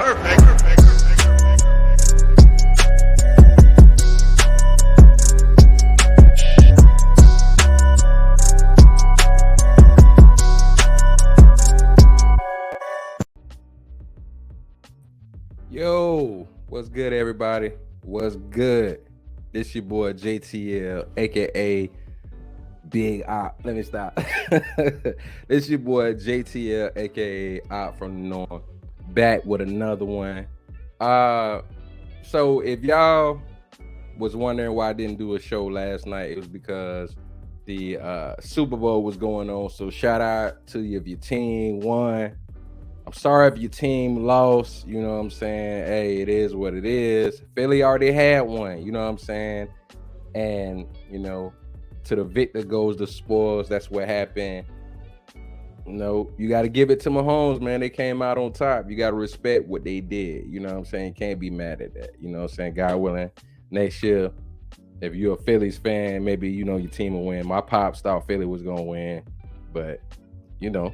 Yo, what's good, everybody? What's good? This your boy JTL, aka Big Op. Let me stop. This your boy JTL, aka Op from the North, back with another one. So if y'all was wondering why I didn't do a show last night, it was because the Super Bowl was going on. So shout out to you if your team won. I'm sorry if your team lost, you know what I'm saying? Hey, it is what it is. Philly already had one, you know what I'm saying? And, you know, to the victor goes the spoils. That's what happened. You know, you got to give it to Mahomes, man. They came out on top. You got to respect what they did. You know what I'm saying? You can't be mad at that. You know what I'm saying? God willing, next year, if you're a Phillies fan, maybe, you know, your team will win. My pops thought Philly was going to win, but, you know,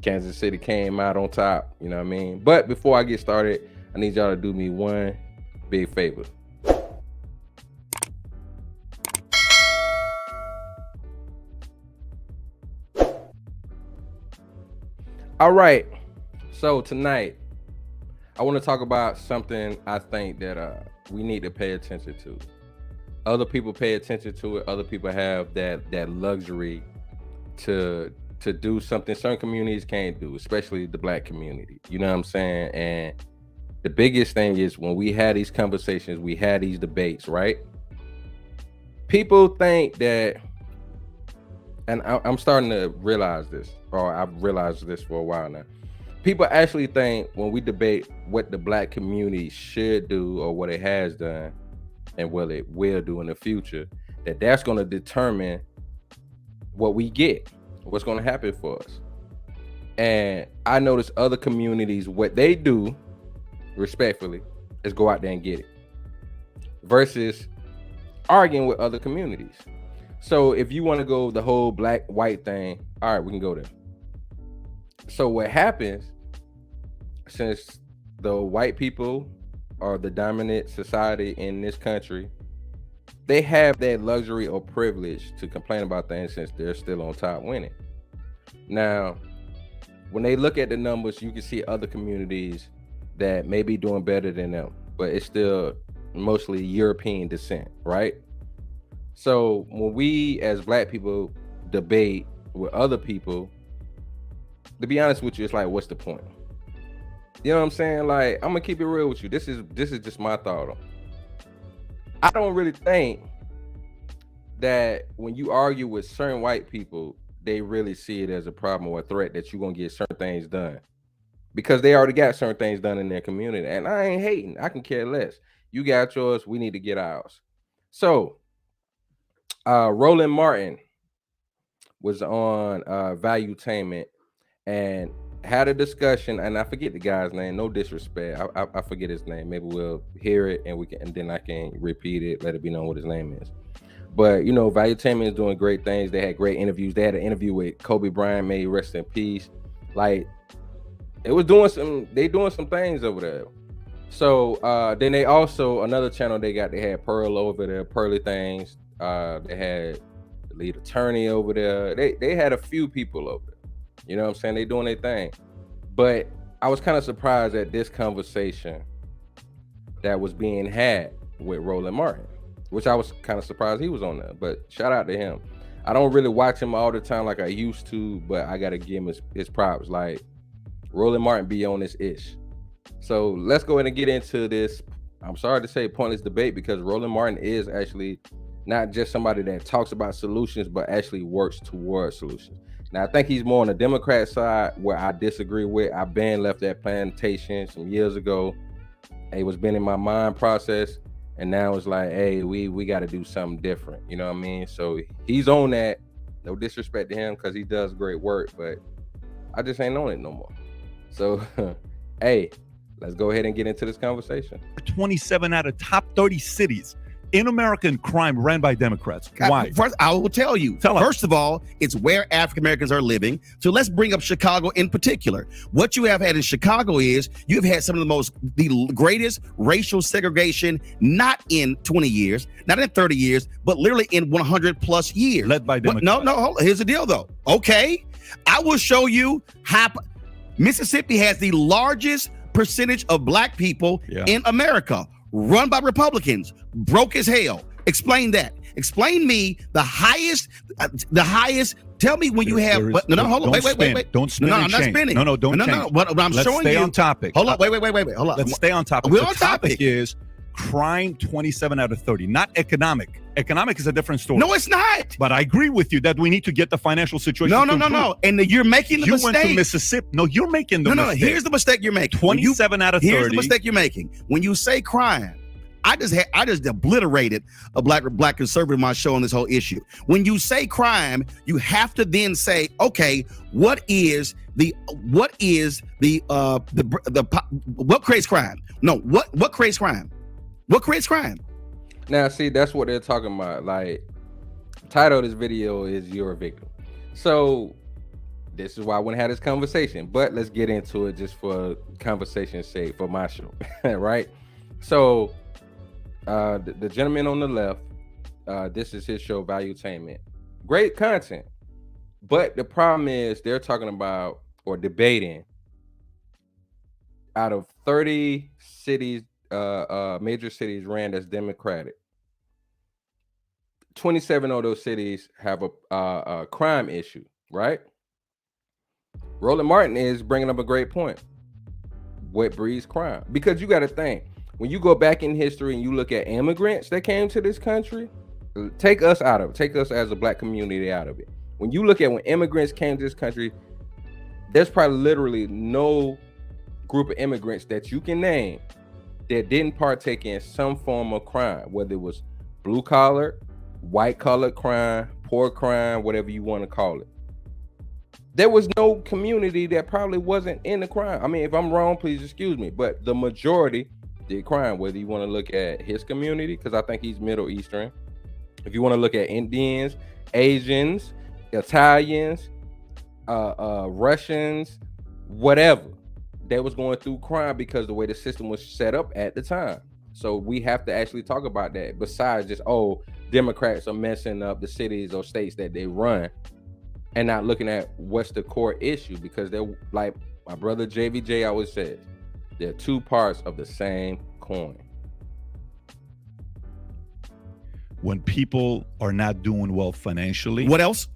Kansas City came out on top, you know what I mean? But before I get started, I need y'all to do me one big favor. All right, so tonight, I want to talk about something I think that we need to pay attention to. Other people pay attention to it. Other people have that luxury to do something certain communities can't do, especially the Black community. You know what I'm saying? And the biggest thing is when we had these conversations, we had these debates, right? People think that, and I'm starting to realize this, or I've realized this for a while now. People actually think when we debate what the Black community should do or what it has done and what it will do in the future, that's going to determine what we get, what's going to happen for us. And I notice other communities, what they do, respectfully, is go out there and get it versus arguing with other communities. So if you want to go the whole black white thing, all right, we can go there. So what happens, since the white people are the dominant society in this country, they have that luxury or privilege to complain about things since they're still on top winning. Now, when they look at the numbers, you can see other communities that may be doing better than them, but it's still mostly European descent, right? So when we as Black people debate with other people, to be honest with you, it's like, what's the point? You know what I'm saying? Like, I'm gonna keep it real with you. This is just my thought on. I don't really think that when you argue with certain white people, they really see it as a problem or a threat that you're gonna get certain things done, because they already got certain things done in their community. And I ain't hating. I can care less. You got yours. We need to get ours. So, Roland Martin was on Valuetainment and had a discussion, and I forget the guy's name. No disrespect. I forget his name. Maybe we'll hear it and then I can repeat it, let it be known what his name is. But you know, Valuetainment is doing great things. They had great interviews. They had an interview with Kobe Bryant, may he rest in peace. Like, it was doing some things over there. So then they also, another channel they had Pearl over there, Pearly Things. They had the lead attorney over there. They had a few people over there. You know what I'm saying? They doing their thing. But I was kind of surprised at this conversation that was being had with Roland Martin, which I was kind of surprised he was on there. But shout out to him. I don't really watch him all the time like I used to, but I got to give him his props. Like, Roland Martin be on this ish. So let's go ahead and get into this, I'm sorry to say, pointless debate, because Roland Martin is actually not just somebody that talks about solutions, but actually works towards solutions. Now, I think he's more on the Democrat side, where I disagree with. I've been left that plantation some years ago. It was been in my mind process, and now it's like, hey, we got to do something different. You know what I mean? So he's on that. No disrespect to him, because he does great work, but I just ain't on it no more. So, hey, let's go ahead and get into this conversation. 27 out of top 30 cities in American crime ran by Democrats. Why? First, I will tell you. First of all, it's where African Americans are living. So let's bring up Chicago in particular. What you have had in Chicago is you have had some of the greatest racial segregation, not in 20 years, not in 30 years, but literally in 100 plus years. Led by Democrats. No, hold on. Here's the deal though. Okay, I will show you how Mississippi has the largest percentage of black people in America, run by Republicans, broke as hell. Explain that. Explain me the highest. Tell me when you have. Hold on. Wait. Don't spin. No, I'm not spinning. No, don't. No. What I'm Let's showing stay you. on topic. Hold on. Wait. Hold on. Let's stay on topic. We're the on topic is crime 27 out of 30, not economic. Economic is a different story. No, it's not. But I agree with you that we need to get the financial situation. No. And you're making the mistake. You went to Mississippi. No, you're making the mistake. No. Here's the mistake you're making. 27 out of 30. Here's the mistake you're making. When you say crime, I just obliterated a black conservative in my show on this whole issue. When you say crime, you have to then say, okay, what creates crime? No, what creates crime? What creates crime? Now, see, that's what they're talking about. Like, title of this video is "You're a Victim." So this is why I want to have this conversation. But let's get into it just for conversation's sake for my show, right? So the gentleman on the left, this is his show, Valuetainment. Great content. But the problem is they're talking about or debating out of 30 cities, major cities ran as Democratic. 27 of those cities have a crime issue, right? Roland Martin is bringing up a great point. What breeds crime? Because you got to think, when you go back in history and you look at immigrants that came to this country, take us out of it. Take us as a black community out of it. When you look at when immigrants came to this country, there's probably literally no group of immigrants that you can name that didn't partake in some form of crime, whether it was blue collar, white collar crime, poor crime, whatever you want to call it. There was no community that probably wasn't in the crime. I mean, if I'm wrong, please excuse me, but the majority did crime, whether you want to look at his community, because I think he's Middle Eastern. If you want to look at Indians, Asians, Italians, Russians, whatever, they was going through crime because the way the system was set up at the time. So we have to actually talk about that. Besides just, Democrats are messing up the cities or states that they run and not looking at what's the core issue, because they're like my brother JVJ always says, they're two parts of the same coin. When people are not doing well financially, what else?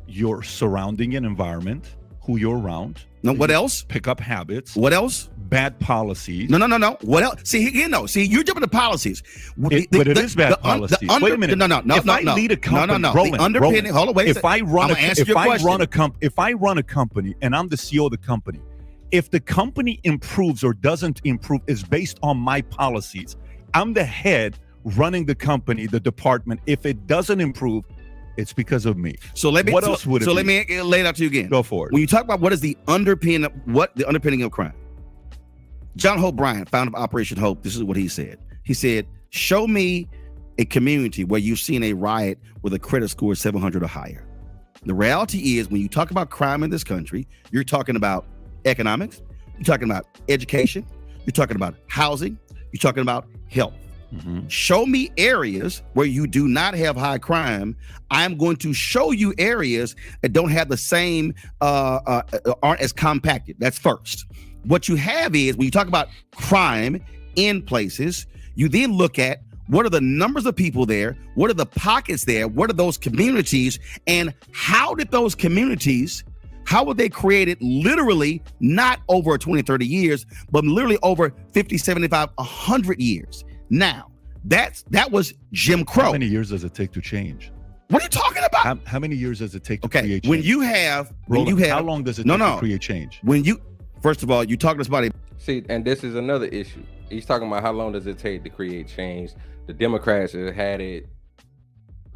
Your surrounding environment, who you're around. No, what else? Pick up habits. What else? Bad policies. No. What else? See, you're jumping to policies. But it is bad policy. Wait a minute. No. If I lead a company, The underpinning. Hold on, wait. If I run a company and I'm the CEO of the company, if the company improves or doesn't improve is based on my policies. I'm the head running the company, the department. If it doesn't improve, it's because of me. So let me. What else would it be? So let me lay it out to you again. Go for it. When you talk about what is the underpinning of crime, John Hope Bryant, founder of Operation Hope, this is what he said. He said, "Show me a community where you've seen a riot with a credit score of 700 or higher." The reality is, when you talk about crime in this country, you're talking about economics, you're talking about education, you're talking about housing, you're talking about health. Mm-hmm. Show me areas where you do not have high crime. I'm going to show you areas that don't have the same, aren't as compacted. That's first. What you have is, when you talk about crime in places, you then look at what are the numbers of people there, what are the pockets there, what are those communities, and how did those communities, how were they created literally not over 20, 30 years, but literally over 50, 75, 100 years. Now, that was Jim Crow. How many years does it take to change? What are you talking about? How many years does it take to create change? When you have, how long does it take to create change? First of all, you talking to somebody. See, and this is another issue. He's talking about how long does it take to create change. The Democrats have had it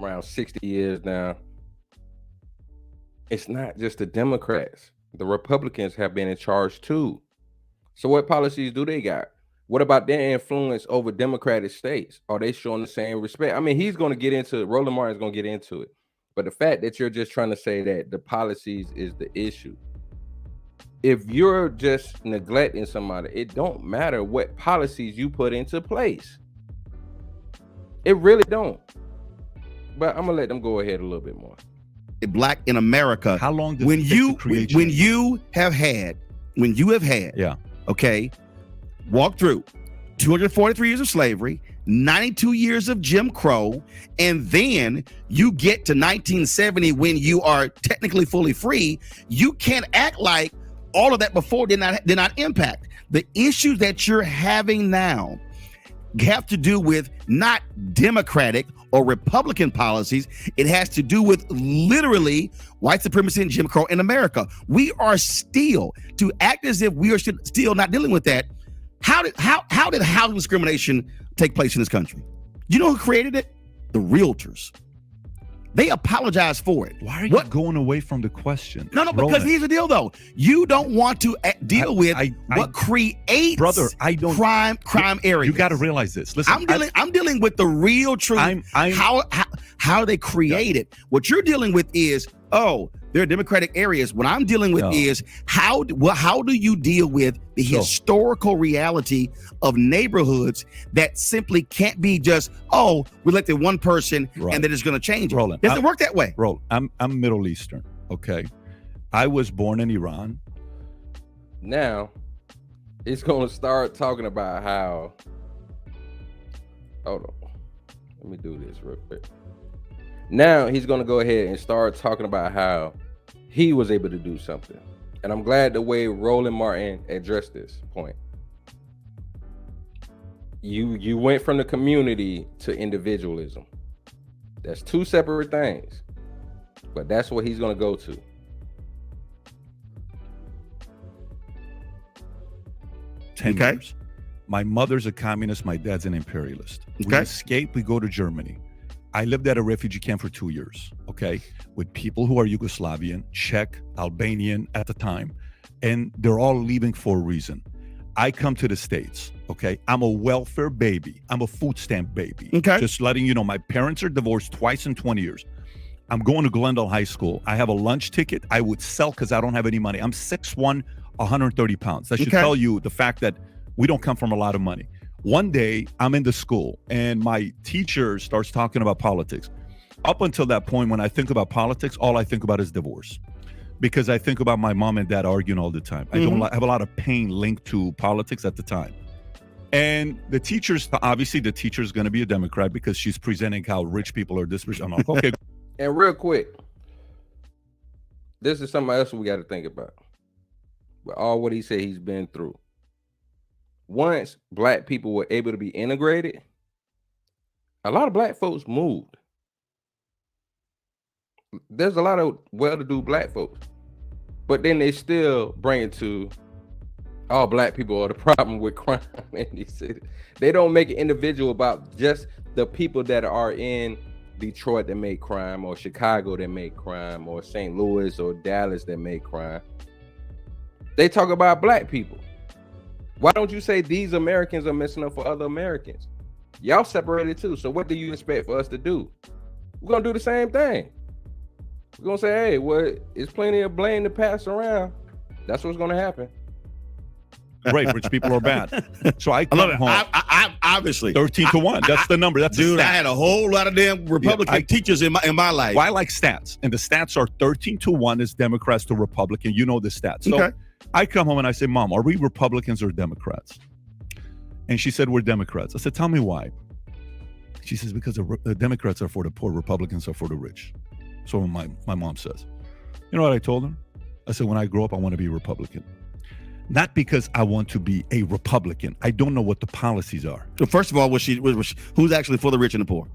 around 60 years now. It's not just the Democrats. The Republicans have been in charge too. So what policies do they got? What about their influence over Democratic states? Are they showing the same respect? I mean, he's going to get into it. Roland Martin's going to get into it. But the fact that you're just trying to say that the policies is the issue, if you're just neglecting somebody, it don't matter what policies you put into place. It really don't. But I'm gonna let them go ahead a little bit more. Black in America. How long does when it take you to create when change? you have had Yeah. okay, walk through 243 years of slavery, 92 years of Jim Crow, and then you get to 1970 when you are technically fully free, you can't act like all of that before did not impact. The issues that you're having now have to do with not Democratic or Republican policies. It has to do with literally white supremacy and Jim Crow in America. We are still, to act as if we are still not dealing with that. How did housing discrimination take place in this country? You know who created it? The realtors. They apologized for it. Why are you going away from the question? No, because Roland, here's the deal, though. You don't want to deal with what creates crime areas. You got to realize this. Listen, I'm dealing with the real truth. How they create it. What you're dealing with is, there are Democratic areas. What I'm dealing with is how do you deal with the historical reality of neighborhoods that simply can't be just, we elected one person and then it's going to change it. Roland, it doesn't work that way. Roland, I'm Middle Eastern, okay? I was born in Iran. Now, it's going to start talking about how, hold on, let me do this real quick. Now he's going to go ahead and start talking about how he was able to do something. And I'm glad the way Roland Martin addressed this point. You went from the community to individualism. That's two separate things. But that's what he's going to go to. Ten years. My mother's a communist. My dad's an imperialist. We escape. We go to Germany. I lived at a refugee camp for 2 years, okay, with people who are Yugoslavian, Czech, Albanian at the time, and they're all leaving for a reason. I come to the States, okay? I'm a welfare baby. I'm a food stamp baby. Okay. Just letting you know, my parents are divorced twice in 20 years. I'm going to Glendale High School. I have a lunch ticket. I would sell because I don't have any money. I'm 6'1", 130 pounds. That should tell you the fact that we don't come from a lot of money. One day, I'm in the school, and my teacher starts talking about politics. Up until that point, when I think about politics, all I think about is divorce. Because I think about my mom and dad arguing all the time. I don't have a lot of pain linked to politics at the time. And the teacher's going to be a Democrat because she's presenting how rich people are this rich. I'm like, okay. And real quick, this is something else we got to think about. But all what he said he's been through. Once black people were able to be integrated, a lot of black folks moved. There's a lot of well-to-do black folks, but then they still bring it to all black people are the problem with crime in these cities. They don't make it individual about just the people that are in Detroit that make crime, or Chicago that make crime, or St. Louis or Dallas that make crime. They talk about black people. Why don't you say these Americans are messing up for other Americans? Y'all separated too. So what do you expect for us to do? We're going to do the same thing. We're going to say, hey, well, it's plenty of blame to pass around. That's what's going to happen. Right, rich people are bad. So I love it. home. I obviously 13-1. That's the number. That's dude. I had a whole lot of damn Republican teachers in my life. Well, I like stats, and the stats are 13-1 is Democrats to Republican. You know the stats. So I come home and I say, Mom, are we Republicans or Democrats? And she said, we're Democrats. I said, tell me why. She says, because the Democrats are for the poor, Republicans are for the rich. So my mom says. You know what I told her? I said, when I grow up, I want to be a Republican. Not because I want to be a Republican. I don't know what the policies are. So first of all, who's actually for the rich and the poor?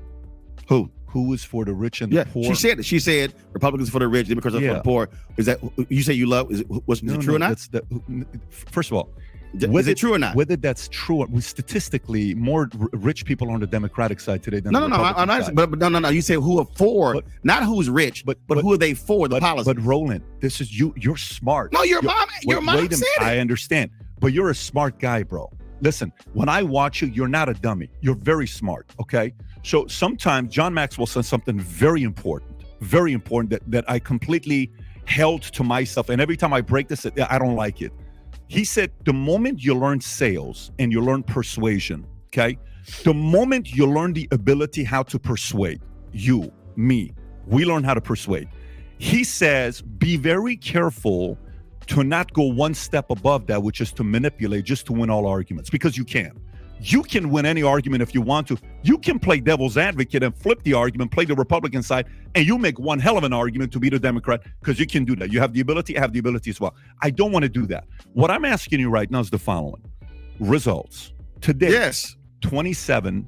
Who is for the rich and the poor? She said it. She said Republicans for the rich, Democrats are for the poor. Is that you say you love? Is it true or not? First of all, is it true or not? Whether that's true, statistically, more rich people are on the Democratic side today than the Republican side. But no. You say who are for, not who's rich, but who are they for the policy? But Roland, this is you. You're smart. No, your mom said it. I understand, but you're a smart guy, bro. Listen, when I watch you, you're not a dummy. You're very smart, okay? So sometimes John Maxwell says something very important that I completely held to myself. And every time I break this, I don't like it. He said, the moment you learn sales and you learn persuasion, okay? The moment you learn the ability how to persuade, you, me, we learn how to persuade. He says, be very careful to not go one step above that, which is to manipulate just to win all arguments, because you can. You can win any argument if you want to. You can play devil's advocate and flip the argument, play the Republican side, and you make one hell of an argument to beat a Democrat, because you can do that. You have the ability, I have the ability as well. I don't want to do that. What I'm asking you right now is the following. Results. Today, Yes. 27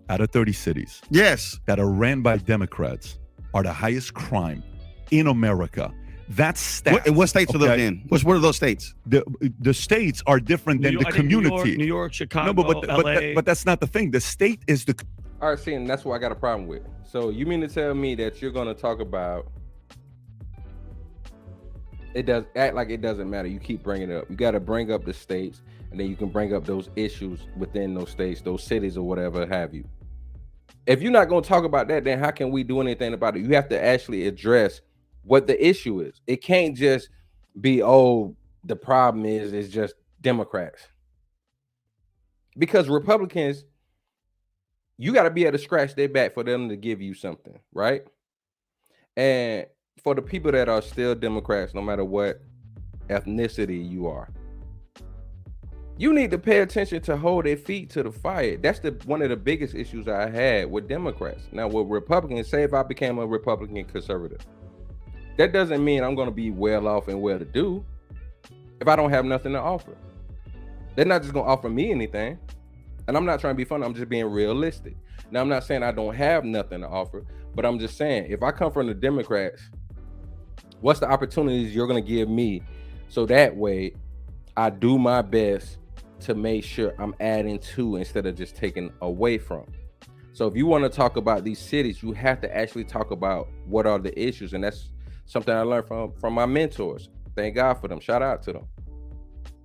out of 30 cities Yes. that are ran by Democrats are the highest crime in America. That's stats. What states are those in? What are those states? The states are different than the community. New York, Chicago, No, but LA. but that's not the thing. The state is the. All right, see, and that's what I got a problem with. So you mean to tell me that you're going to talk about it does act like it doesn't matter. You keep bringing it up. You got to bring up the states, and then you can bring up those issues within those states, those cities, or whatever have you. If you're not going to talk about that, then how can we do anything about it? You have to actually address what the issue is. It can't just be, oh, the problem is just Democrats. Because Republicans, you got to be able to scratch their back for them to give you something, right? And for the people that are still Democrats, no matter what ethnicity you are, you need to pay attention to hold their feet to the fire. That's one of the biggest issues I had with Democrats. Now, with Republicans, say if I became a Republican conservative, that doesn't mean I'm going to be well off and well to do if I don't have nothing to offer. They're not just going to offer me anything. And I'm not trying to be funny. I'm just being realistic. Now, I'm not saying I don't have nothing to offer, but I'm just saying if I come from the Democrats, what's the opportunities you're going to give me so that way I do my best to make sure I'm adding to instead of just taking away from. So if you want to talk about these cities, you have to actually talk about what are the issues. And that's something I learned from my mentors. Thank God for them. Shout out to them.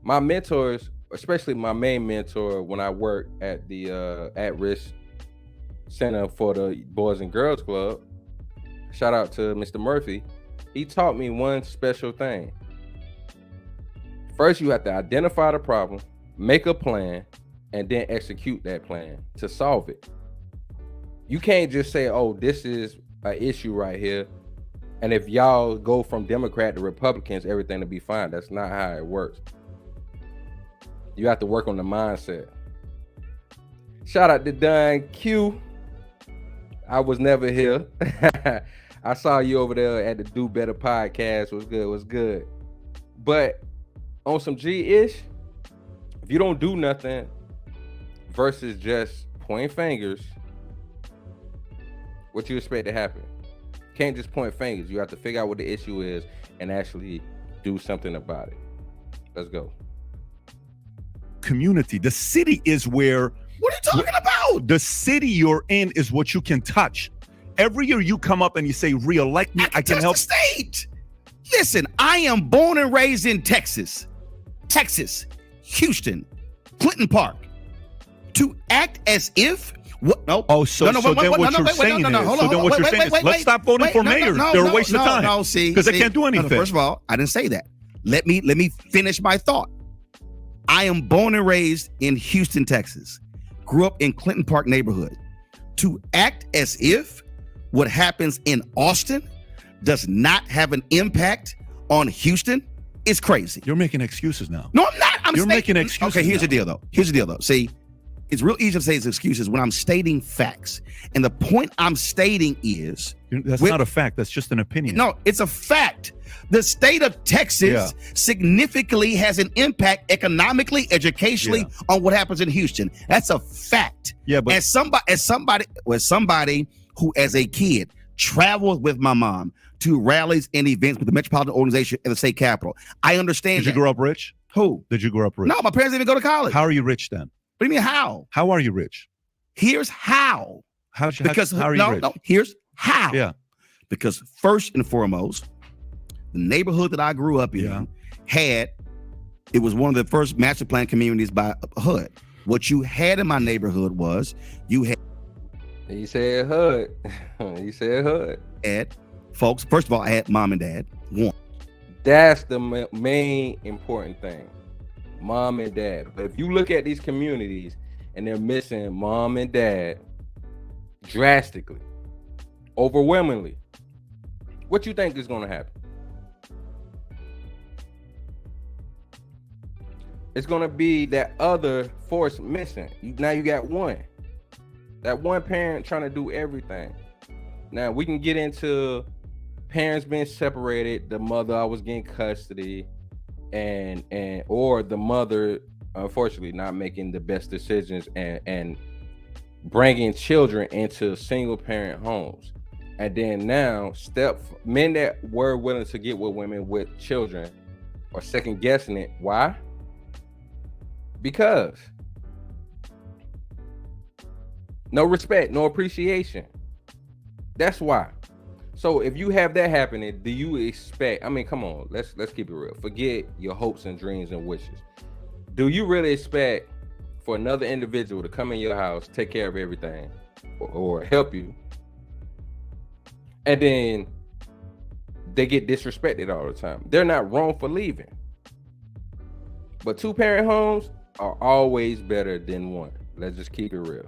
My mentors, especially my main mentor when I worked at the at-risk center for the Boys and Girls Club, shout out to Mr. Murphy. He taught me one special thing. First, you have to identify the problem, make a plan, and then execute that plan to solve it. You can't just say, oh, this is an issue right here, and if y'all go from Democrat to Republicans, everything will be fine. That's not how it works. You have to work on the mindset. Shout out to Don Q. I was never here. I saw you over there at the Do Better podcast. Was good. But on some G-ish, if you don't do nothing versus just pointing fingers, what you expect to happen? Can't just point fingers. You have to figure out what the issue is and actually do something about it. Let's go. Community. The city is where. What are you talking about? The city you're in is what you can touch. Every year you come up and you say, re-elect me, I can help. The state. Listen, I am born and raised in Texas, Houston, Clinton Park. To act as if what? No. Oh, so then what you're saying is, let's stop voting for mayors. They're a waste of time. No, see, because they can't do anything. First of all, I didn't say that. Let me finish my thought. I am born and raised in Houston, Texas. Grew up in Clinton Park neighborhood. To act as if what happens in Austin does not have an impact on Houston is crazy. You're making excuses now. No, I'm not. You're making excuses. Okay, here's the deal though. See, it's real easy to say it's excuses when I'm stating facts. And the point I'm stating is that's not a fact. That's just an opinion. No, it's a fact. The state of Texas significantly has an impact economically, educationally on what happens in Houston. That's a fact. Yeah, but as somebody who as a kid traveled with my mom to rallies and events with the Metropolitan Organization and the state capitol, I understand. Did you grow up rich? Who? Did you grow up rich? No, my parents didn't even go to college. How are you rich then? What do you mean how? How are you rich? Here's how. How are you rich? No, here's how. Yeah. Because first and foremost, the neighborhood that I grew up in it was one of the first master plan communities by HUD. What you had in my neighborhood was you He said hood. He said hood. had folks. First of all, I had mom and dad. One. That's the main important thing. Mom and dad. But if you look at these communities and they're missing mom and dad drastically, overwhelmingly, what you think is going to happen? It's going to be that other force missing. Now you got one. That one parent trying to do everything. Now we can get into parents being separated, the mother always getting custody, and or the mother unfortunately not making the best decisions and bringing children into single parent homes. And then now men that were willing to get with women with children are second guessing it. Why? Because no respect, no appreciation. That's why. So if you have that happening, do you expect, I mean, come on, let's keep it real. Forget your hopes and dreams and wishes. Do you really expect for another individual to come in your house, take care of everything, or help you, and then they get disrespected all the time? They're not wrong for leaving. But 2-parent homes are always better than one. Let's just keep it real.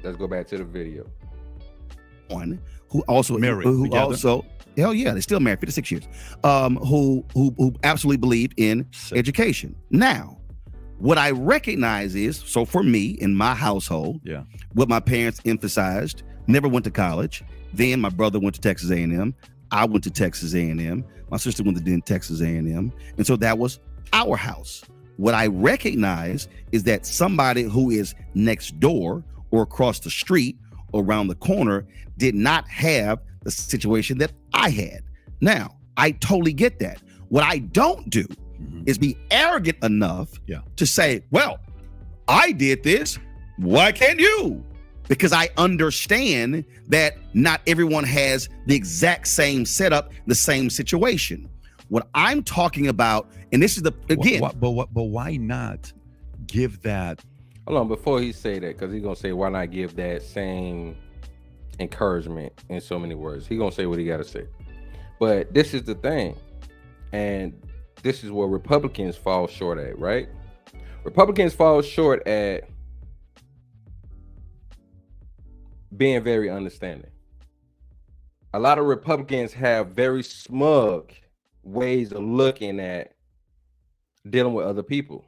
Let's go back to the video. One who also married, who also hell yeah, they're still married 56 years. Who absolutely believe in education. Now, what I recognize is, so for me in my household, what my parents emphasized, never went to college. Then my brother went to Texas A&M. I went to Texas A&M. My sister went to Texas A&M. And so that was our house. What I recognize is that somebody who is next door or across the street or around the corner did not have the situation that I had. Now, I totally get that. What I don't do is be arrogant enough to say, well, I did this, why can't you? Because I understand that not everyone has the exact same setup, the same situation. What I'm talking about, and this is the, again. But why not give that? Hold on, before he say that, because he's going to say, why not give that same encouragement in so many words? He's going to say what he got to say. But this is the thing. And this is where Republicans fall short at, right? Republicans fall short at being very understanding. A lot of Republicans have very smug ways of looking at dealing with other people.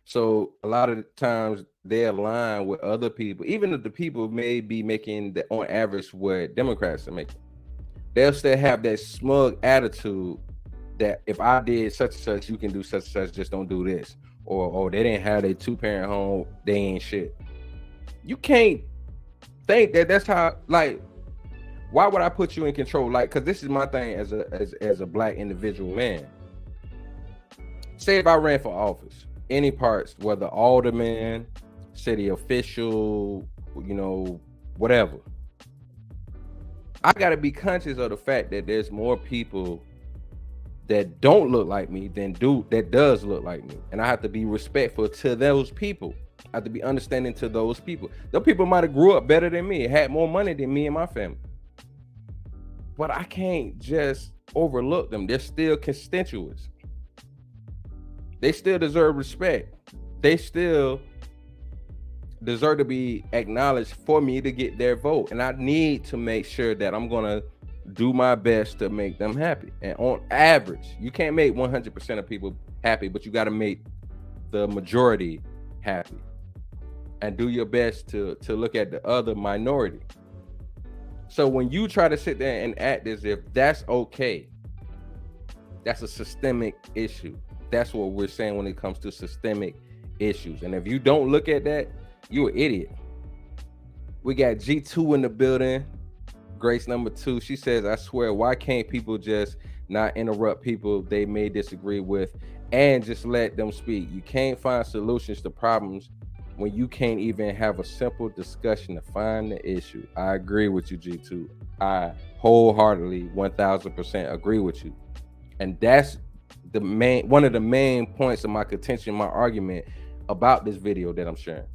So a lot of the times they align with other people, even if the people may be making on average what Democrats are making. They'll still have that smug attitude that if I did such and such, you can do such and such, just don't do this. Or they didn't have a 2-parent home, they ain't shit. You can't think that that's how, like, why would I put you in control? Like, because this is my thing as a black individual man. Say if I ran for office, any parts, whether alderman, city official, you know, whatever, I got to be conscious of the fact that there's more people that don't look like me than that does look like me. And I have to be respectful to those people. I have to be understanding to those people. Those people might have grew up better than me, had more money than me and my family. But I can't just overlook them. They're still constituents. They still deserve respect. They still deserve to be acknowledged for me to get their vote. And I need to make sure that I'm going to do my best to make them happy. And on average, you can't make 100% of people happy, but you got to make the majority happy. And do your best to look at the other minority. So when you try to sit there and act as if that's okay, that's a systemic issue. That's what we're saying when it comes to systemic issues. And if you don't look at that, you're an idiot. We got G2 in the building. Grace number 2. She says, I swear, why can't people just not interrupt people they may disagree with and just let them speak? You can't find solutions to problems when you can't even have a simple discussion to find the issue. I agree with you, G2. I wholeheartedly 1000% agree with you. And that's one of the main points of my contention, my argument, about this video that I'm sharing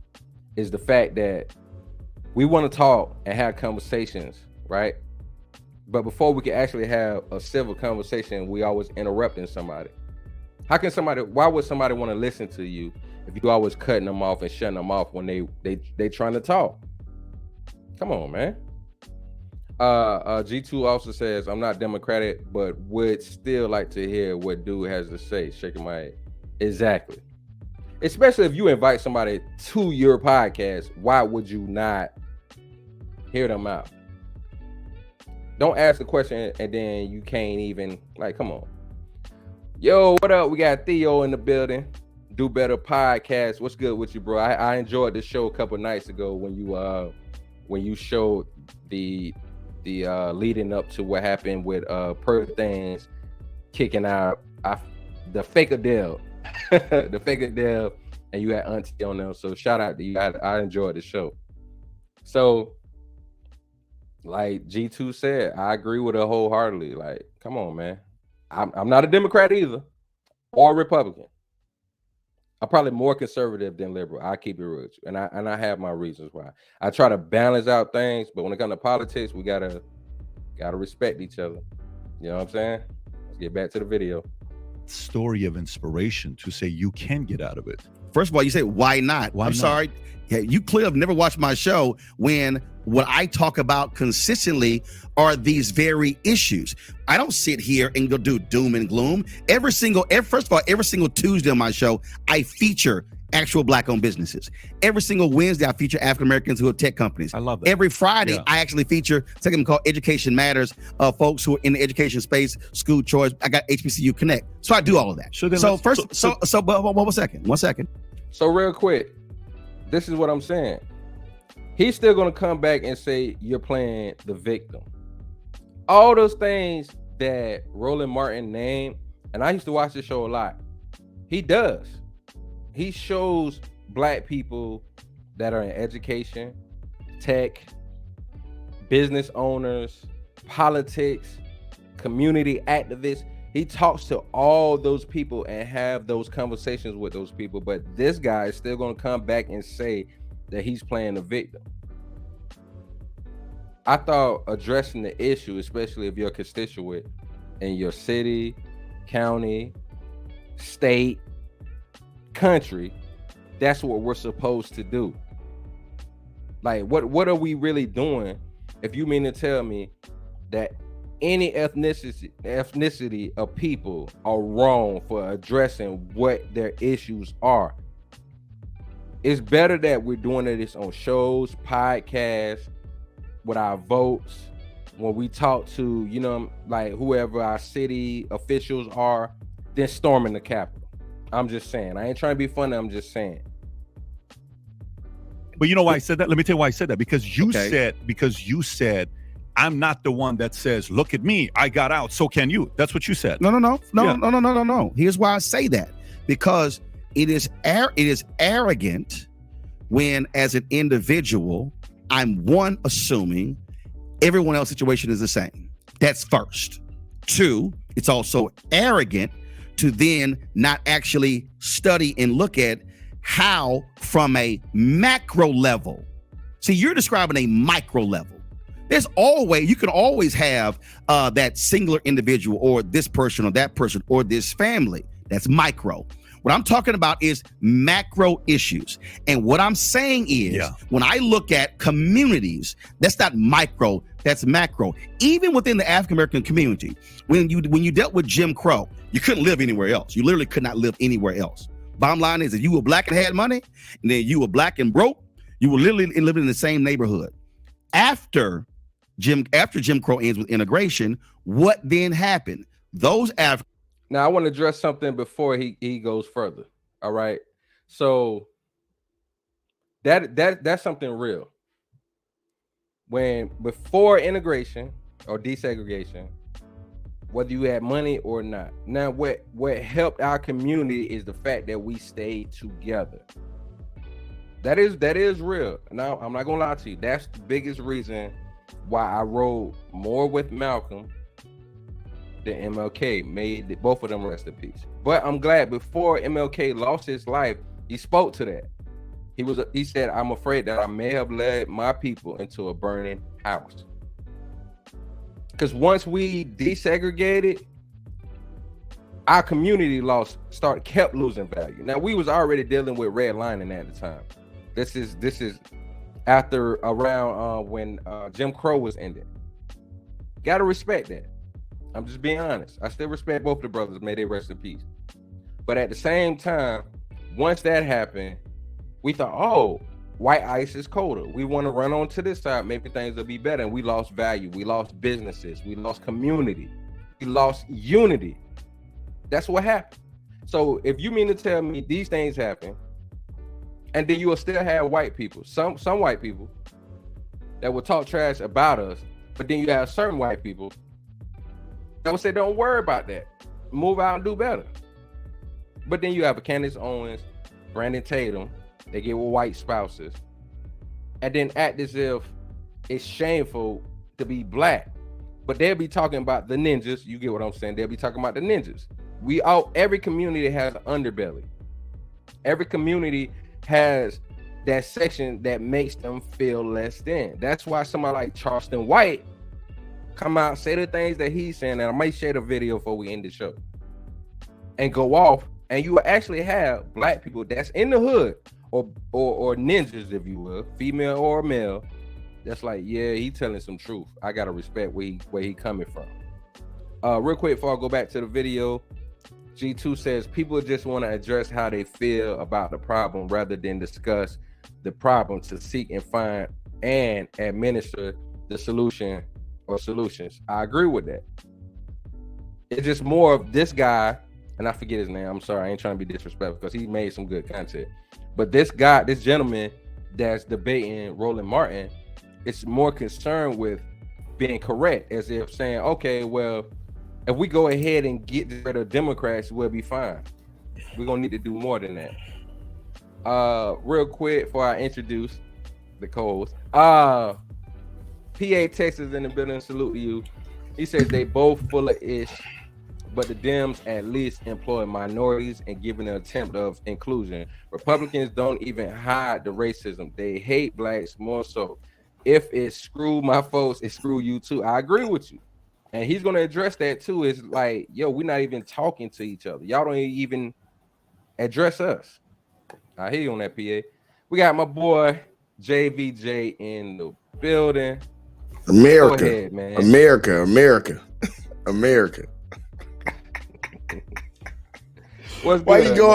is the fact that we want to talk and have conversations, right? But before we can actually have a civil conversation, we always interrupting somebody. Why would somebody want to listen to you if you always cutting them off and shutting them off when they trying to talk? Come on, man. G2 also says, I'm not Democratic, but would still like to hear what dude has to say. Shaking my head. Exactly. Especially if you invite somebody to your podcast, why would you not hear them out? Don't ask the question and then you can't even, like, come on. Yo, what up? We got Theo in the building. Do Better Podcast. What's good with you, bro? I enjoyed the show a couple nights ago when you showed the leading up to what happened with Per Things kicking out the fake Adele. The fake Adele, and you had Auntie on them. So shout out to you. I enjoyed the show. So, like G2 said, I agree with her wholeheartedly. Like, come on, man. I'm not a Democrat either, or Republican. I'm probably more conservative than liberal. I keep it real with you, and I have my reasons why. I try to balance out things, but when it comes to politics, we gotta respect each other. You know what I'm saying? Let's get back to the video. Story of inspiration to say you can get out of it. First of all, you say, why not? Why I'm not? sorry. Yeah, you clearly have never watched my show when what I talk about consistently are these very issues. I don't sit here and go do doom and gloom. First of all, every single Tuesday on my show, I feature actual Black-owned businesses. Every single Wednesday, I feature African-Americans who have tech companies. I love that. Every Friday, Yeah. I actually feature something called Education Matters, folks who are in the education space, school choice. I got HBCU Connect. So I do all of that. So then But one second. So real quick, this is what I'm saying. He's still gonna come back and say you're playing the victim. All those things that Roland Martin named, and I used to watch this show a lot. He does. He shows Black people that are in education, tech, business owners, politics, community activists. He talks to all those people and have those conversations with those people. But this guy is still going to come back and say that he's playing the victim. I thought addressing the issue, especially if you're a constituent in your city, county, state, country, that's what we're supposed to do. Like, what are we really doing if you mean to tell me that any ethnicity of people are wrong for addressing what their issues are? It's better that we're doing this on shows, podcasts, with our votes, when we talk to, you know, like whoever our city officials are, than storming the Capitol. I'm just saying. I ain't trying to be funny. I'm just saying. But you know why I said that? Let me tell you why I said that. Because you said, I'm not the one that says, look at me, I got out, so can you. That's what you said. No. Here's why I say that. Because it is arrogant when, as an individual, I'm assuming everyone else's situation is the same. That's first. Two, it's also arrogant to then not actually study and look at how from a macro level. See, you're describing a micro level. You can always have that singular individual or this person or that person or this family. That's micro. What I'm talking about is macro issues. And what I'm saying is, when I look at communities, that's not micro, that's macro. Even within the African-American community, when you dealt with Jim Crow, you couldn't live anywhere else. You literally could not live anywhere else. Bottom line is, if you were Black and had money, and then you were Black and broke, you were literally living in the same neighborhood. After Jim Crow ends with integration, what then happened? Now, I want to address something before he goes further. All right. So that's something real. When before integration or desegregation, whether you had money or not. Now, what helped our community is the fact that we stayed together. That is real. Now, I'm not gonna lie to you. That's the biggest reason why I rode more with Malcolm than MLK. Made both of them rest in peace. But I'm glad before MLK lost his life, He spoke to that. He said, I'm afraid that I may have led my people into a burning house. Because once we desegregated, our community kept losing value. Now, we was already dealing with redlining at the time. This is after around when Jim Crow was ended. Gotta respect that. I'm just being honest. I still respect both the brothers. May they rest in peace. But at the same time, once that happened, we thought, oh, white ice is colder. We want to run on to this side. Maybe things will be better. And we lost value. We lost businesses. We lost community. We lost unity. That's what happened. So if you mean to tell me these things happen, and then you will still have white people, some white people that will talk trash about us, but then you have certain white people that will say, don't worry about that. Move out and do better. But then you have a Candace Owens, Brandon Tatum, they get with white spouses, and then act as if it's shameful to be black. But they'll be talking about the ninjas. You get what I'm saying? They'll be talking about the ninjas. Every community has an underbelly. Every community has that section that makes them feel less than. That's why somebody like Charleston White come out, say the things that he's saying, and I might share the video before we end the show, and go off, and you will actually have black people that's in the hood, or ninjas, if you will, female or male, that's like, yeah, he telling some truth. I gotta respect where he coming from. Real quick before I go back to the video, G2 says people just want to address how they feel about the problem rather than discuss the problem to seek and find and administer the solution or solutions. I agree with that. It's just more of this guy, and I forget his name. I'm sorry, I ain't trying to be disrespectful because he made some good content. But this gentleman that's debating Roland Martin, it's more concerned with being correct, as if saying, okay, well, if we go ahead and get rid of Democrats, we'll be fine. We're gonna need to do more than that. Real quick before I introduce the co-host, PA Texas in the building, salute to you. He says they both full of ish, but the Dems at least employ minorities and give an attempt of inclusion. Republicans don't even hide the racism. They hate blacks more so. If it's screw my folks, it's screw you too. I agree with you. And he's going to address that too. It's like, yo, we're not even talking to each other. Y'all don't even address us. I hear you on that, PA. We got my boy JVJ in the building. America, Go ahead, man. America. Why you go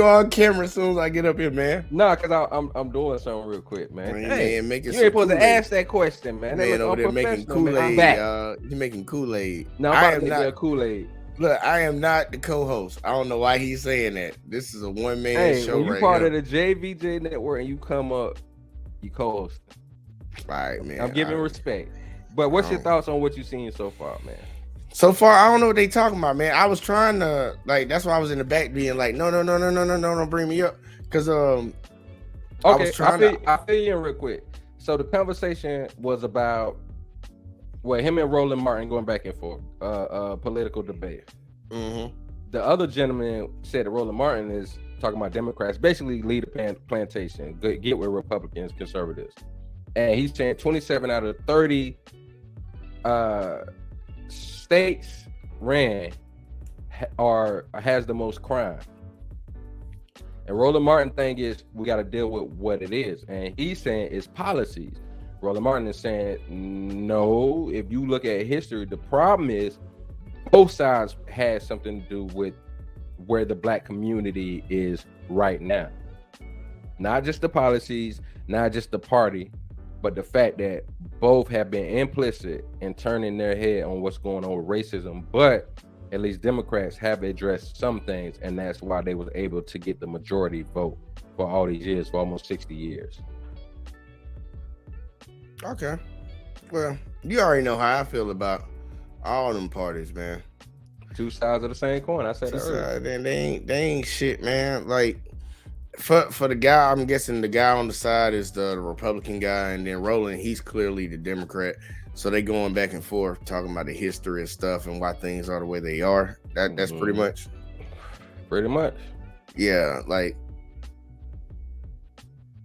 on camera as soon as I get up here, man? Nah, cause I'm doing something real quick, man. Hey, you ain't supposed to ask that question, man. Man over there making Kool-Aid. You're making Kool-Aid. No, I'm about to make Kool-Aid. Look, I am not the co-host. I don't know why he's saying that. This is a one-man show. When you right part here. of the JVJ network and you come up, you co-host. All right, man. I'm giving respect. But what's your thoughts on what you've seen so far, man? So far, I don't know what they talking about, man. I was trying to that's why I was in the back being like, no, don't bring me up, because okay, I feel you in real quick. So the conversation was about him and Roland Martin going back and forth, political debate. Mm-hmm. The other gentleman said that Roland Martin is talking about Democrats, basically lead a plantation, get with Republicans, conservatives, and he's saying 27 out of 30 states ran has the most crime. And Roland Martin thing is we got to deal with what it is, and he's saying it's policies. Roland Martin is saying no. If you look at history, the problem is both sides had something to do with where the black community is right now. Not just the policies, not just the party, but the fact that both have been implicit in turning their head on what's going on with racism. But at least Democrats have addressed some things, and that's why they was able to get the majority vote for all these years, for almost 60 years. Okay. Well, you already know how I feel about all them parties, man. Two sides of the same coin. I said that earlier. They ain't shit, man. Like, for the guy, I'm guessing the guy on the side is the Republican guy, and then Roland, he's clearly the Democrat. So they going back and forth talking about the history and stuff and why things are the way they are. That's pretty much. Pretty much. Yeah, like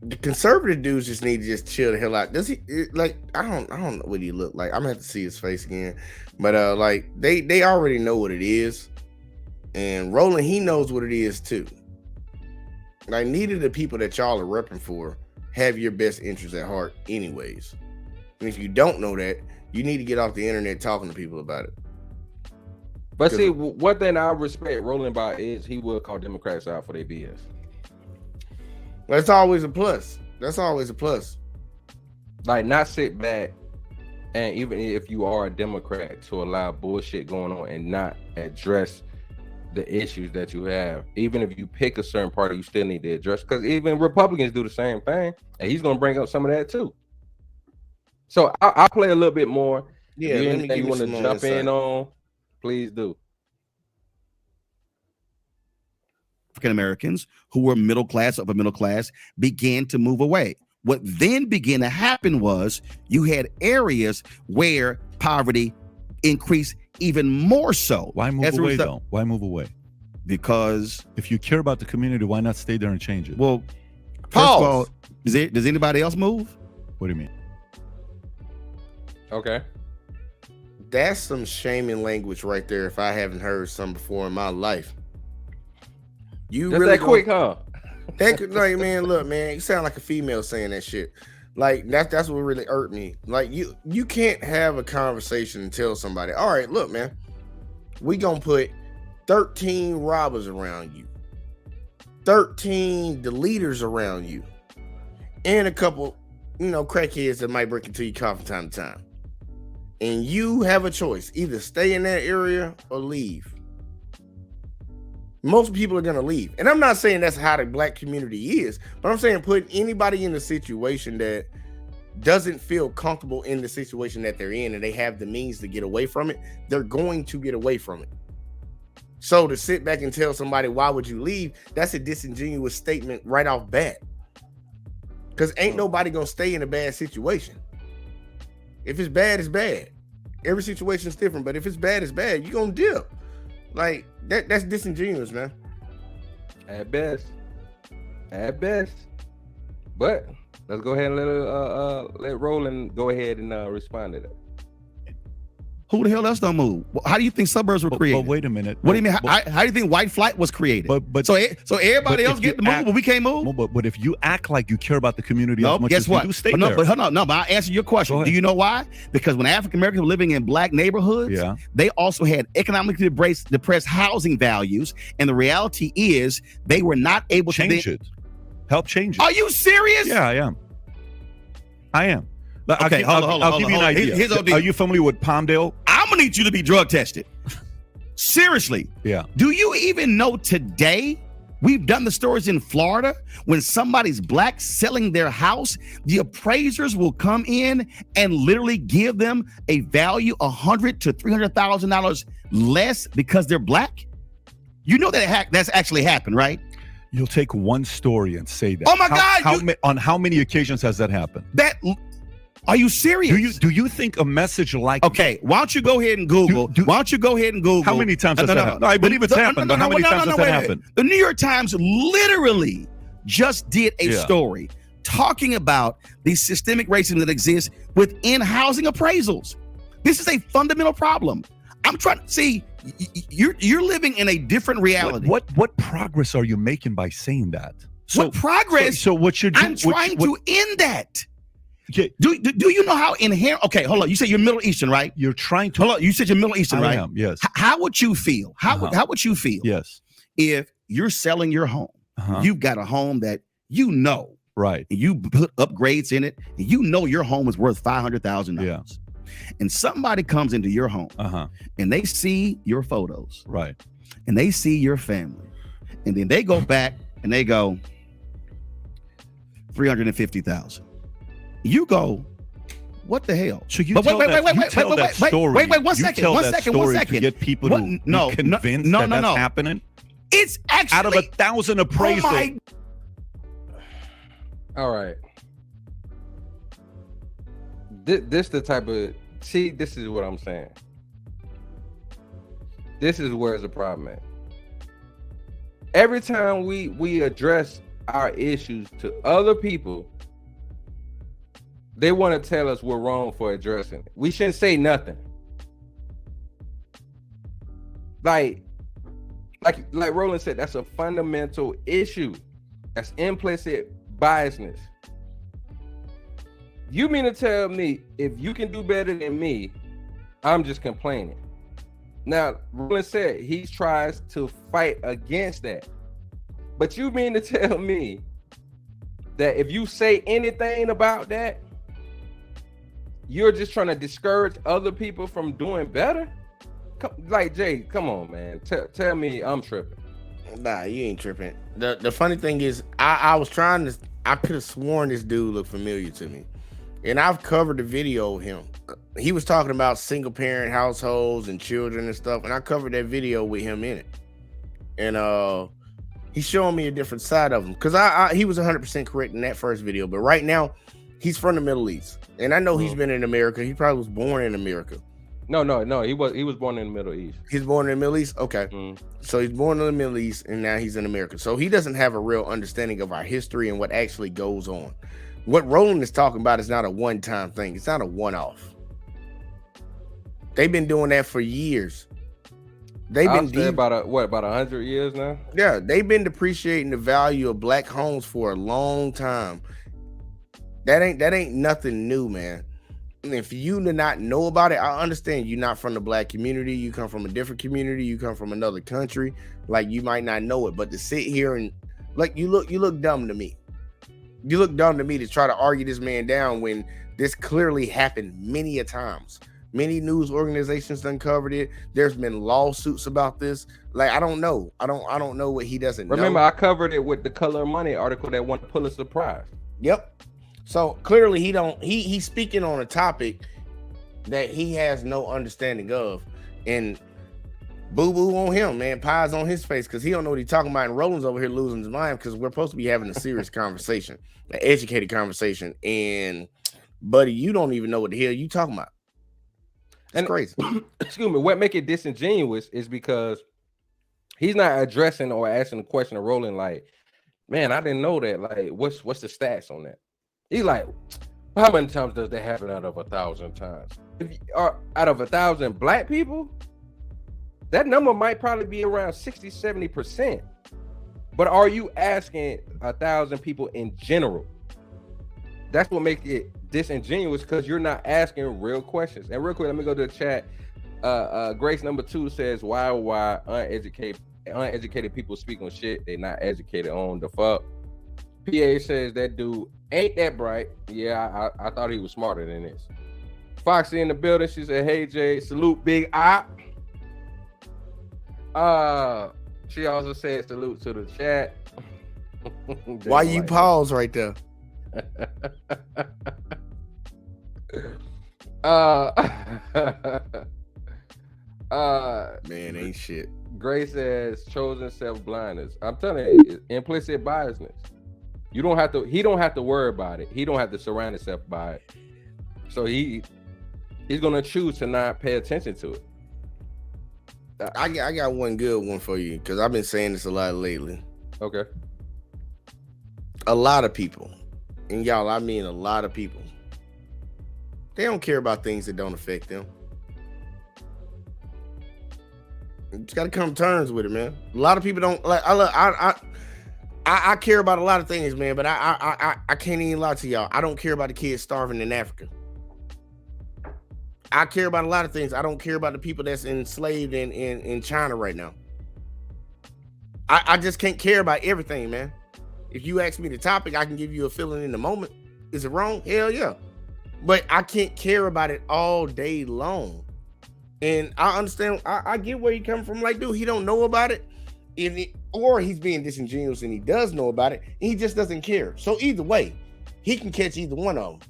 the conservative dudes just need to just chill the hell out. Does he like? I don't know what he look like. I'm gonna have to see his face again. But like they already know what it is, and Roland, he knows what it is too. Like, neither of the people that y'all are repping for have your best interests at heart, anyways. And if you don't know that, you need to get off the internet talking to people about it. But see, one thing I respect Roland about is he will call Democrats out for their BS. That's always a plus. That's always a plus. Like, not sit back, and even if you are a Democrat, to allow bullshit going on and not address the issues that you have. Even if you pick a certain party, you still need to address, because even Republicans do the same thing, and he's gonna bring up some of that too. So I'll play a little bit more. Yeah, anything you want to jump in on, please do. African Americans who were middle class, upper middle class, began to move away. What then began to happen was you had areas where poverty increased even more so. Why move away though? Why move away? Because if you care about the community, why not stay there and change it? Well, first of all, does anybody else move? What do you mean? Okay. That's some shaming language right there. If I haven't heard some before in my life. You just really that quick, huh? That could, like, man, look, man, you sound like a female saying that shit. Like, that's what really irked me. Like, you can't have a conversation and tell somebody, all right, look, man, we gonna put 13 robbers around you, 13 deleters around you, and a couple, crackheads that might break into your car from time to time. And you have a choice, either stay in that area or leave. Most people are going to leave. And I'm not saying that's how the black community is, but I'm saying put anybody in a situation that doesn't feel comfortable in the situation that they're in and they have the means to get away from it, they're going to get away from it. So to sit back and tell somebody, why would you leave? That's a disingenuous statement right off bat. Because ain't nobody going to stay in a bad situation. If it's bad, it's bad. Every situation is different, but if it's bad, it's bad. You're going to dip. Like, that's disingenuous, man. At best. But let's go ahead and let Roland go ahead and respond to that. Who the hell else don't move? How do you think suburbs were created? But wait a minute. What do you mean? How do you think white flight was created? But so everybody else get to move, but we can't move. But if you act like you care about the community as much guess as what? you do, stay but there. But hold on, but I answer your question. Do you know why? Because when African Americans were living in black neighborhoods, they also had economically depressed housing values, and the reality is they were not able to change it. Help change it. Are you serious? Yeah, I am. Okay, I'll give you an idea. Are you familiar with Palmdale? I'm gonna need you to be drug tested. Seriously. Yeah. Do you even know today? We've done the stories in Florida when somebody's black selling their house, the appraisers will come in and literally give them a value $100,000 to $300,000 less because they're black. You know that's actually happened, right? You'll take one story and say that. Oh my God! On how many occasions has that happened? Are you serious? Do you think a message like why don't you go ahead and Google? Why don't you go ahead and Google? How many times has that happened? No, I believe it's happened, but how many times has that happened? The New York Times literally just did a story talking about the systemic racism that exists within housing appraisals. This is a fundamental problem. I'm trying to see you're living in a different reality. What progress are you making by saying that? What progress? So what you're doing? I'm trying to end that. Okay. Do you know how inherent? Okay, hold on. You said you're Middle Eastern, right? You're trying to. Hold on. You said you're Middle Eastern, right? I am. Yes. How would you feel? How would you feel? Yes. If you're selling your home, you've got a home that right, and you put upgrades in it, and your home is worth $500,000. Yeah. And somebody comes into your home, and they see your photos, right, and they see your family, and then they go back and they go $350,000. You go, what the hell? So you tell that story. Wait, one second. To get people to be convinced that's happening. It's actually out of 1,000 appraisals. All right. This the type of this is what I'm saying. This is where it's a problem at. Every time we address our issues to other people, they want to tell us we're wrong for addressing it. We shouldn't say nothing. Like Roland said, that's a fundamental issue. That's implicit biasness. You mean to tell me if you can do better than me, I'm just complaining? Now, Roland said he tries to fight against that. But you mean to tell me that if you say anything about that, you're just trying to discourage other people from doing better? Like, Jay, come on, man. Tell me I'm tripping. Nah, you ain't tripping. The funny thing is, I could have sworn this dude looked familiar to me. And I've covered the video of him. He was talking about single parent households and children and stuff. And I covered that video with him in it. And he's showing me a different side of him. Because he was 100% correct in that first video. But right now, he's from the Middle East. And I know he's been in America. He probably was born in America. No. He was born in the Middle East. He's born in the Middle East? Okay. So he's born in the Middle East and now he's in America. So he doesn't have a real understanding of our history and what actually goes on. What Roland is talking about is not a one-time thing. It's not a one-off. They've been doing that for years. They've been about 100 years now? Yeah, they've been depreciating the value of black homes for a long time. That ain't nothing new, man. And if you do not know about it, I understand you're not from the black community. You come from a different community. You come from another country. Like, you might not know it, but to sit here and like you look dumb to me. You look dumb to me to try to argue this man down when this clearly happened many a times. Many news organizations done covered it. There's been lawsuits about this. Like, I don't know. I don't know what he doesn't know. Remember, I covered it with the Color of Money article that won Pulitzer Prize. Yep. So clearly he's speaking on a topic that he has no understanding of. And boo-boo on him, man. Pies on his face because he don't know what he's talking about. And Roland's over here losing his mind because we're supposed to be having a serious conversation, an educated conversation. And buddy, you don't even know what the hell you talking about. That's crazy. Excuse me. What make it disingenuous is because he's not addressing or asking the question of Roland like, man, I didn't know that. Like, what's the stats on that? He's like, how many times does that happen out of 1,000 times? Out of 1,000 black people, that number might probably be around 60-70%. But are you asking 1,000 people in general? That's what makes it disingenuous because you're not asking real questions. And real quick, let me go to the chat. Grace number 2 says, why uneducated people speak on shit they not educated on? The fuck. PA says that dude ain't that bright. Yeah, I thought he was smarter than this. Foxy in the building. She said, hey Jay, salute Big Op. She also said salute to the chat. Why you pause right there? Man, ain't shit. Gray says chosen self-blindness. I'm telling you, implicit biasness. He don't have to worry about it. He don't have to surround himself by it. So he's gonna choose to not pay attention to it. I got one good one for you because I've been saying this a lot lately. Okay. A lot of people, and y'all, I mean a lot of people, they don't care about things that don't affect them. You just gotta come to terms with it, man. A lot of people don't like. I care about a lot of things, man, but I can't even lie to y'all. I don't care about the kids starving in Africa. I care about a lot of things. I don't care about the people that's enslaved in China right now. I just can't care about everything, man. If you ask me the topic, I can give you a feeling in the moment. Is it wrong? Hell yeah. But I can't care about it all day long. And I understand, I get where you come from. Like, dude, he don't know about it. Or he's being disingenuous and he does know about it. And he just doesn't care. So either way, he can catch either one of them.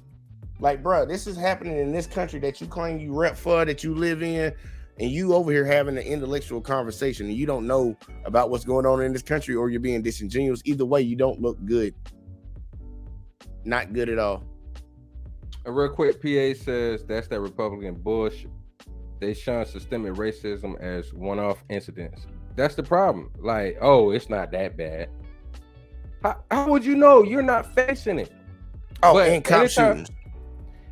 Like, bro, this is happening in this country that you claim you rep for, that you live in, and you over here having an intellectual conversation and you don't know about what's going on in this country, or you're being disingenuous. Either way, you don't look good. Not good at all. A real quick, PA says that's that Republican bullshit. They shun systemic racism as one-off incidents. That's the problem. Like, oh, it's not that bad. How would you know? You're not facing it. Oh, But and cop anytime- shootings.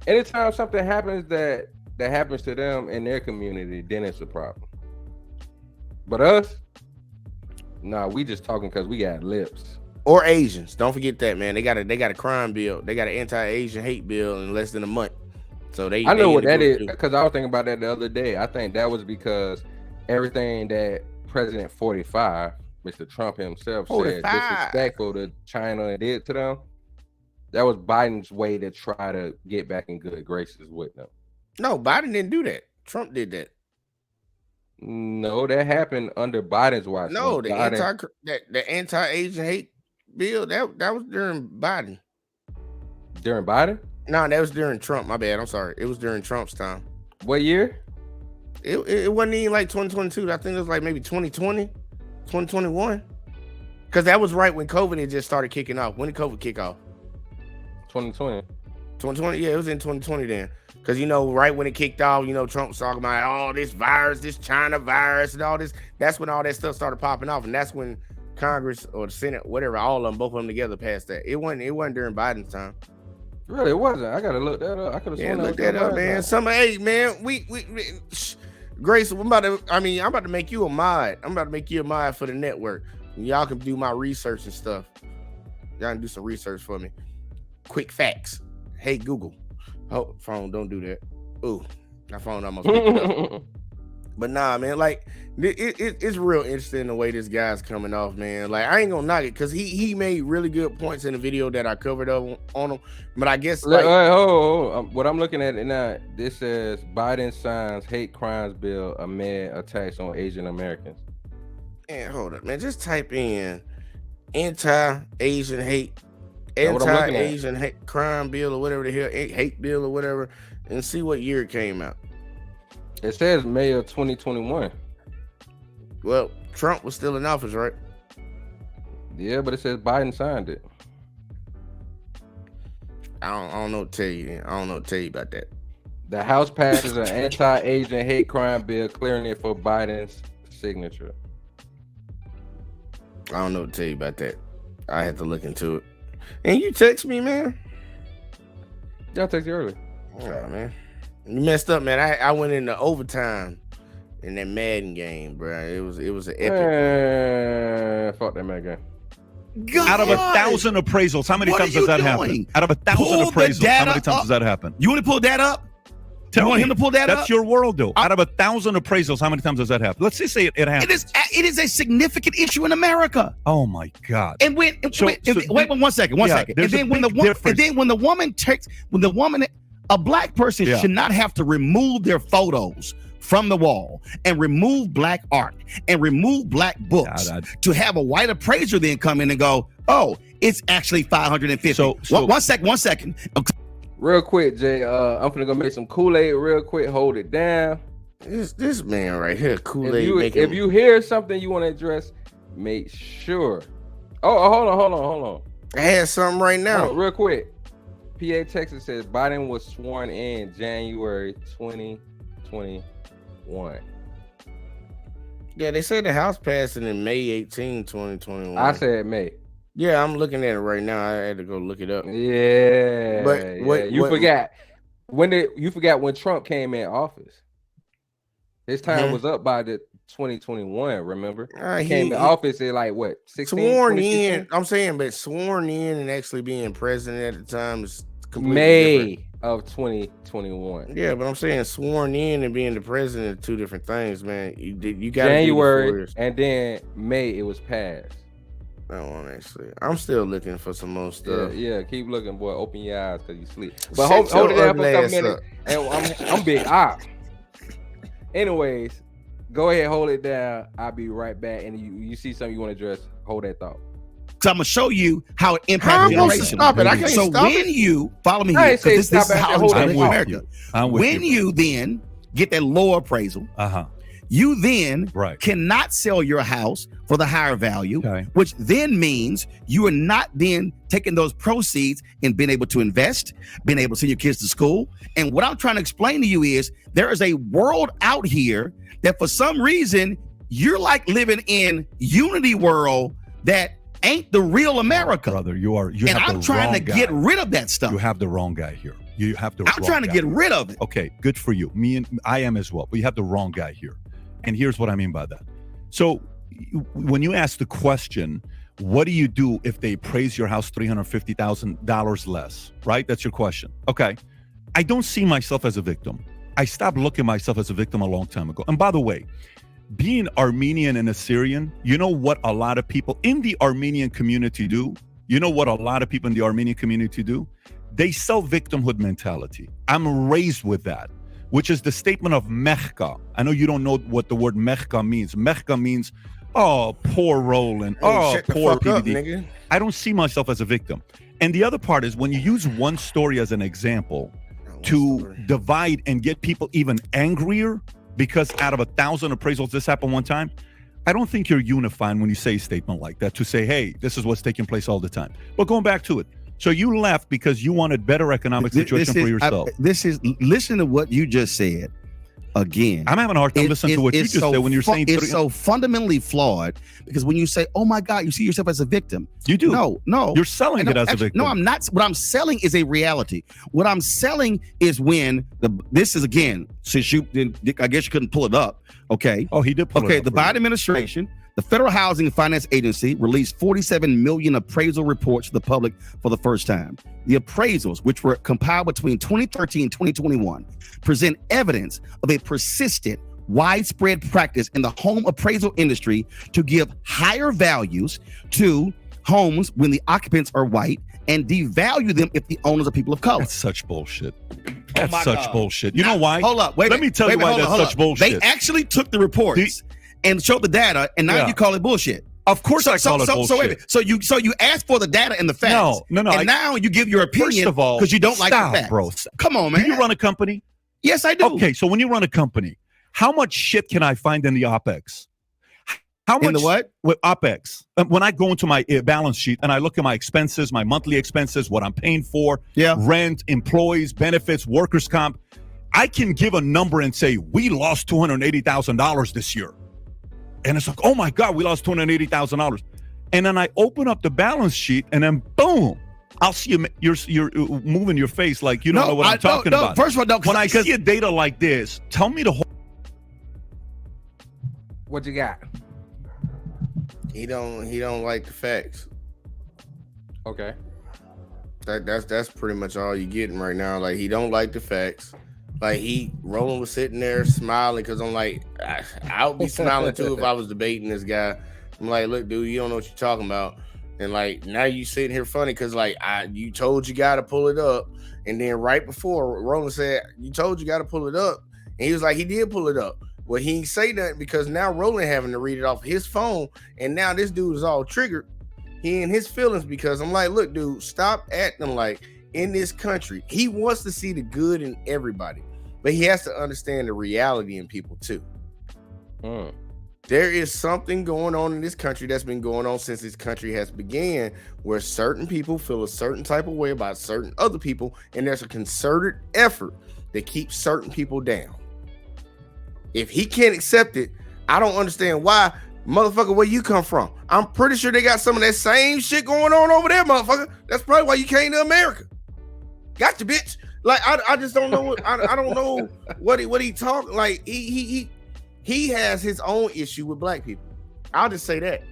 Anytime something happens that happens to them in their community, then it's a problem. But us, nah, we just talking because we got lips. Or Asians. Don't forget that, man. They got a crime bill. They got an anti-Asian hate bill in less than a month. So I know what that is too. because I was thinking about that the other day. I think that was because everything that President 45, Mr. Trump himself, 45. said disrespectful to China and did to them. That was Biden's way to try to get back in good graces with them. No, Biden didn't do that. Trump did that. No, that happened under Biden's watch. No, When the Biden, anti-Asian hate bill that was during Biden. during Biden. No, that was during Trump. My bad. I'm sorry. It was during Trump's time. What year? It wasn't even like 2022. I think it was like maybe 2020, 2021. Because that was right when COVID had just started kicking off. When did COVID kick off? 2020. 2020. Yeah, it was in 2020 then. Because, right when it kicked off, Trump was talking about all this virus, this China virus and all this. That's when all that stuff started popping off. And that's when Congress or the Senate, whatever, all of them, both of them together passed that. It wasn't during Biden's time. Really, it wasn't. I gotta look that up. I could have sworn Look that that up, man. Hey, man, we Grace, I'm about to make you a mod. I'm about to make you a mod for the network. And y'all can do my research and stuff. Y'all can do some research for me. Quick facts. Hey, Google. Oh, phone, don't do that. Ooh, my phone almost picked it up. But nah, man, like it's real interesting the way this guy's coming off, man. Like I ain't gonna knock it because he made really good points in the video that I covered up on him. But I guess like, hold. What I'm looking at now, this says Biden signs hate crimes bill amid attacks on Asian Americans. man, hold up, man. Just type in anti-Asian hate, That's what I'm looking at. anti-Asian hate crime bill or whatever the hell, hate bill or whatever, and see what year it came out. It says May of 2021. Well, Trump was still in office, right? Yeah, but it says Biden signed it. I don't know what to tell you. I don't know what to tell you about that. The House passes an anti-Asian hate crime bill, clearing it for Biden's signature. I don't know what to tell you about that. I had to look into it. And you text me, man. Y'all text you early. Oh, man. You messed up, man. I went into overtime in that Madden game, bro. It was an epic. Man, fuck that man game. God. Out of 1,000 appraisals, how many What times are does you that happen? doing? Out of 1,000 Pull the appraisals, how many data times does that happen? You want to pull that up? Tell You want me. him to pull that That's up? your world, though. Out of 1,000 appraisals, how many times does that happen? Let's just say it happens. It is a significant issue in America. Oh my God. And wait one second. Yeah, And there's a then when big difference. the woman, a black person Yeah. should not have to remove their photos from the wall and remove black art and remove black books to have a white appraiser then come in and go, oh, it's actually 550. So- one second. Real quick, Jay. I'm finna go make some Kool-Aid real quick. Hold it down. This man right here, Kool-Aid. If you hear something you want to address, make sure. Oh, hold on. I had something right now. Real quick. PA Texas says Biden was sworn in January 2021. Yeah, they said the House passed it in May 18, 2021. I said May. Yeah, I'm looking at it right now. I had to go look it up. Yeah. But you forgot when Trump came in office. His time Mhm. was up by the 2021, remember? He Came to office in like what, 16? sworn 2016? in. I'm saying, but sworn in and actually being president at the time is completely different. May of 2021. Yeah, but I'm saying sworn in and being the president are two different things, man. You got January and then May it was passed. Actually, I'm still looking for some more stuff. Yeah, keep looking, boy. Open your eyes because you sleep. But Shut hold it your down for a couple ass minutes. And I'm big op. Anyways, go ahead, hold it down. I'll be right back. And you see something you want to address, hold that thought. So I'm gonna show you how it How impacts am I supposed to generation. stop it? I can't So stop when it. you follow me I here, ain't say because this stop is it. how Hold it's it. done in I'm with America. you. I'm with When you then get that lower appraisal, you then Right. cannot sell your house for the higher value, Okay. which then means you are not then taking those proceeds and being able to invest, being able to send your kids to school. And what I'm trying to explain to you is there is a world out here that for some reason you're like living in Unity world that ain't the real America. Brother, you and have I'm the trying wrong to guy. get rid of that stuff. You have the wrong guy here. You have the I'm wrong trying to guy. get rid of it. Okay, good for you. I am as well. But you have the wrong guy here. And here's what I mean by that. So when you ask the question, what do you do if they appraise your house $350,000 less, right? That's your question. Okay. I don't see myself as a victim. I stopped looking at myself as a victim a long time ago. And by the way, being Armenian and Assyrian, you know what a lot of people in the Armenian community do? You know what a lot of people in the Armenian community do? They sell victimhood mentality. I'm raised with that, which is the statement of mechka. I know you don't know what the word mechka means. Mechka means, oh, poor Roland. Oh, shut the poor fuck up, PBD. nigga. I don't see myself as a victim. And the other part is when you use one story as an example to divide and get people even angrier because out of 1,000 appraisals, this happened one time. I don't think you're unifying when you say a statement like that to say, hey, this is what's taking place all the time. But going back to it. So you left because you wanted better economic situation for yourself. Listen to what you just said again. I'm having a hard time listening to what you just said when you're saying it's so fundamentally flawed because when you say, oh my God, you see yourself as a victim. You do. No. You're selling it as a victim. No, I'm not. What I'm selling is a reality. What I'm selling is when this is again, since I guess you couldn't pull it up. Okay. Oh, he did pull it up. Okay, the Biden administration, the Federal Housing and Finance Agency released 47 million appraisal reports to the public for the first time. The appraisals, which were compiled between 2013 and 2021, present evidence of a persistent, widespread practice in the home appraisal industry to give higher values to homes when the occupants are white and devalue them if the owners are people of color. That's such bullshit. That's my such God. bullshit. You know why? Hold up. Let me tell you why that's such bullshit. They actually took the reports and showed the data, and now you call it bullshit. Of course I call it bullshit. So you ask for the data and the facts. No. And now you give your opinion First of all, because you don't like the facts. Bro. Come on, man. Do you run a company? Yes, I do. Okay, so when you run a company, how much shit can I find in the OPEX? How much in the what? With OPEX. When I go into my balance sheet and I look at my expenses, my monthly expenses, what I'm paying for, rent, employees, benefits, workers' comp, I can give a number and say, we lost $280,000 this year. And it's like, oh my God, we lost $280,000. And then I open up the balance sheet and then boom, I'll see you're moving your face like you don't know what I'm talking about. First of all, when I see a data like this, tell me the whole. What you got? He don't like the facts. Okay. That's pretty much all you're getting right now. Like, he don't like the facts. Like, Roland was sitting there smiling because I'm like, I would be smiling too if I was debating this guy. I'm like, look, dude, you don't know what you're talking about. And like, now you sitting here funny because like you told you got to pull it up. And then right before, Roland said, you told you got to pull it up. And he was like, he did pull it up. Well, he ain't say nothing because now Roland having to read it off his phone. And now this dude is all triggered. He in his feelings because I'm like, look, dude, stop acting like in this country. He wants to see the good in everybody, but he has to understand the reality in people too. There is something going on in this country that's been going on since this country has began, where certain people feel a certain type of way about certain other people, and there's a concerted effort that keeps certain people down. If he can't accept it, I don't understand why. Motherfucker, where you come from? I'm pretty sure they got some of that same shit going on over there, motherfucker. That's probably why you came to America. Gotcha, bitch. Like, I just don't know what I don't know what he talking. Like, he has his own issue with black people. I'll just say that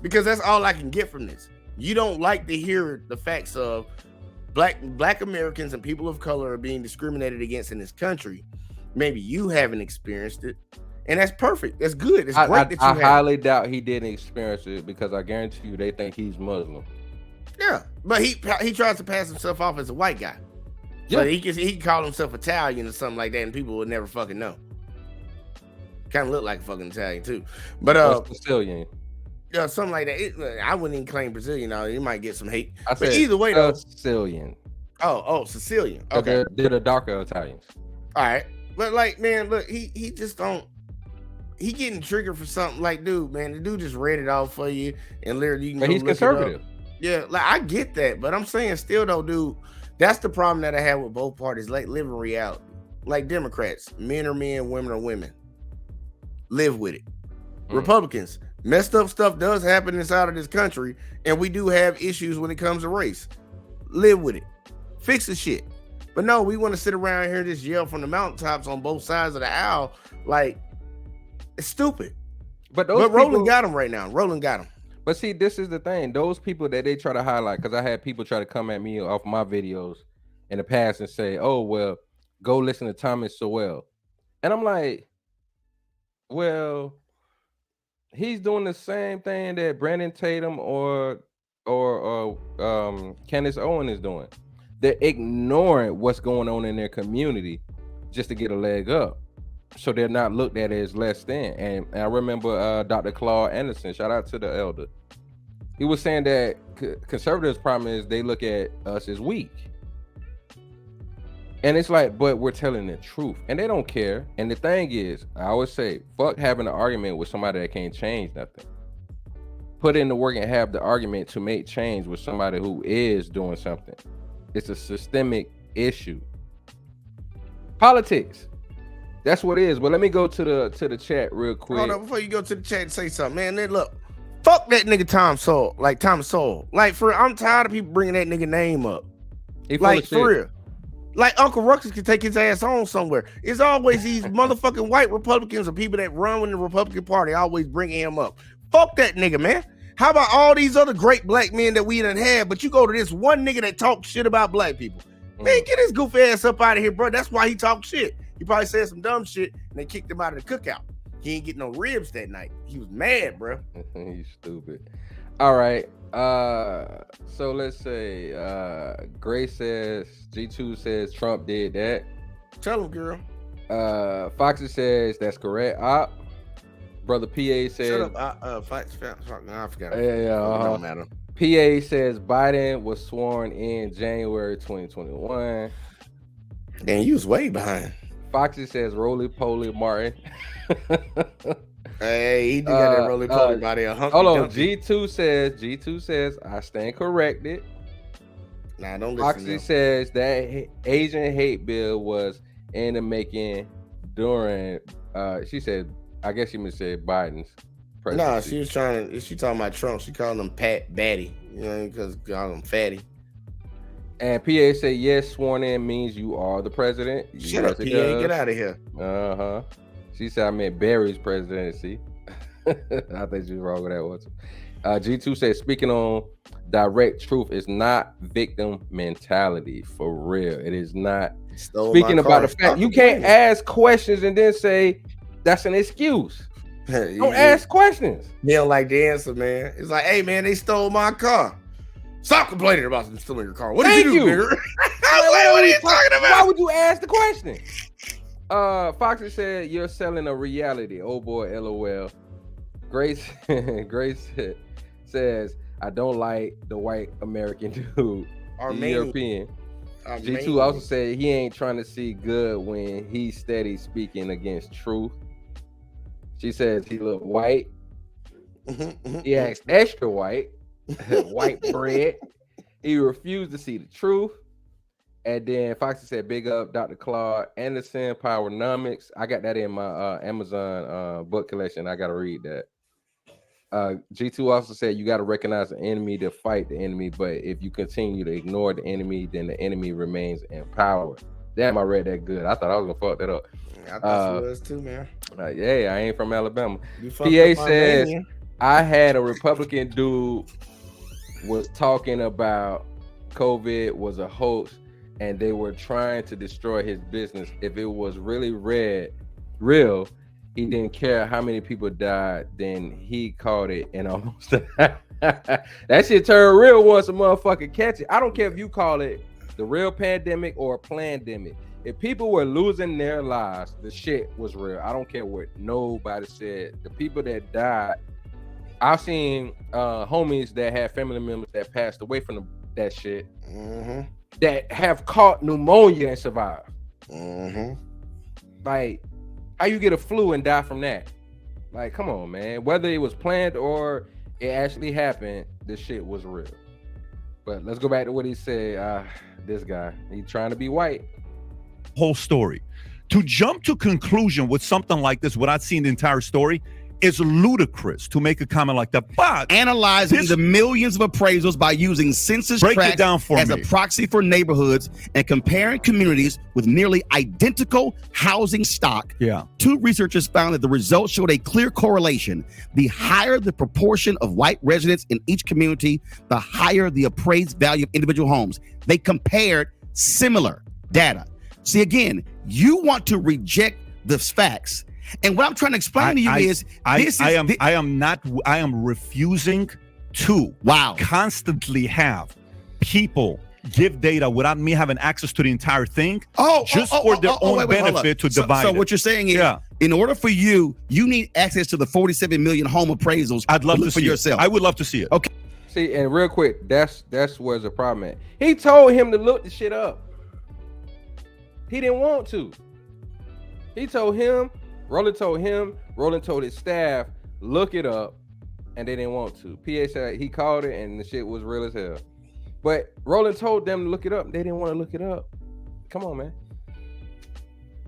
because that's all I can get from this. You don't like to hear the facts of black Americans and people of color are being discriminated against in this country. Maybe you haven't experienced it, and that's perfect. That's good. It's great that you I highly doubt he didn't experience it because I guarantee you they think he's Muslim. Yeah, but he tries to pass himself off as a white guy. Yeah, so he can call himself Italian or something like that, and people would never fucking know. Kind of look like a fucking Italian too, but Sicilian. Yeah, something like that. I wouldn't even claim Brazilian. Now you might get some hate. But either way, though, Sicilian. Oh, Sicilian. Okay, they're the darker Italians. All right, but like, man, look, he just don't. He getting triggered for something. Like, dude, man, the dude just read it off for you, and literally, you can. But he's conservative. Yeah, like I get that, but I'm saying still though, dude, that's the problem that I have with both parties. Like, live in reality. Like Democrats, men are men, women are women. Live with it. Republicans, Messed up stuff does happen inside of this country, and we do have issues when it comes to race. Live with it. Fix the shit. But no, we want to sit around here and just yell from the mountaintops on both sides of the aisle. Like, it's stupid. But Roland got him right now. Roland got him. But see, this is the thing. Those people that they try to highlight, because I had people try to come at me off my videos in the past and say, oh, well, go listen to Thomas Sowell. And I'm like, well, he's doing the same thing that Brandon Tatum or Candace Owen is doing. They're ignoring what's going on in their community just to get a leg up. So they're not looked at as less than. And I remember Dr. Claude Anderson, shout out to the elder. He was saying that conservatives' problem is they look at us as weak. And it's like, but we're telling the truth. And they don't care. And the thing is, I always say, fuck having an argument with somebody that can't change nothing. Put in the work and have the argument to make change with somebody who is doing something. It's a systemic issue. Politics. That's what it is. But let me go to the chat real quick. Hold on, before you go to the chat and say something, man. Then look, fuck that nigga Thomas Sowell. Like, I'm tired of people bringing that nigga name up. Like, for real. Like, Uncle Ruckus can take his ass on somewhere. It's always these motherfucking white Republicans or people that run with the Republican Party always bringing him up. Fuck that nigga, man. How about all these other great black men that we done had, but you go to this one nigga that talks shit about black people. Man, get his goofy ass up out of here, bro. That's why he talked shit. He probably said some dumb shit and they kicked him out of the cookout. He ain't get no ribs that night. He was mad, bro. He's stupid. All right. So let's say Grace says, G2 says Trump did that. Tell him, girl. Foxy says that's correct. Brother PA says, shut up. I forgot. Don't matter. PA says Biden was sworn in January 2021. Damn, you was way behind. Foxy says roly poly Martin. Hey, he do got that roly poly body. Hold on, G2 says I stand corrected. Nah, don't listen. Foxy says that Asian hate bill was in the making during. She said, I guess she must say Biden's presidency. Nah, she talking about Trump. She called him Pat Batty. You know, because called him Fatty. And PA say yes, sworn in means you are the president. Shut up, PA. Get out of here. She said I meant Barry's presidency. I think she's wrong with that one. G2 says speaking on direct truth is not victim mentality for real. It is not. Speaking about the fact you can't ask questions and then say that's an excuse. Don't ask questions. He don't like the answer, man. It's like, hey man, they stole my car. Stop complaining about them stealing your car. What did you do, nigga? What are you talking about? Why would you ask the question? Foxy said you're selling a reality. Oh boy, LOL. Grace says I don't like the white American dude. The European. G2 also said he ain't trying to see good when he's steady speaking against truth. She says he look white. He acts extra white. White bread. He refused to see the truth. And then Foxy said, big up Dr. Claude Anderson, Powernomics. I got that in my Amazon book collection. I got to read that. G2 also said, you got to recognize the enemy to fight the enemy. But if you continue to ignore the enemy, then the enemy remains in power. Damn, I read that good. I thought I was going to fuck that up. I thought you was too, man. Yeah, I ain't from Alabama. PA says, I had a Republican dude was talking about COVID was a hoax and they were trying to destroy his business. If it was really real, he didn't care how many people died, then he called it and almost that shit turned real once a motherfucker catch it. I don't care if you call it the real pandemic or a plandemic. If people were losing their lives, the shit was real. I don't care what nobody said. The people that died, I've seen homies that had family members that passed away from that shit, that have caught pneumonia and survived. Like, how you get a flu and die from that? Like, come on, man. Whether it was planned or it actually happened, this shit was real. But let's go back to what he said. This guy, he's trying to be white. Whole story. To jump to conclusion with something like this without seeing the entire story is ludicrous to make a comment like that. But analyzing the millions of appraisals by using census break tracts it down for as me. a proxy for neighborhoods and comparing communities with nearly identical housing stock. Yeah. Two researchers found that the results showed a clear correlation. The higher the proportion of white residents in each community, the higher the appraised value of individual homes. They compared similar data. See, again, you want to reject the facts. And what I'm trying to explain to you is I am refusing to constantly have people give data without me having access to the entire thing for their own benefit to divide So what you're saying is, in order for you need access to the 47 million home appraisals. I'd love to for see yourself. I would love to see it. Okay. See, and real quick, that's where's the problem at. He told him to look the shit up. He didn't want to. He told him, Roland told his staff, look it up, and they didn't want to. PA said he called it, and the shit was real as hell. But Roland told them to look it up. They didn't want to look it up. Come on, man.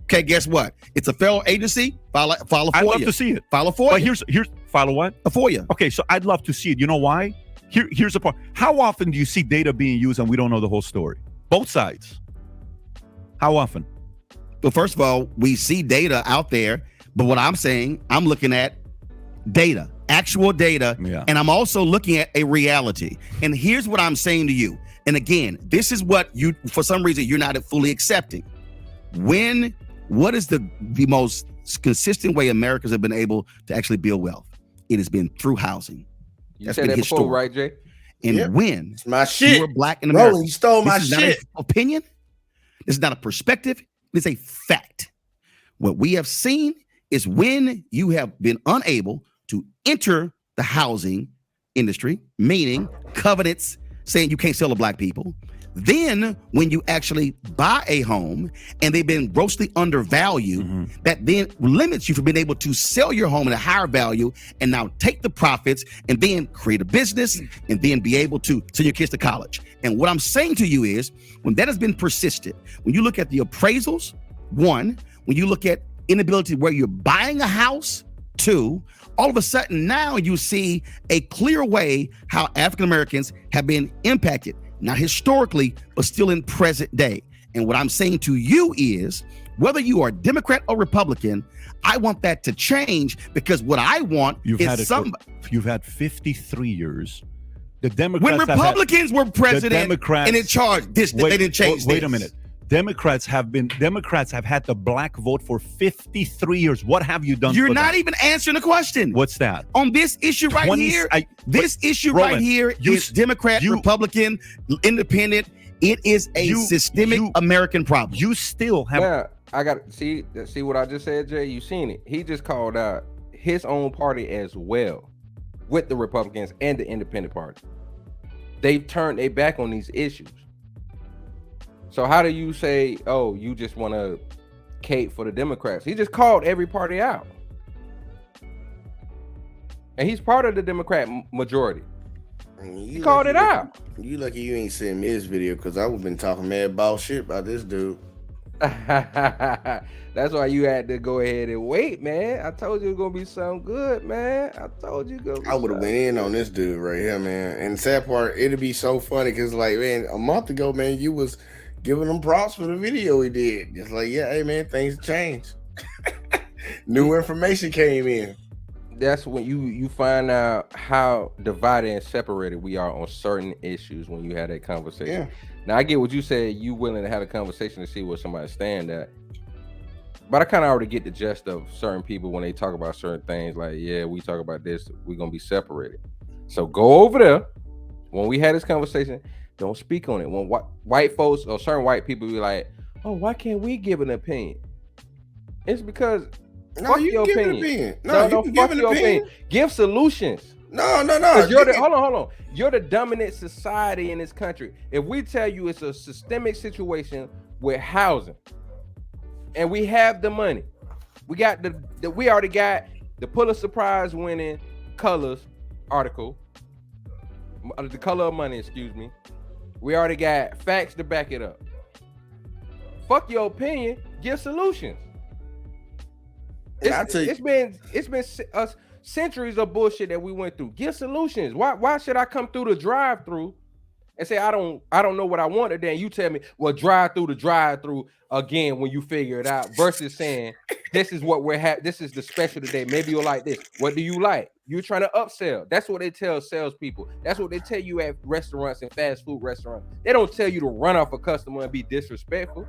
Okay, guess what? It's a federal agency. File a FOIA. I'd love to see it. File a FOIA. But here's file a what? A FOIA. Okay, so I'd love to see it. You know why? Here's the part. How often do you see data being used and we don't know the whole story? Both sides. How often? Well, first of all, we see data out there, but what I'm saying, I'm looking at data, actual data, and I'm also looking at a reality. And here's what I'm saying to you. And again, this is what you, for some reason, you're not fully accepting. What is the most consistent way Americans have been able to actually build wealth? It has been through housing. You said that before, right, Jay? And when it's my shit. You were black in America, Roland, you stole my this is shit. not an opinion. This is not a perspective. It's a fact. What we have seen is when you have been unable to enter the housing industry, meaning covenants saying you can't sell to black people. Then when you actually buy a home and they've been grossly undervalued, that then limits you from being able to sell your home at a higher value and now take the profits and then create a business and then be able to send your kids to college. And what I'm saying to you is when that has been persistent, when you look at the appraisals, one, when you look at inability where you're buying a house, two, all of a sudden now you see a clear way how African Americans have been impacted. Not historically, but still in present day. And what I'm saying to you is, whether you are Democrat or Republican, I want that to change because what I want you've had 53 years. The Democrats when Republicans were president and in charge, they didn't change. Wait a minute. Democrats have had the black vote for 53 years. What have you done? You're not even answering the question. What's that? On this issue right here, is Democrat, Republican, Independent. It is a systemic American problem. You still have. Yeah, I got see what I just said, Jay. You seen it? He just called out his own party as well, with the Republicans and the Independent Party. They've turned their back on these issues. So how do you say, oh, you just want to cape for the Democrats? He just called every party out. And he's part of the Democrat majority. He called it out. You lucky you ain't seen me this video because I would have been talking mad bullshit about this dude. That's why you had to go ahead and wait, man. I told you it was gonna be something good, man. I told you I would have went in on this dude right here, man. And the sad part, it'd be so funny because, like, man, a month ago, man, you was giving him props for the video he did. Just like, yeah, hey, man, things changed. New information came in. That's when you find out how divided and separated we are on certain issues when you had that conversation. Yeah. Now, I get what you said. You willing to have a conversation to see where somebody stand at. But I kind of already get the gist of certain people when they talk about certain things. Like, yeah, we talk about this, we're going to be separated. So go over there. When we had this conversation, don't speak on it. When white folks or certain white people be like, oh, why can't we give an opinion? It's because no, you can give an opinion. No, you can give an opinion. Give solutions. No. Hold on. You're the dominant society in this country. If we tell you it's a systemic situation with housing, and we have the money, we got we already got the Pulitzer Prize winning Colors article, The Color of Money, excuse me. We already got facts to back it up. Fuck your opinion. Give solutions. It's been centuries of bullshit that we went through. Give solutions. Why should I come through the drive-through and say I don't know what I want, and then you tell me, well, drive through the drive-through again when you figure it out, versus saying this is what we're this is the special today. Maybe you'll like this. What do you like? You're trying to upsell. That's what they tell salespeople. That's what they tell you at restaurants and fast food restaurants. They don't tell you to run off a customer and be disrespectful.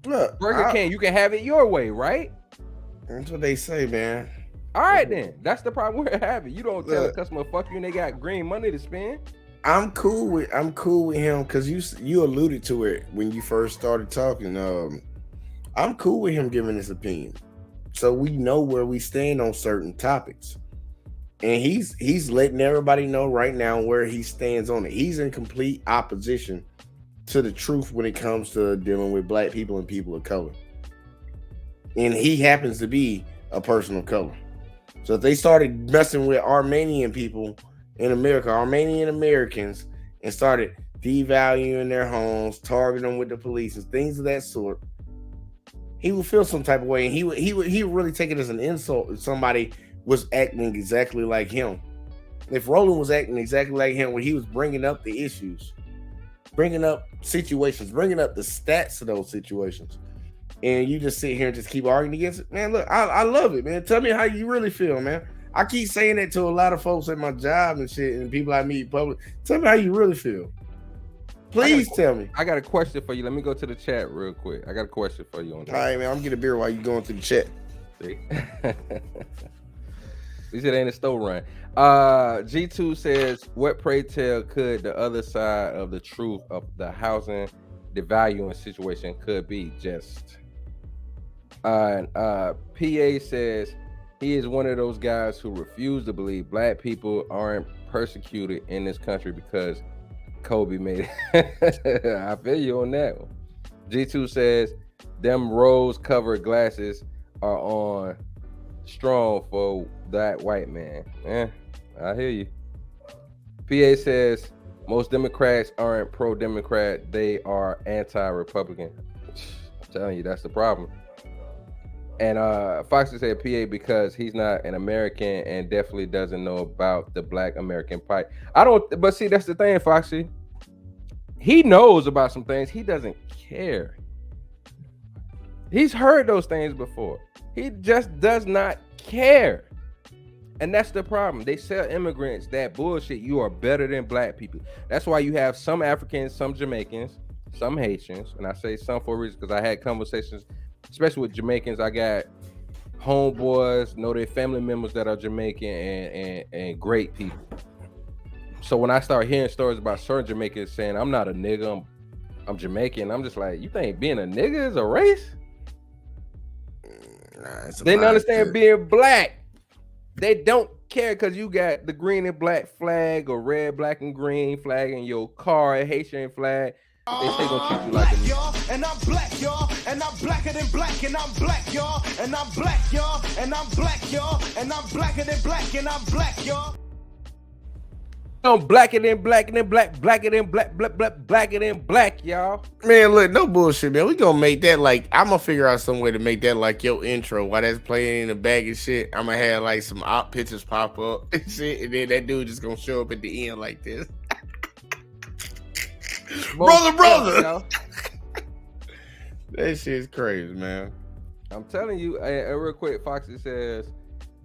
Look, Burger King, you can have it your way, right? That's what they say, man. All right, then. That's the problem we're having. You don't tell a customer fuck you and they got green money to spend. I'm cool with him because you alluded to it when you first started talking. I'm cool with him giving his opinion, so we know where we stand on certain topics, and he's letting everybody know right now where he stands on it. He's in complete opposition to the truth when it comes to dealing with black people and people of color, and he happens to be a person of color. So if they started messing with Armenian people in America, Armenian Americans, and started devaluing their homes, targeting them with the police and things of that sort, he would feel some type of way, and he would really take it as an insult if somebody was acting exactly like him. If Roland was acting exactly like him when he was bringing up the issues, bringing up situations, bringing up the stats of those situations, and you just sit here and just keep arguing against it, man, look, I love it, man. Tell me how you really feel, man. I keep saying that to a lot of folks at my job and shit, and people I meet in public. Tell me how you really feel. Please tell me. I got a question for you. Let me go to the chat real quick. I got a question for you on that. All right, man. I'm getting a beer while you going through the chat. See? He said ain't a store run. G2 says, what pray tell could the other side of the truth of the housing devaluing situation could be? Just PA says, he is one of those guys who refuse to believe black people aren't persecuted in this country because Kobe made it. I feel you on that one. G2 says, them rose-covered glasses are on strong for that white man. I hear you. PA says, most Democrats aren't pro-Democrat. They are anti-Republican. I'm telling you, that's the problem. And Foxy said PA because he's not an American and definitely doesn't know about the Black American Party. But see, that's the thing, Foxy. He knows about some things. He doesn't care. He's heard those things before. He just does not care. And that's the problem. They sell immigrants that bullshit. You are better than black people. That's why you have some Africans, some Jamaicans, some Haitians. And I say some for a reason because I had conversations, especially with Jamaicans. I got homeboys, know their family members that are Jamaican and great people. So when I start hearing stories about certain Jamaicans saying, I'm not a nigga, I'm Jamaican, I'm just like, you think being a nigga is a race? Nah, they don't understand being black. They don't care because you got the green and black flag or red, black, and green flag in your car, a Haitian flag. They say gonna treat you like a nigga. And I'm black, y'all, and I'm blacker than black, and I'm black, y'all, and I'm black, y'all, and I'm black, y'all, and I'm blacker than black, and I'm black, y'all. I'm blacker than black, blacker than black, y'all. Man, look, no bullshit, man. We gonna make that like, I'm gonna figure out some way to make that like your intro while that's playing in the bag and shit. I'm gonna have like some op pictures pop up and shit, and then that dude just gonna show up at the end like this. brother. That shit's crazy, man. I'm telling you, real quick, Foxy says,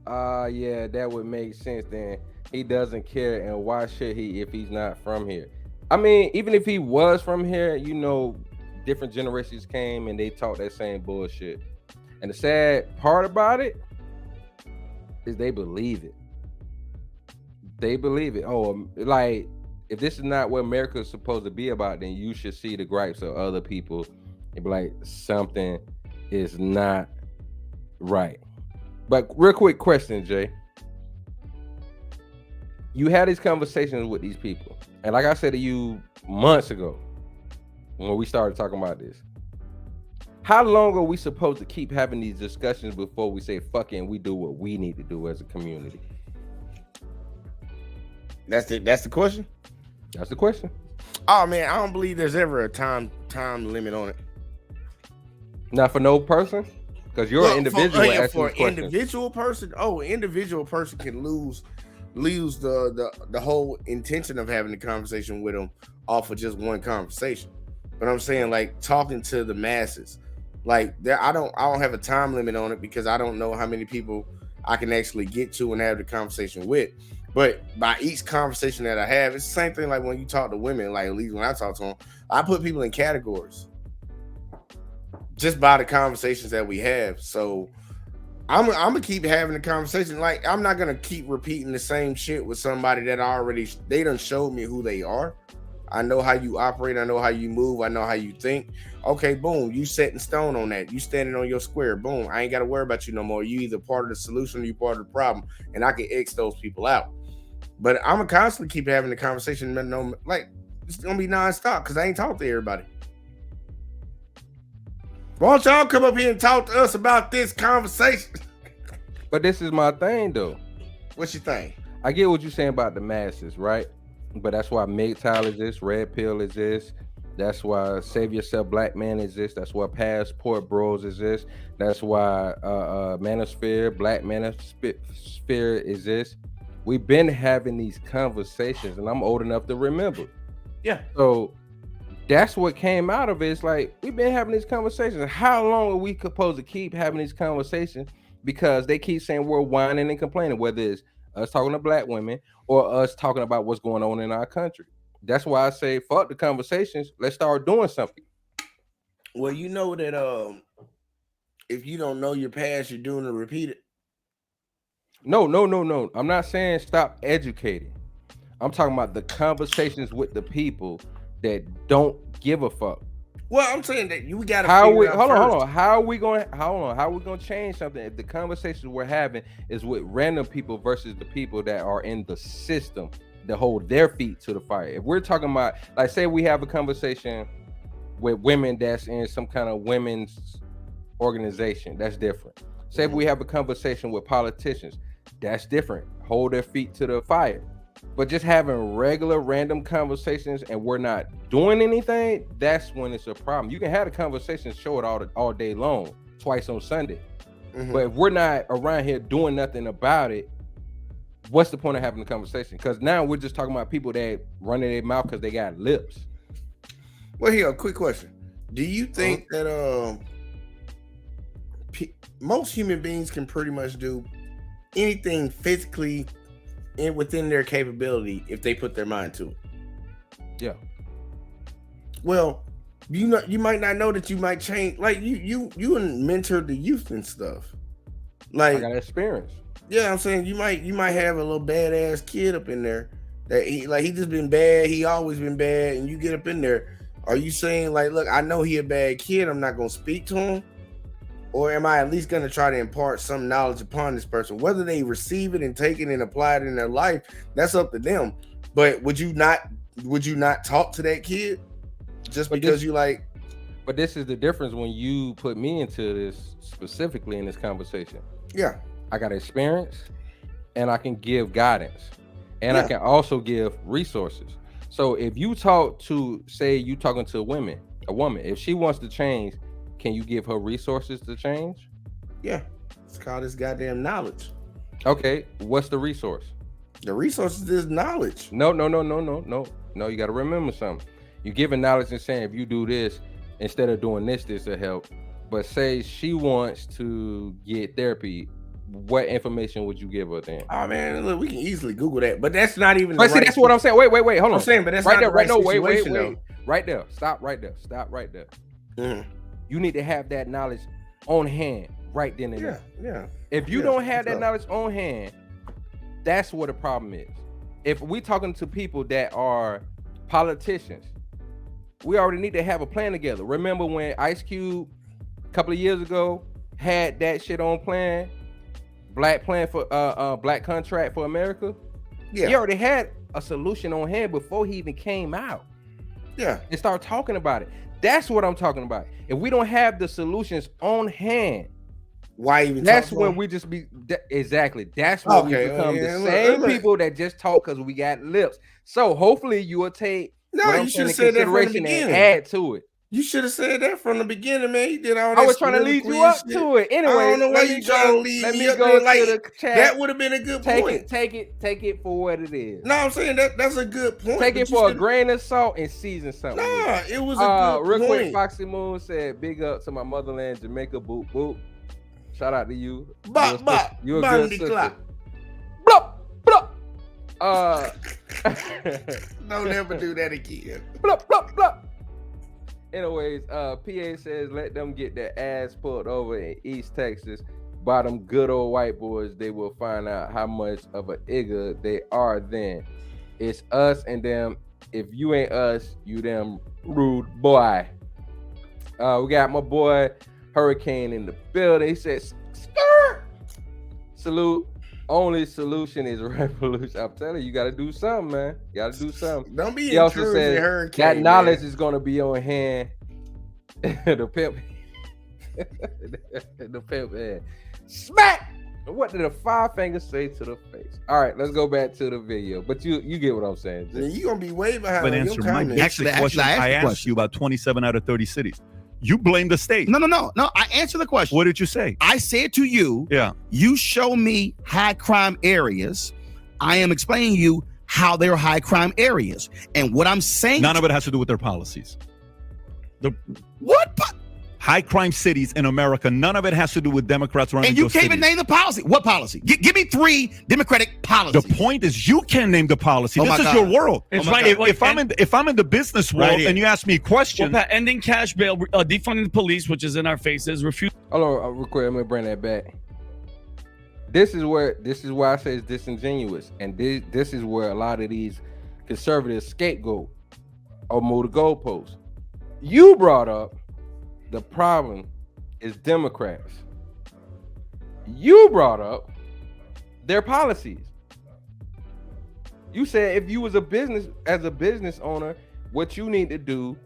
yeah, that would make sense then. He doesn't care, and why should he if he's not from here? I mean, even if he was from here, you know, different generations came and they taught that same bullshit. And the sad part about it is they believe it. They believe it. Oh, like, if this is not what America is supposed to be about, then you should see the gripes of other people and be like, something is not right. But real quick question, Jay. You had these conversations with these people. And like I said to you months ago, when we started talking about this, how long are we supposed to keep having these discussions before we say, fuck it, and we do what we need to do as a community? That's the question? That's the question. Oh, man, I don't believe there's ever a time limit on it. Not for no person? Because you're an individual. For an individual person, an individual person can lose the whole intention of having the conversation with them off of just one conversation. But I'm saying, like, talking to the masses, like, I don't have a time limit on it because I don't know how many people I can actually get to and have the conversation with. But by each conversation that I have, it's the same thing like when you talk to women, like at least when I talk to them, I put people in categories just by the conversations that we have. So I'm gonna keep having the conversation. Like, I'm not gonna keep repeating the same shit with somebody that they done showed me who they are. I know how you operate. I know how you move. I know how you think. Okay, boom. You set in stone on that. You standing on your square. Boom. I ain't got to worry about you no more. You either part of the solution or you part of the problem. And I can X those people out. But I'm going to constantly keep having the conversation. Like, it's going to be nonstop because I ain't talked to everybody. Why don't y'all come up here and talk to us about this conversation? But this is my thing, though. What's your thing? I get what you're saying about the masses, right? But that's why MGTOW exists, Red Pill exists. That's why Save Yourself Black Man exists. That's why Passport Bros exists. That's why Manosphere, Black Manosphere exists. We've been having these conversations, and I'm old enough to remember. Yeah. So that's what came out of it. It's like, we've been having these conversations. How long are we supposed to keep having these conversations? Because they keep saying we're whining and complaining, whether it's us talking to black women or us talking about what's going on in our country. That's why I say fuck the conversations. Let's start doing something. Well, you know that if you don't know your past, you're doing to repeat it. No. I'm not saying stop educating. I'm talking about the conversations with the people that don't give a fuck. Well, I'm saying that you got to hold on. How are we going to change something if the conversations we're having is with random people versus the people that are in the system that hold their feet to the fire? If we're talking about, like, say we have a conversation with women that's in some kind of women's organization, that's different. Say if we have a conversation with politicians, that's different. Hold their feet to the fire. But just having regular random conversations and we're not doing anything, that's when it's a problem. You can have a conversation, show it all day long, twice on Sunday. Mm-hmm. But if we're not around here doing nothing about it, what's the point of having a conversation? Because now we're just talking about people that run in their mouth because they got lips. Well, here, a quick question. Do you think that most human beings can pretty much do anything physically and within their capability if they put their mind to it? Yeah. Well, you might not know that you might change. Like you mentor the youth and stuff. Like, I got experience. Yeah, I'm saying you might have a little badass kid up in there that he just been bad. He always been bad, and you get up in there. Are you saying, like, look, I know he a bad kid, I'm not gonna speak to him? Or am I at least going to try to impart some knowledge upon this person? Whether they receive it and take it and apply it in their life, that's up to them. But would you not talk to that kid just because you like? But this is the difference when you put me into this specifically in this conversation. Yeah. I got experience and I can give guidance and I can also give resources. So if you talk to, say you talking to a woman, if she wants to change, can you give her resources to change? Yeah. It's called this goddamn knowledge. Okay. What's the resource? The resource is knowledge. No. You got to remember something. You're giving knowledge and saying, if you do this, instead of doing this will help. But say she wants to get therapy, what information would you give her then? Oh man, look, we can easily Google that, but that's not even. But see, that's what I'm saying. Wait, hold on. I'm saying, but that's right not there. the right no, wait. situation, Right there. Stop right there. Mm-hmm. You need to have that knowledge on hand right then and there. Yeah. If you don't have that knowledge on hand, that's what the problem is. If we talking to people that are politicians, we already need to have a plan together. Remember when Ice Cube a couple of years ago had that shit on plan, black plan for black contract for America? Yeah. He already had a solution on hand before he even came out. Yeah. And start talking about it. That's what I'm talking about. If we don't have the solutions on hand, why even? That's when we just be exactly. That's when we become the same people that just talk because we got lips. So hopefully you will take. No, you should have said that from the beginning. And add to it. You should have said that from the beginning, man. You did all that. I was trying to lead you up to it. Anyway, I don't know why you trying to lead let me me up go there. to Like, the chat. that would have been a good point. Take it for what it is. No, I'm saying that's a good point. Take but it you for a should- grain of salt and season something. with Nah, it. it was a good Real point. quick, Foxy Moon said, "Big up to my motherland, Jamaica, boop boop." Shout out to you. Bop, bop, You a good Bundy sister. clock. Blup, blup. Don't ever do that again. Blup, blup, blup. Anyways, PA says, let them get their ass pulled over in East Texas by them good old white boys. They will find out how much of a igga they are then. It's us and them. If you ain't us, you them rude boy. We got my boy Hurricane in the building. He says, skirt. Salute. Only solution is revolution. I'm telling you, you gotta do something, man. You gotta do something. Don't be He also encouraging said Hurricane. that knowledge man. is gonna be on hand. The pimp. The pimp hand. Smack! What did the five fingers say to the face? All right, let's go back to the video. But you get what I'm saying. Man, you gonna be way behind But on your answer my comments. basic Actually, question. I asked I the asked question. you about 27 out of 30 cities. You blame the state. No. I answered the question. What did you say? I said to you, Yeah. you show me high crime areas. I am explaining to you how they're high crime areas. And what I'm saying, None of it has to do with their policies. what? High crime cities in America, none of it has to do with Democrats running And you those can't even cities. name the policy. What policy? Give me 3 Democratic policies. The point is, you can name the policy. Oh This my is God. your world. It's If- right. If I'm in the business world Right here. and you ask me a Well, question, Pat, ending cash bail, defunding the police, which is in our faces, refuse Hold on, real quick. I'm gonna bring that back. This is why I say it's disingenuous, and this is where a lot of these conservatives scapegoat or move the goalposts. You brought up the problem is Democrats. You brought up their policies. You said if you was a business owner, what you need to do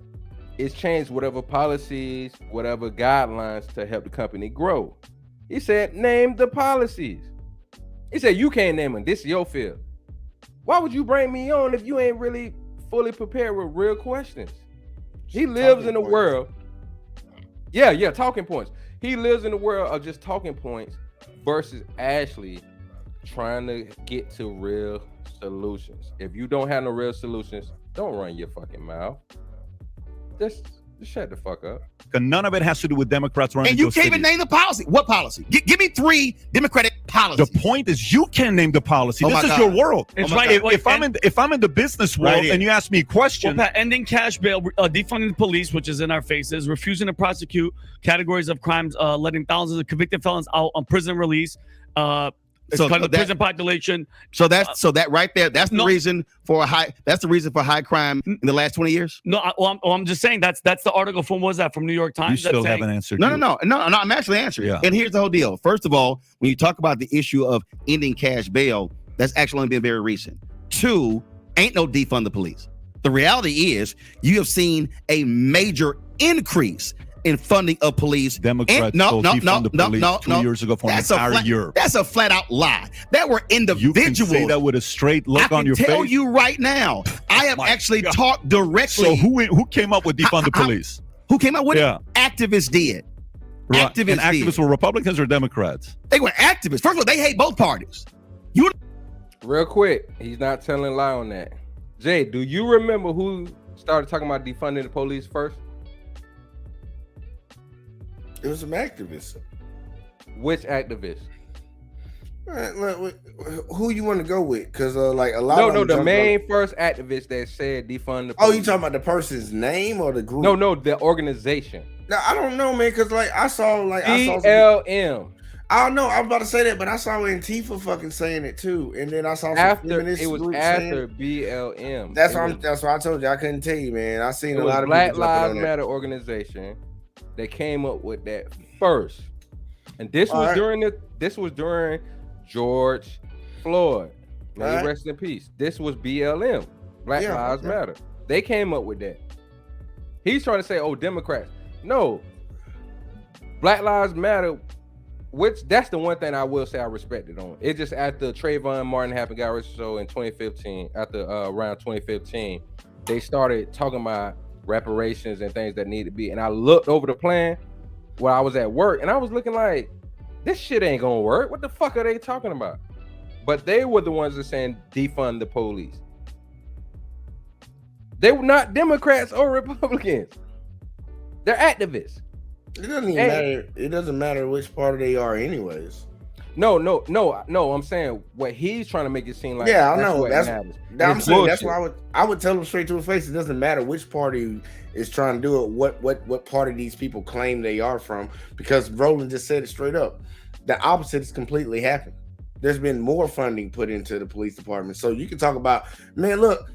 is change whatever policies, whatever guidelines to help the company grow. He said, name the policies. He said, you can't name them. This is your field. Why would you bring me on if you ain't really fully prepared with real questions? He lives in a world. Yeah, talking points. He lives in the world of just talking points versus actually trying to get to real solutions. If you don't have no real solutions, don't run your fucking mouth. Just shut the fuck up. none of it has to do with Democrats running and you those can't even cities. name the policy. What policy? Give me 3 Democratic policies. The point is, you can name the policy. Oh This my is God. your world. It's my right. God. If I'm in the business world Right here. and you ask me a Well, question, Pat, ending cash bail, defunding the police, which is in our faces, refusing to prosecute categories of crimes, letting thousands of convicted felons out on prison release, So cutting the that- prison population. So that right there, that's the No. reason for high crime in the last 20 years. No, I'm just saying that's the article from what was that from New York you Times? still that's saying- haven't answered. No, you. I'm actually answering. Yeah. And here's the whole deal. First of all, when you talk about the issue of ending cash bail, that's actually only been very recent. 2, ain't no defund the police. The reality is you have seen a major increase in funding of police. Democrats no, told no, defund no, the no, police no, 2 no. years ago for an That's a entire flat, year. that's a flat out lie. There were You individuals. can say that with a straight look I on can your tell face. you right now, I have my actually God. talked directly. So who came up with defund the How- police? Who came up with Yeah. it? Activists did. Right. Activists And activists did. were Republicans or Democrats? They were activists. First of all, they hate both parties. Real quick, he's not telling a lie on that. Jay, do you remember who started talking about defunding the police first? It was some activists. Which activist? Who you want to go with? Because like a lot. No, of no, them the jumped main on- first activist that said defund the Oh, police. you talking about the person's name or the group? No, the organization. No, I don't know, man. Because like I saw some- BLM. I don't know. I was about to say that, but I saw Antifa fucking saying it too, and then I saw some After feminist it was groups after saying- BLM. That's It what was- that's what I told you. I couldn't tell you, man. I seen It a was lot of Black people jumping Lives on that. Matter organization that came up with that first, and this All was right. during George Floyd. May All he right. rest in peace. This was BLM, Black Yeah, Lives okay. Matter. They came up with that. He's trying to say, "Oh, Democrats." No, Black Lives Matter. Which that's the one thing I will say I respected on. It just after Trayvon Martin happened, got arrested, so in 2015, after around 2015, they started talking about reparations and things that need to be. And I looked over the plan while I was at work, and I was looking like, this shit ain't gonna work. What the fuck are they talking about? But they were the ones that saying defund the police. They were not Democrats or Republicans. They're activists. It doesn't even matter. It doesn't matter which party they are, anyways. No. I'm saying what he's trying to make it seem like. Yeah, I know. I'm saying that's bullshit. why I would tell them straight to his face. It doesn't matter which party is trying to do it. What party these people claim they are from, because Roland just said it straight up. The opposite has completely happened. There's been more funding put into the police department. So you can talk about, man, look,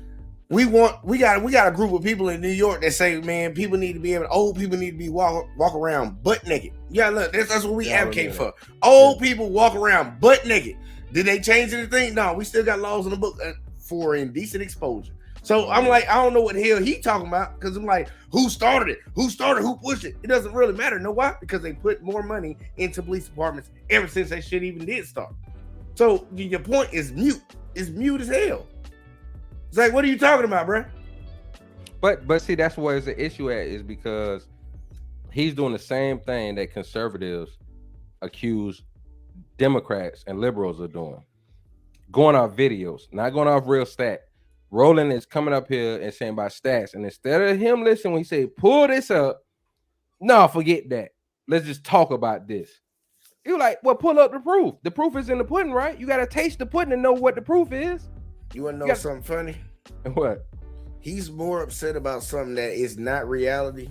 we got a group of people in New York that say, man, old people need to be walk around butt naked. Yeah, look, that's what we advocate for. Old people walk around butt naked. Did they change anything? No, we still got laws in the book for indecent exposure. So I'm like, I don't know what the hell he talking about, because I'm like, who started it? Who pushed it? It doesn't really matter. Know why? Because they put more money into police departments ever since that shit even did start. So your point is mute. It's mute as hell. It's like, what are you talking about, bro? But see, that's where the issue at, is because he's doing the same thing that conservatives accuse Democrats and liberals of doing. Going off videos, not going off real stat. Roland is coming up here and saying about stats, and instead of him listening when he say, pull this up, no, forget that. Let's just talk about this. You're like, well, pull up the proof. The proof is in the pudding, right? You got to taste the pudding and know what the proof is. You want to know something funny? What? He's more upset about something that is not reality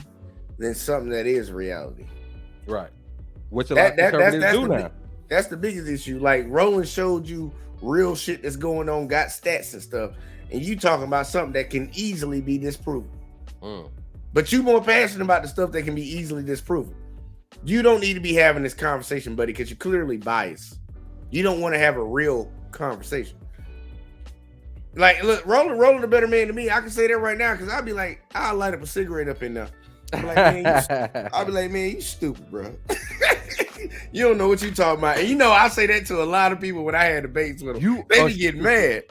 than something that is reality. Right. Which a lot of conservatives do now. That's the biggest issue. Like, Roland showed you real shit that's going on, got stats and stuff, and you talking about something that can easily be disproven. But you more passionate about the stuff that can be easily disproven. You don't need to be having this conversation, buddy, because you're clearly biased. You don't want to have a real conversation. Like, look, Roland a better man than me. I can say that right now, because I'll be like, I'll light up a cigarette up in there. I'll be like, man, you stupid, bro. You don't know what you talking about. And I say that to a lot of people when I had debates with them. They be getting mad.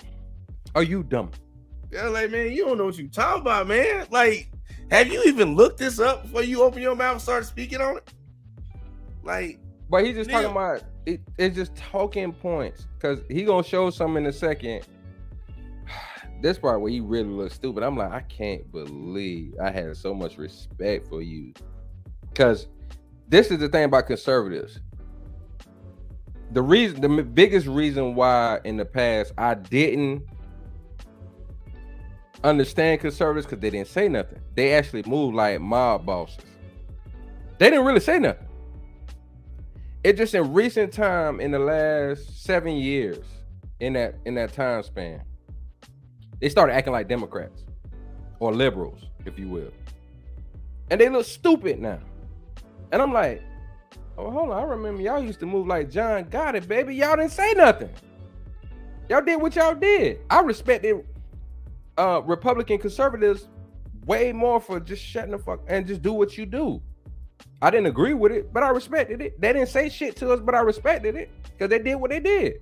Are you dumb? They're like, man, you don't know what you talking about, man. Like, have you even looked this up before you open your mouth and start speaking on it? Like, but he's just talking about it. It's just talking points, because he gonna show something in a second. This part where he really looks stupid, I'm like, I can't believe I had so much respect for you. Because this is the thing about conservatives. The biggest reason why in the past I didn't understand conservatives, because they didn't say nothing. They actually moved like mob bosses. They didn't really say nothing. It just in recent time, in the last 7 years, in that time span, they started acting like Democrats or liberals, if you will. And they look stupid now. And I'm like, oh, hold on. I remember y'all used to move like John Gotti, baby. Y'all didn't say nothing. Y'all did what y'all did. I respected Republican conservatives way more for just shutting the fuck and just do what you do. I didn't agree with it, but I respected it. They didn't say shit to us, but I respected it because they did what they did.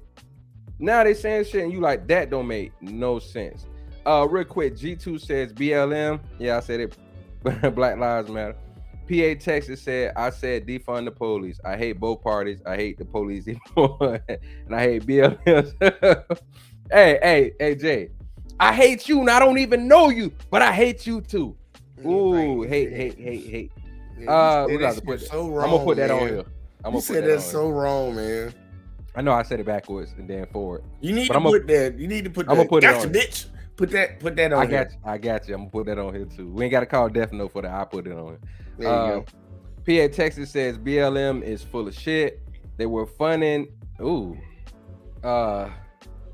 Now they saying shit and you like, that don't make no sense. Real quick, G2 says BLM. Yeah, I said it. Black Lives Matter. PA Texas said, I said defund the police. I hate both parties. I hate the police even more. And I hate BLM. Hey, Jay. I hate you and I don't even know you, but I hate you too. Ooh, hate. Yeah, we got to put so wrong. I'm gonna put that man. on here. You said that's so wrong, man. I know I said it backwards and then forward. You need to put that. You need to put that. I'm gonna put it on. Bitch. Put that on. I got you. I'm gonna put that on here too. We ain't got to call Death Note for that. I put it on here. There you go. PA Texas says BLM is full of shit. They were funding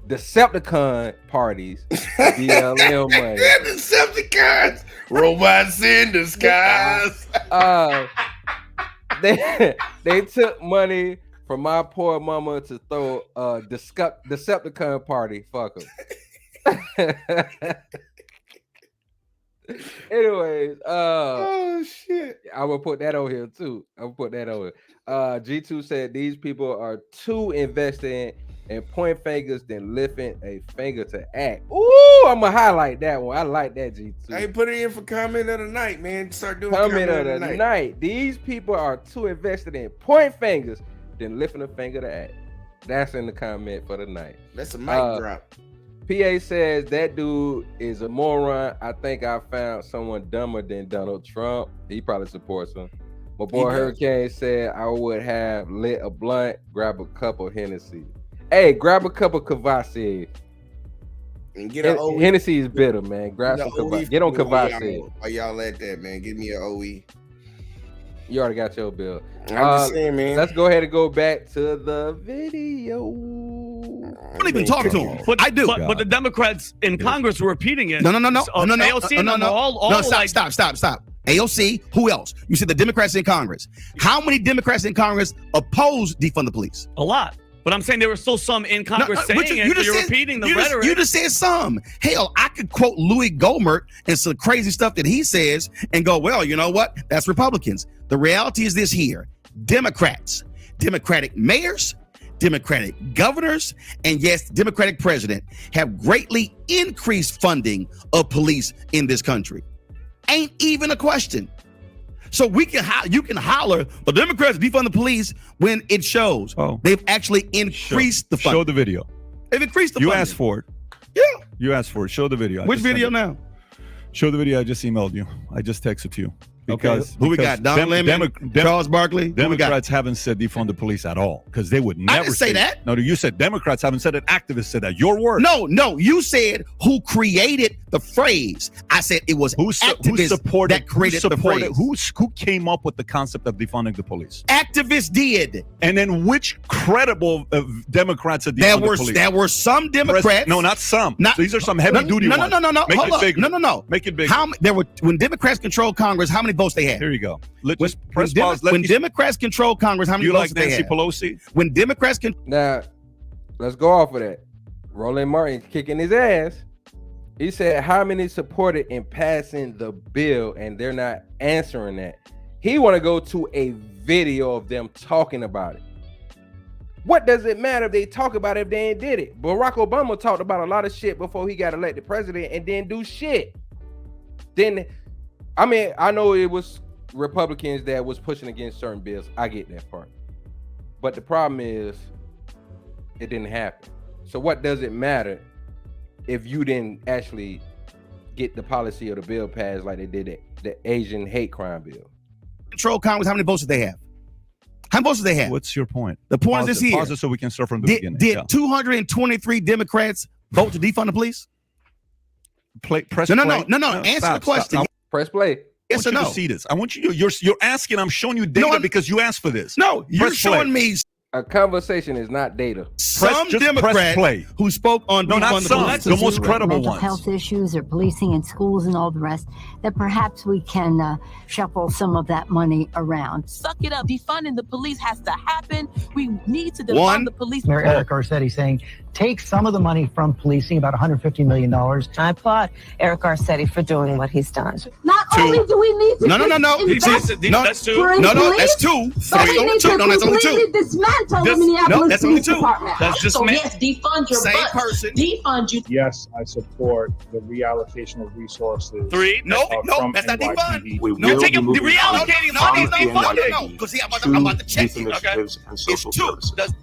Decepticon parties. BLM money. Decepticons, robots in disguise. They took money from my poor mama to throw a Decepticon party. Fuck them. Anyways, oh shit. I will put that on here too. I will put that on here. G2 said these people are too invested in point fingers than lifting a finger to act. Ooh, I'm gonna highlight that one. I like that, G2. Hey, put it in for comment of the night, man. Start doing Comment of the night. These people are too invested in point fingers than lifting a finger to act. That's in the comment for the night. That's a mic drop. PA says that dude is a moron. I think I found someone dumber than Donald Trump. He probably supports him. My boy Hurricane said I would have lit a blunt, grab a cup of Hennessy. Hey, grab a cup of Kvass. And get an OE. Hennessy is bitter, man. Grab some Kvass. Get on Kvass. Why y'all at that, man? Give me an OE. You already got your bill. I'm just saying, man. Let's go ahead and go back to the video. I don't even talk to him. But I do. But the Democrats in Congress were repeating it. No. AOC Stop. AOC, who else? You said the Democrats in Congress. How many Democrats in Congress oppose defund the police? A lot. But I'm saying there were still some in Congress saying it. You're repeating the rhetoric. You just said some. Hell, I could quote Louis Gohmert and some crazy stuff that he says and go, well, you know what? That's Republicans. The reality is this here. Democrats, Democratic mayors, Democratic governors, and yes, Democratic president have greatly increased funding of police in this country. Ain't even a question. So you can holler, the Democrats defund the police when it shows they've actually increased the funding. Show the video. They've increased the funding. You asked for it. Yeah. You asked for it. Show the video. Which video now? Show the video. I just emailed you. I just texted to you. Because who we got? Don Lemon, Charles Barkley. Democrats haven't said defund the police at all because they would never I didn't say that. No, you said Democrats haven't said it. Activists said that. Your word. No. You said who created the phrase. I said it was activists that created the phrase. Who came up with the concept of defunding the police? Activists did. And then which credible Democrats are defunding the police? There were some Democrats. No, not some. These are some heavy duty ones. No. Make it bigger. No. Make it bigger. When Democrats controlled Congress, how many votes they had? Here you go. When Democrats control Congress, how many votes they had? You like Nancy Pelosi? When Democrats Now, let's go off of that. Roland Martin kicking his ass. He said how many supported in passing the bill, and they're not answering that. He want to go to a video of them talking about it. What does it matter if they talk about it if they ain't did it? Barack Obama talked about a lot of shit before he got elected president and didn't do shit. Then, I mean, I know it was Republicans that was pushing against certain bills. I get that part. But the problem is it didn't happen. So what does it matter if you didn't actually get the policy of the bill passed like they did the Asian hate crime bill? Control Congress, how many votes did they have? How many votes did they have? What's your point? The point is this here. Pause it so we can start from the beginning. Did 223 Democrats vote to defund the police? Press no. play. Answer the question. Stop. Press play. Yes or no? I want you to see this. I want you. You're asking. I'm showing you data because you asked for this. No, you're showing me. A conversation is not data. Some Democrat who spoke on not some. The most credible mental ones. Health issues or policing in schools and all the rest, that perhaps we can shuffle some of that money around. Suck it up. Defunding the police has to happen. We need to defund the police. Mayor Eric Garcetti saying, take some of the money from policing, about $150 million. I applaud Eric Garcetti for doing what he's done. Not only do we need to No. That's two. No, that's two. But we need to completely dismantle the Minneapolis Police Department. That's just yes, defund your same butts. person. Defund you. Yes, I support the reallocation of resources. Three. No, from that's not NYPD. defund. No, take up the reallocating money. No, because I'm about to check you. It's two.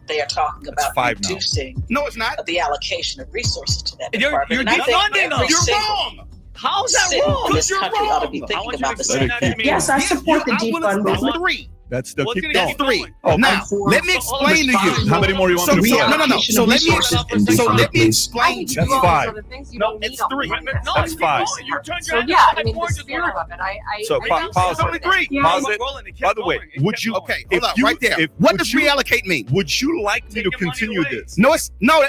They are talking about reducing No, it's not. the allocation of resources to that You're department. And I think defunding them. every You're single wrong. How's that citizen wrong? in this You're country ought to wrong. be I thinking want you to about the explain same that to thing. me. Yes, I support the defund movement. Three. That's the What's keep gonna going. get Three. going? Now, let me explain to you. How many more you want So, me to play? no. So let me explain to That's you. five. No, it's three. No, That's five. You're trying So to yeah, I mean, the spirit of it, I So pause It's only it. three. Pause it. By the way, would you? Okay, if hold on, you- right there. if- What would does you- reallocate mean? Would you like me to Taking money continue away. this? No, it's no.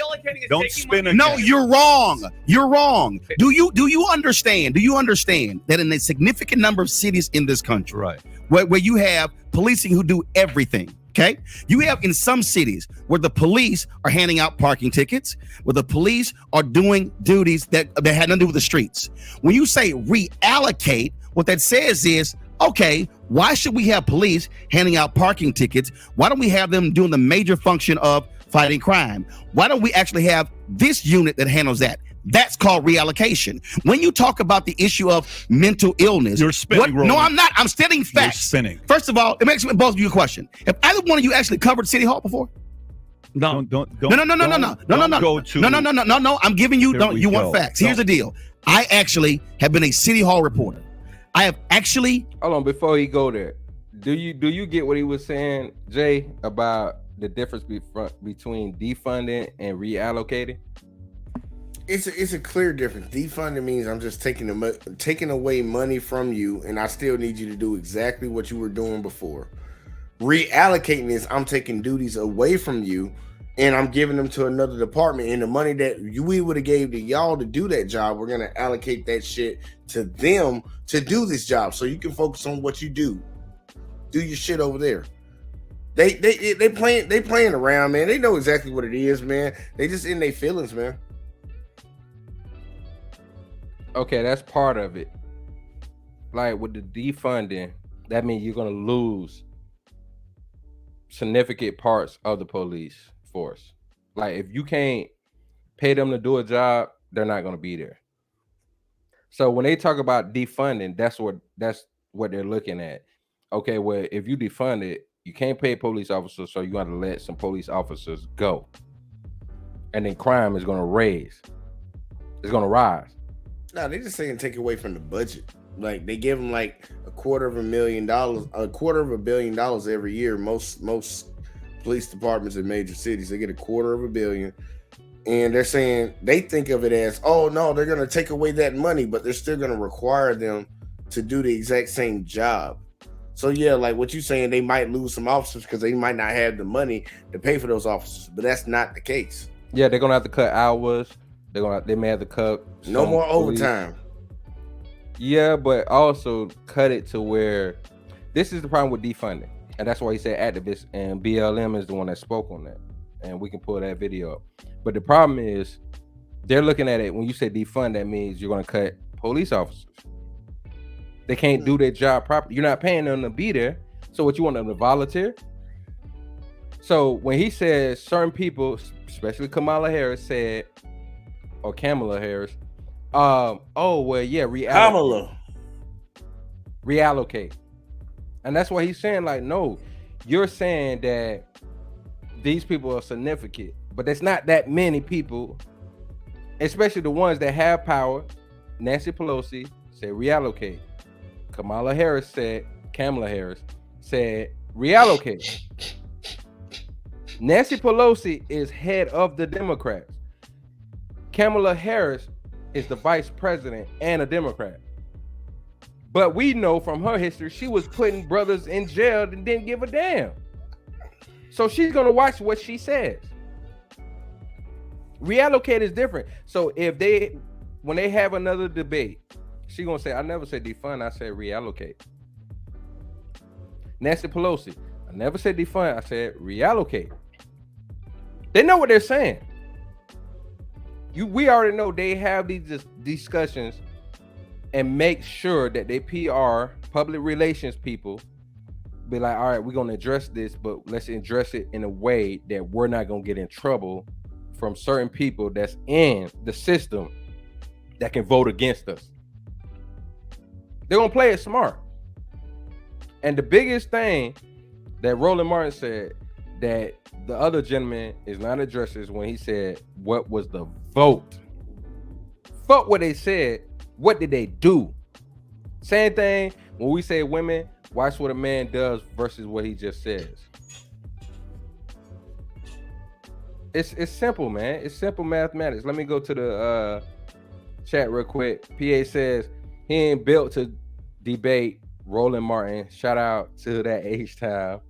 Don't spin again. No, you're wrong. You're wrong. Do you understand? Do you understand that in a significant number of cities in this country, Right. where you have policing who do everything, okay? You have in some cities where the police are handing out parking tickets, where the police are doing duties that had nothing to do with the streets. When you say reallocate, what that says is, okay, Why should we have police handing out parking tickets? Why don't we have them doing the major function of fighting crime? Why don't we actually have this unit that handles that? That's called reallocation. When you talk about the issue of mental illness, you're spinning. No, I'm not. I'm stating facts. You're spinning. First of all, it makes me both of you a question. Have either one of you actually covered City Hall before? No. No. I'm giving you. There we You go. want facts? Here's the deal. I actually have been a City Hall reporter. I have actually. Hold on, before you go there, do you get what he was saying, Jay, about the difference between defunding and reallocating? It's a clear difference. Defunding means I'm just taking away money from you, and I still need you to do exactly what you were doing before. Reallocating is I'm taking duties away from you, and I'm giving them to another department. And the money that we would have gave to y'all to do that job, we're gonna allocate that shit to them to do this job, so you can focus on what you do. Do your shit over there. They playing around, man. They know exactly what it is, man. They just in their feelings, man. Okay, that's part of it. Like with the defunding, that means you're gonna lose significant parts of the police force. Like if you can't pay them to do a job, they're not gonna be there. So when they talk about defunding, that's what they're looking at. Okay, well, if you defund it, you can't pay police officers, so you got to let some police officers go, and then crime is gonna rise. No, they just saying take away from the budget. Like they give them like $250 million every year. Most police departments in major cities, they get $250 million, and they're saying they think of it as, oh no, they're gonna take away that money, but they're still gonna require them to do the exact same job. So yeah, like what you're saying, they might lose some officers because they might not have the money to pay for those officers, but that's not the case. Yeah, they're gonna have to cut hours. They may have to cut no more overtime. Yeah, but also cut it to where this is the problem with defunding, and that's why he said activists, and BLM is the one that spoke on that, and we can pull that video up. But the problem is they're looking at it when you say defund, that means you're gonna cut police officers. They can't do their job properly. You're not paying them to be there. So what you want them to volunteer? So when he says certain people, especially Kamala Harris said, or Kamala Harris, reallocate. And that's what he's saying. Like, no, you're saying that these people are significant, but there's not that many people, especially the ones that have power. Nancy Pelosi said reallocate. Kamala Harris said reallocate. Nancy Pelosi is head of the Democrats. Kamala Harris is the vice president and a Democrat. But we know from her history, she was putting brothers in jail and didn't give a damn. So she's gonna watch what she says. Reallocate is different. So when they have another debate, she gonna say, I never said defund, I said reallocate. Nancy Pelosi, I never said defund, I said reallocate. They know what they're saying. We already know they have these discussions and make sure that they PR, public relations people, be like, all right, we're gonna address this, but let's address it in a way that we're not gonna get in trouble from certain people that's in the system that can vote against us. They're gonna play it smart. And the biggest thing that Roland Martin said that the other gentleman is not addressing is when he said, what was the vote? Fuck what they said. What did they do? Same thing when we say women, watch what a man does versus what he just says. It's simple, man. It's simple mathematics. Let me go to the chat real quick. PA says he ain't built to debate Roland Martin. Shout out to that H-Town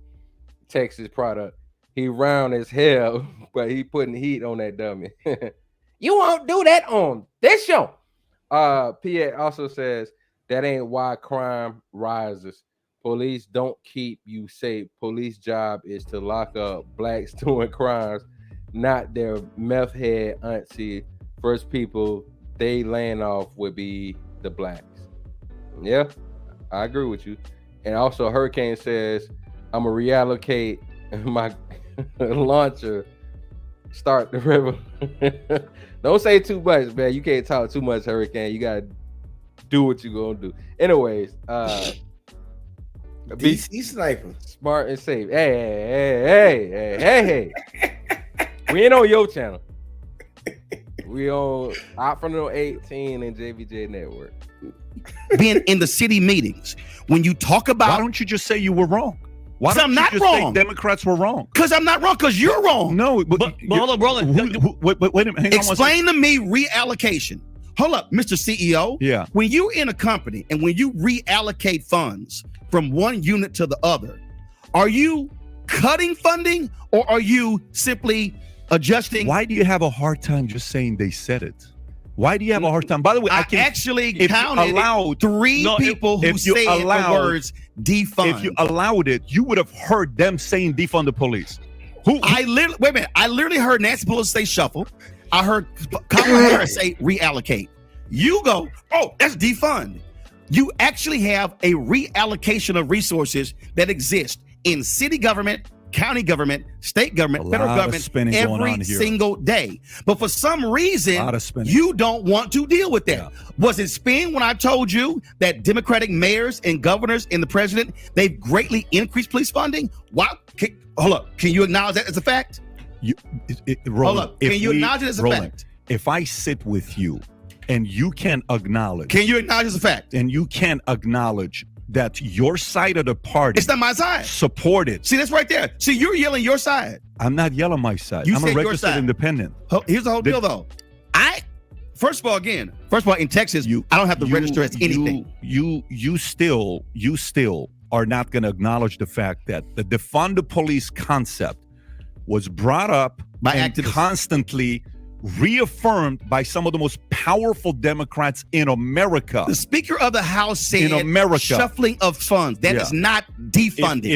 Texas product. He round as hell, but he putting heat on that dummy. You won't do that on this show. PA also says that ain't why crime rises. Police don't keep you safe. Police job is to lock up blacks doing crimes, not their meth head auntie. First people they laying off would be the blacks. Yeah, I agree with you. And also Hurricane says, I'm gonna reallocate my launcher, start the revolution. Don't say too much, man. You can't talk too much, Hurricane. You gotta do what you gonna do. Anyways, DC sniper. Smart and safe. Hey. We ain't on your channel. We on Optional 18 and JVJ Network. Being in the city meetings, when you talk about, why don't you just say you were wrong? Why don't I'm you not just wrong. say Democrats were wrong? Because I'm not wrong. Because you're wrong. No, But hold on, Roland. wait a minute. Hang on one Explain to me reallocation. Hold up, Mr. CEO. Yeah. When you're in a company and when you reallocate funds from one unit to the other, are you cutting funding or are you simply adjusting? Why do you have a hard time just saying they said it? Why do you have a hard time? By the way, I actually if you counted allowed three people who if you said allowed- the words defund. If you allowed it, you would have heard them saying defund the police. I literally heard Nancy Pelosi say shuffle. I heard Kamala Harris say reallocate. You go, oh, that's defund. You actually have a reallocation of resources that exist in city government, county government, state government, federal government every single day. But for some reason, you don't want to deal with that. Yeah. Was it spin when I told you that Democratic mayors and governors and the president, they've greatly increased police funding? Why? Hold up. Can you acknowledge that as a fact? Roland, hold up. Can you acknowledge it as a fact? If I sit with you and you can acknowledge. Can you acknowledge as a fact? And you can acknowledge that your side of the party. It's not my side. Supported. See, that's right there. See, you're yelling your side. I'm not yelling my side. You I'm said a your registered side. independent. Here's the whole deal, though. First of all, in Texas, I don't have to register as anything. You still are not going to acknowledge the fact that the defund the police concept was brought up by and activists, constantly reaffirmed by some of the most powerful Democrats in America. The Speaker of the House said in America, shuffling of funds. That is not defunding.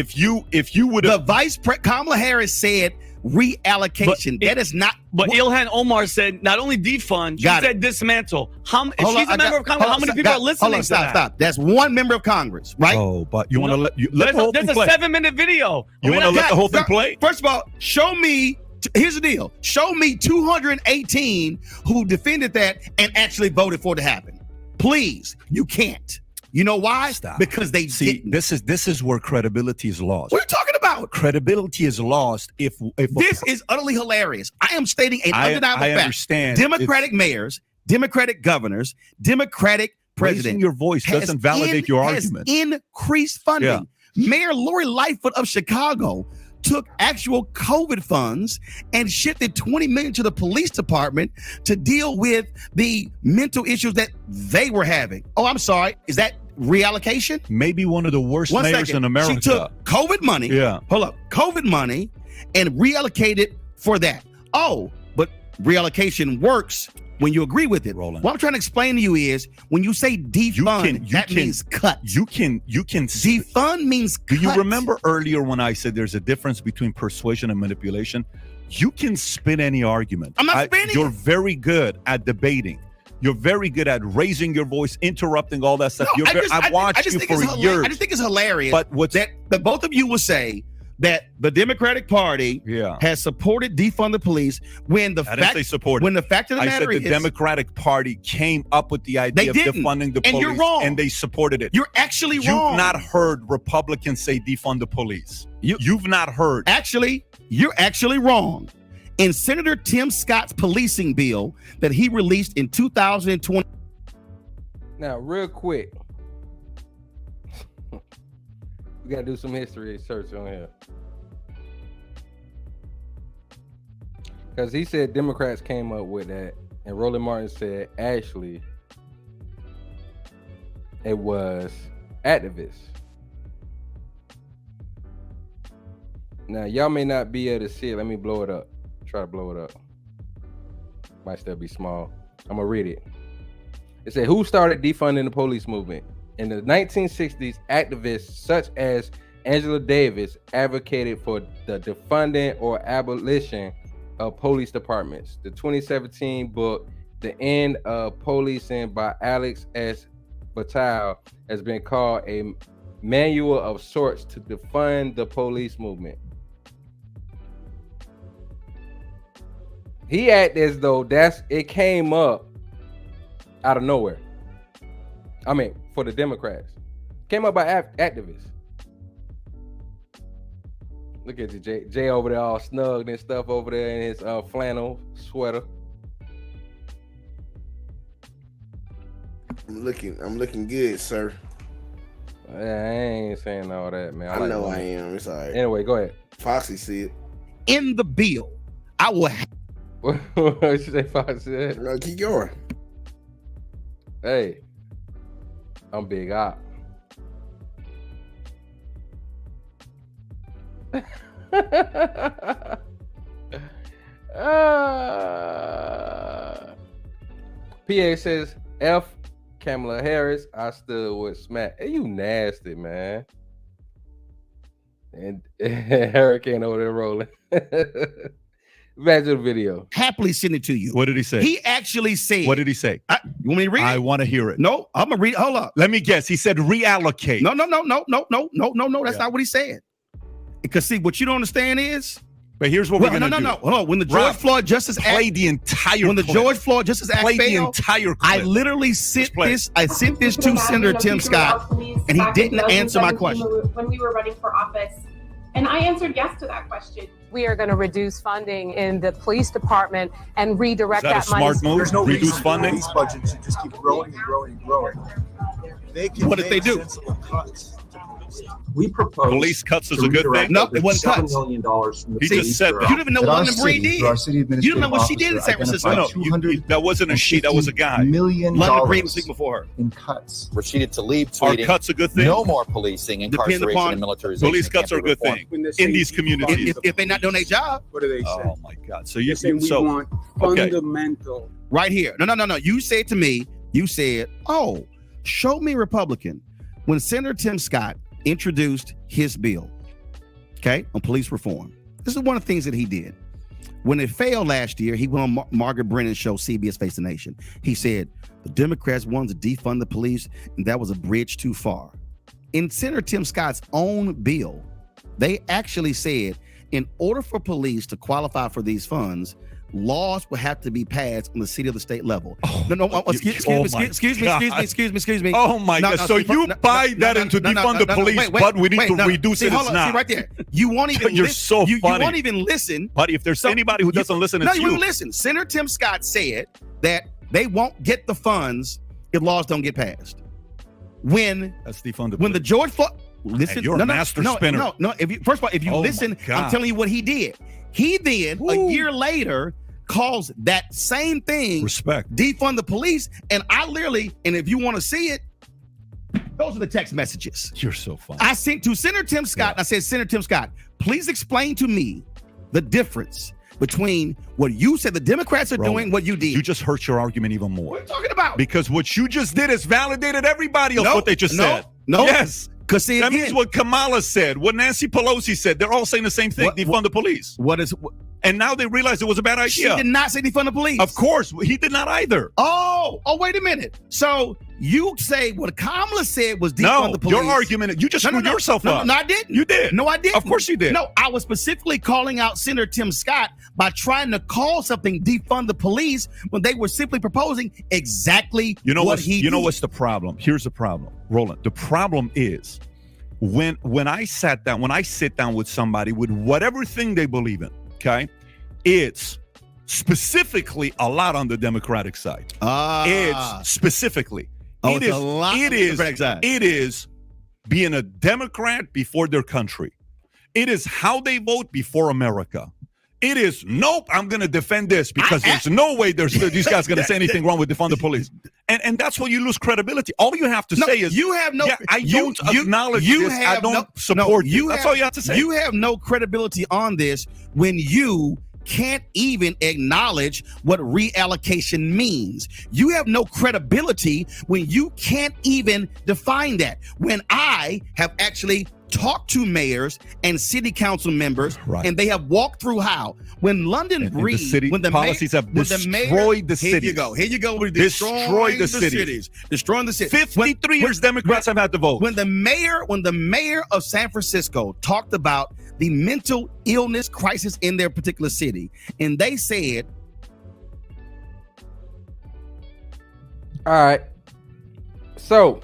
If you would have, Kamala Harris said reallocation. That is not. But Ilhan Omar said not only defund, she said dismantle. If she's a member of Congress, how many people are listening to that? Stop. That's one member of Congress, right? Oh, but you want to let the whole thing play. There's a 7-minute video. You want to let the whole thing play? First of all, show me. Here's the deal. Show me 218 who defended that and actually voted for it to happen. Please, you can't. You know why? Stop. Because they didn't. This is where credibility is lost. What are you talking about? Credibility is lost if this is utterly hilarious. I am stating an undeniable fact. Understand. Democratic mayors, Democratic governors, Democratic president. Raising your voice doesn't validate your argument. Has increased funding. Yeah. Mayor Lori Lightfoot of Chicago took actual COVID funds and shifted $20 million to the police department to deal with the mental issues that they were having. Oh, I'm sorry. Is that reallocation? Maybe one of the worst mayors in America. She took COVID money. Yeah. Hold up. COVID money and reallocated for that. Oh, but reallocation works when you agree with it. Roland. What I'm trying to explain to you is when you say defund, that means cut. You can defund means cut. Do you remember earlier when I said there's a difference between persuasion and manipulation? You can spin any argument. I'm not spinning. You're very good at debating. You're very good at raising your voice, interrupting all that stuff. No, I've watched you for years. I just think it's hilarious. But that both of you will say that the Democratic Party has supported defund the police when the fact of the matter is the Democratic Party came up with the idea of defunding the police, and you're wrong, and they supported it. You're actually wrong. You've not heard Republicans say defund the police. You've not heard. Actually, you're actually wrong. In Senator Tim Scott's policing bill that he released in 2020. Now, real quick. We got to do some history research on here. Because he said Democrats came up with that. And Roland Martin said, actually, it was activists. Now, y'all may not be able to see it. Let me blow it up. Try to blow it up. Might still be small. I'm going to read it. It said, who started defunding the police movement? In the 1960s, activists such as Angela Davis advocated for the defunding or abolition of police departments. The 2017 book, The End of Policing by Alex S. Batal, has been called a manual of sorts to defund the police movement. He acted as though it came up out of nowhere. I mean, for the Democrats, came up by activists. Look at you, Jay over there all snugged and stuff over there in his flannel sweater. I'm looking good, sir. I ain't saying all that, man. I know I am. It's all right. Anyway, go ahead. Foxy see it. In the bill, I will. What you say, Foxy? No, keep going. Hey, I'm Big Op. PA says F Kamala Harris. I stood with Smack. Hey, you nasty, man. And Hurricane over there rolling. Back to the video. Happily send it to you. What did he say? He actually said. What did he say? You want me to read it? I want to hear it. No, I'm gonna read it. Hold up. Let me guess. He said reallocate. No. That's not what he said. Because see, what you don't understand is. But here's what we're gonna do. No. Hold on. When the George Floyd Justice Act, play the entire. When the clip. George Floyd Justice Act play the failed, entire. Clip. I literally sent this. I sent this to Senator Tim Scott, and he didn't answer my question. When we were running for office, and I answered yes to that question. We are going to reduce funding in the police department and redirect that money. Smart move? There's no reduce reason funding. Police budget should just keep growing and growing and growing. What did they do? We propose police cuts is a good thing. No, it wasn't cuts. $7 million from the He just said that. You don't even know what London Breed did. You don't know what she did in San Francisco. No, that wasn't a she. That was a guy. London Breed was speaking before her. In cuts. Rashida Tlaib Are tweeting, cuts a good thing? no more policing, incarceration, and militarization. Police cuts are a good thing in these communities. If they're not doing their job. What do they say? Oh my God! So you want fundamental. Right here. No. You said to me. You said, "Oh, show me Republican." When Senator Tim Scott introduced his bill, okay, on police reform. This is one of the things that he did. When it failed last year, he went on Margaret Brennan's show, CBS Face the Nation. He said, the Democrats wanted to defund the police, and that was a bridge too far. In Senator Tim Scott's own bill, they actually said, in order for police to qualify for these funds, laws will have to be passed on the city of the state level. Excuse me. Oh my God! So you buy that into defund the police, but we need to reduce it. It's not. See right there. You won't even. You're so funny. You won't even listen. Buddy, if there's anybody who doesn't listen, it's you. Listen. Senator Tim Scott said that they won't get the funds if laws don't get passed. That's defund the police. When the George Floyd. Listen, you're a master spinner. No. First of all, if you listen, I'm telling you what he did. He then a year later calls that same thing defund the police, and I literally, and if you want to see it, those are the text messages. You're so funny. I sent to Senator Tim Scott, and I said, Senator Tim Scott, please explain to me the difference between what you said the Democrats are doing, what you did. You just hurt your argument even more. What are you talking about? Because what you just did is validated everybody else what they just said. No. Yes. Because that means what Kamala said, what Nancy Pelosi said. They're all saying the same thing. Defund the police. And now they realize it was a bad idea. She did not say defund the police. Of course, he did not either. Oh, wait a minute. So you say what Kamala said was defund the police. Your argument, you just screwed yourself up. No, I didn't. You did. No, I didn't. Of course you did. No, I was specifically calling out Senator Tim Scott by trying to call something defund the police when they were simply proposing exactly what he did. You know what's the problem? Here's the problem, Roland. The problem is when I sit down with somebody with whatever thing they believe in, okay, it's specifically a lot on the Democratic side. It's specifically. It is being a Democrat before their country. It is how they vote before America. It is, nope, I'm going to defend this because there's no way these guys going to say anything wrong with defund the police. And that's where you lose credibility. All you have to say is, you have no, I don't acknowledge this. I don't support you. That's all you have to say. You have no credibility on this when you can't even acknowledge what reallocation means. You have no credibility when you can't even define that. When I have actually talked to mayors and city council members, Right. and they have walked through how when London And Breed, the city when the policies have when the destroyed the Here cities. you go. Here you go. We're Destroyed destroying the cities. Destroying the city. 53 years Democrats have had to vote. When the mayor of San Francisco talked about the mental illness crisis in their particular city, and they said, All right. So,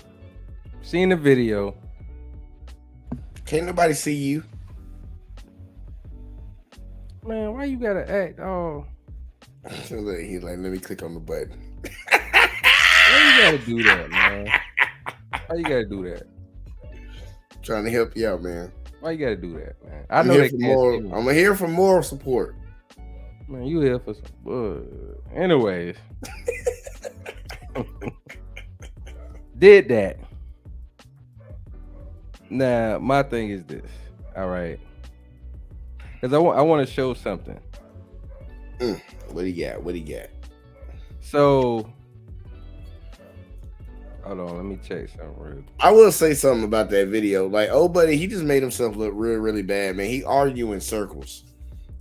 seeing the video. Can't nobody see you. Man, why you gotta act? Oh, He's like, let me click on the button. why you gotta do that, man? Why you gotta do that? Trying to help you out, man. Why you gotta do that, man? I know they can't see me. I'm here for moral support. Man, you here for some. Anyways, did that. Now, my thing is this. All right, because I want to show something. What do you got? What do you got? So, hold on, let me check something real quick. I will say something about that video. Like, oh, buddy, he just made himself look really, really bad, man. He arguing in circles.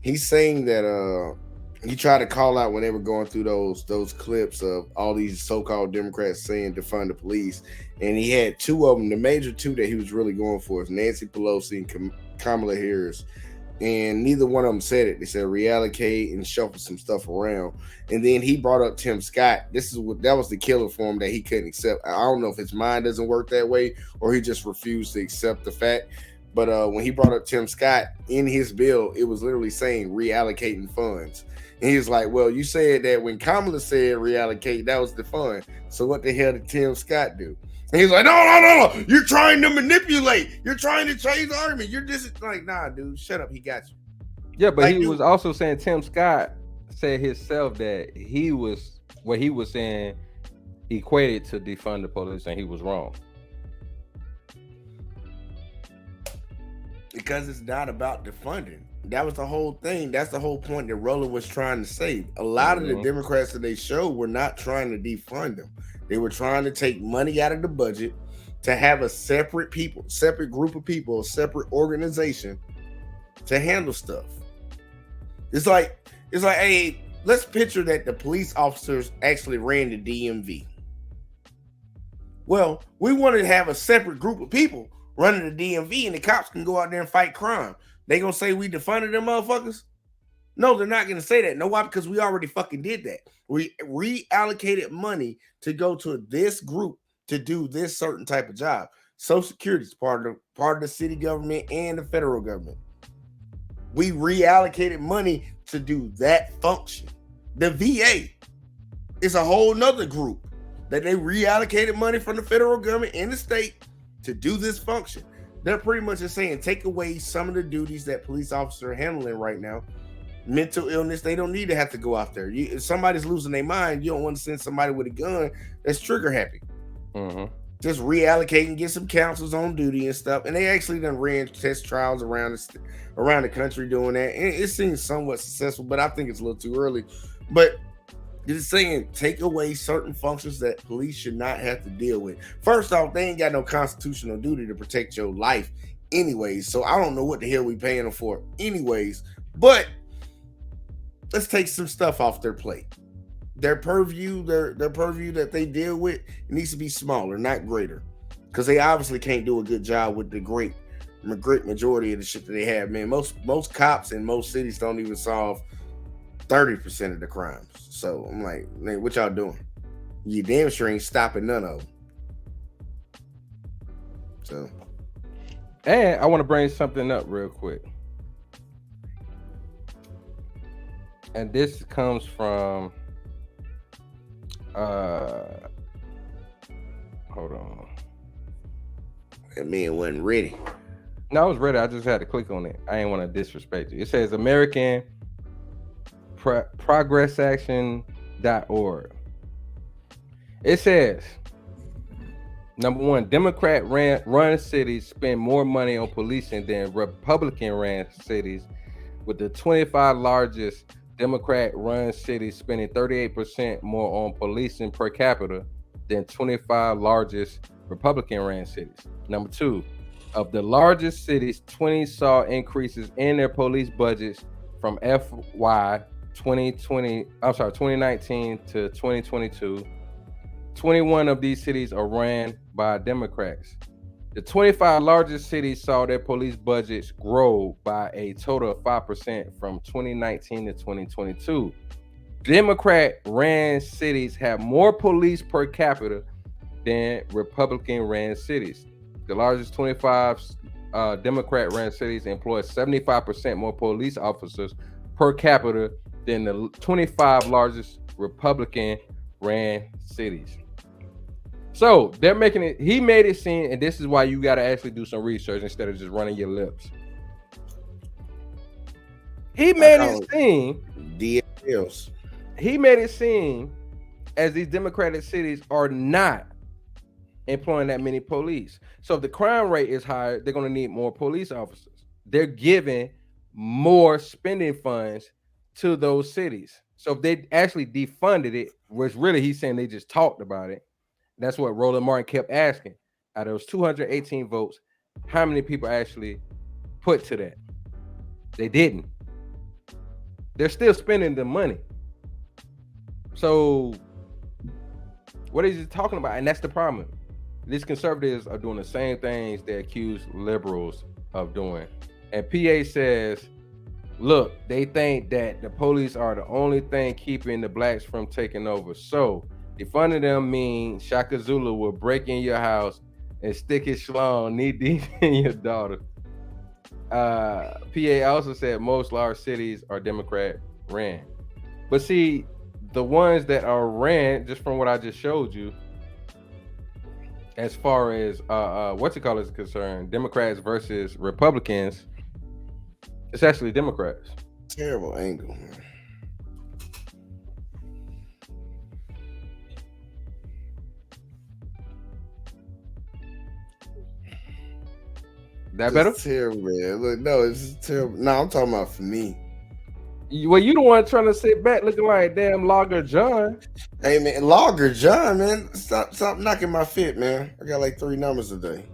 He's saying that he tried to call out when they were going through those clips of all these so-called Democrats saying defund the police, and he had two of them. The major two that he was really going for is Nancy Pelosi and Kamala Harris, and neither one of them said it. They said reallocate and shuffle some stuff around, and then he brought up Tim Scott. That was the killer for him that he couldn't accept. I don't know if his mind doesn't work that way or he just refused to accept the fact. But when he brought up Tim Scott in his bill, it was literally saying reallocating funds. And he was like, well, you said that when Kamala said reallocate, that was the fund. So what the hell did Tim Scott do? And he's like, no. You're trying to manipulate. You're trying to change the argument. You're just like, nah, dude, shut up. He got you. Yeah, but Like, he dude, was also saying Tim Scott said himself that what he was saying equated to defund the police, and he was wrong. because it's not about defunding. That was the whole thing. That's the whole point that Roland was trying to say. A lot of the Democrats that they showed were not trying to defund them. They were trying to take money out of the budget to have a separate group of people, a separate organization to handle stuff. It's like, hey, let's picture that the police officers actually ran the DMV. Well, we wanted to have a separate group of people running the DMV, and the cops can go out there and fight crime. They gonna say we defunded them motherfuckers? No, they're not gonna say that. No, why? Because we already fucking did that. We reallocated money to go to this group to do this certain type of job. Social Security is part of the city government and the federal government. We reallocated money to do that function. The VA is a whole nother group that they reallocated money from the federal government and the state to do this function. They're pretty much just saying, take away some of the duties that police officers are handling right now. Mental illness, they don't need to have to go out there. If somebody's losing their mind, you don't want to send somebody with a gun that's trigger happy. Just reallocate and get some counselors on duty and stuff. And they actually done ran test trials around the country doing that. And it seems somewhat successful, but I think it's a little too early. But it's saying take away certain functions that police should not have to deal with. First off, they ain't got no constitutional duty to protect your life anyways. So I don't know what the hell we paying them for anyways. But let's take some stuff off their plate. Their purview that they deal with needs to be smaller, not greater. Because they obviously can't do a good job with the great majority of the shit that they have, man. Most cops in most cities don't even solve 30% of the crimes. So I'm like, man, what y'all doing? You damn sure ain't stopping none of them. So, and I want to bring something up real quick. And this comes from hold on. That man wasn't ready. No, I was ready. I just had to click on it. I didn't want to disrespect you. It says American progressaction.org. It says, number one, Democrat run cities spend more money on policing than Republican ran cities, with the 25 largest Democrat run cities spending 38% more on policing per capita than 25 largest Republican ran cities. Number two, Of the largest cities, 20 saw increases in their police budgets from FY 2019 to 2022. 21 of these cities are ran by Democrats. The 25 largest cities saw their police budgets grow by a total of 5% from 2019 to 2022. Democrat-ran cities have more police per capita than Republican-ran cities. The largest 25 Democrat-ran cities employ 75% more police officers per capita than the 25 largest Republican-ran cities. So they're making it, he made it seem, and this is why you got to actually do some research instead of just running your lips. He made it seem, DLs. He made it seem as these Democratic cities are not employing that many police. So if the crime rate is higher, they're going to need more police officers. They're giving more spending funds to those cities. So if they actually defunded it, which really he's saying they just talked about it, that's what Roland Martin kept asking. Out of those 218 votes, how many people actually put to that? They didn't. They're still spending the money. So what is he talking about? And that's the problem. These conservatives are doing the same things they accuse liberals of doing. And PA says, look, they think that the police are the only thing keeping the blacks from taking over. So defunding them means Shaka Zulu will break in your house and stick his schlong knee deep in your daughter. PA also said most large cities are Democrat ran. But see, the ones that are ran, just from what I just showed you, as far as is concerned, Democrats versus Republicans, it's actually Democrats. Terrible angle, man. That better? It's terrible, man. Look, no, it's terrible. No, I'm talking about for me. Well, you the one trying to sit back looking like damn Lager John. Hey, man, Lager John, man. Stop knocking my fit, man. I got like 3 numbers a day.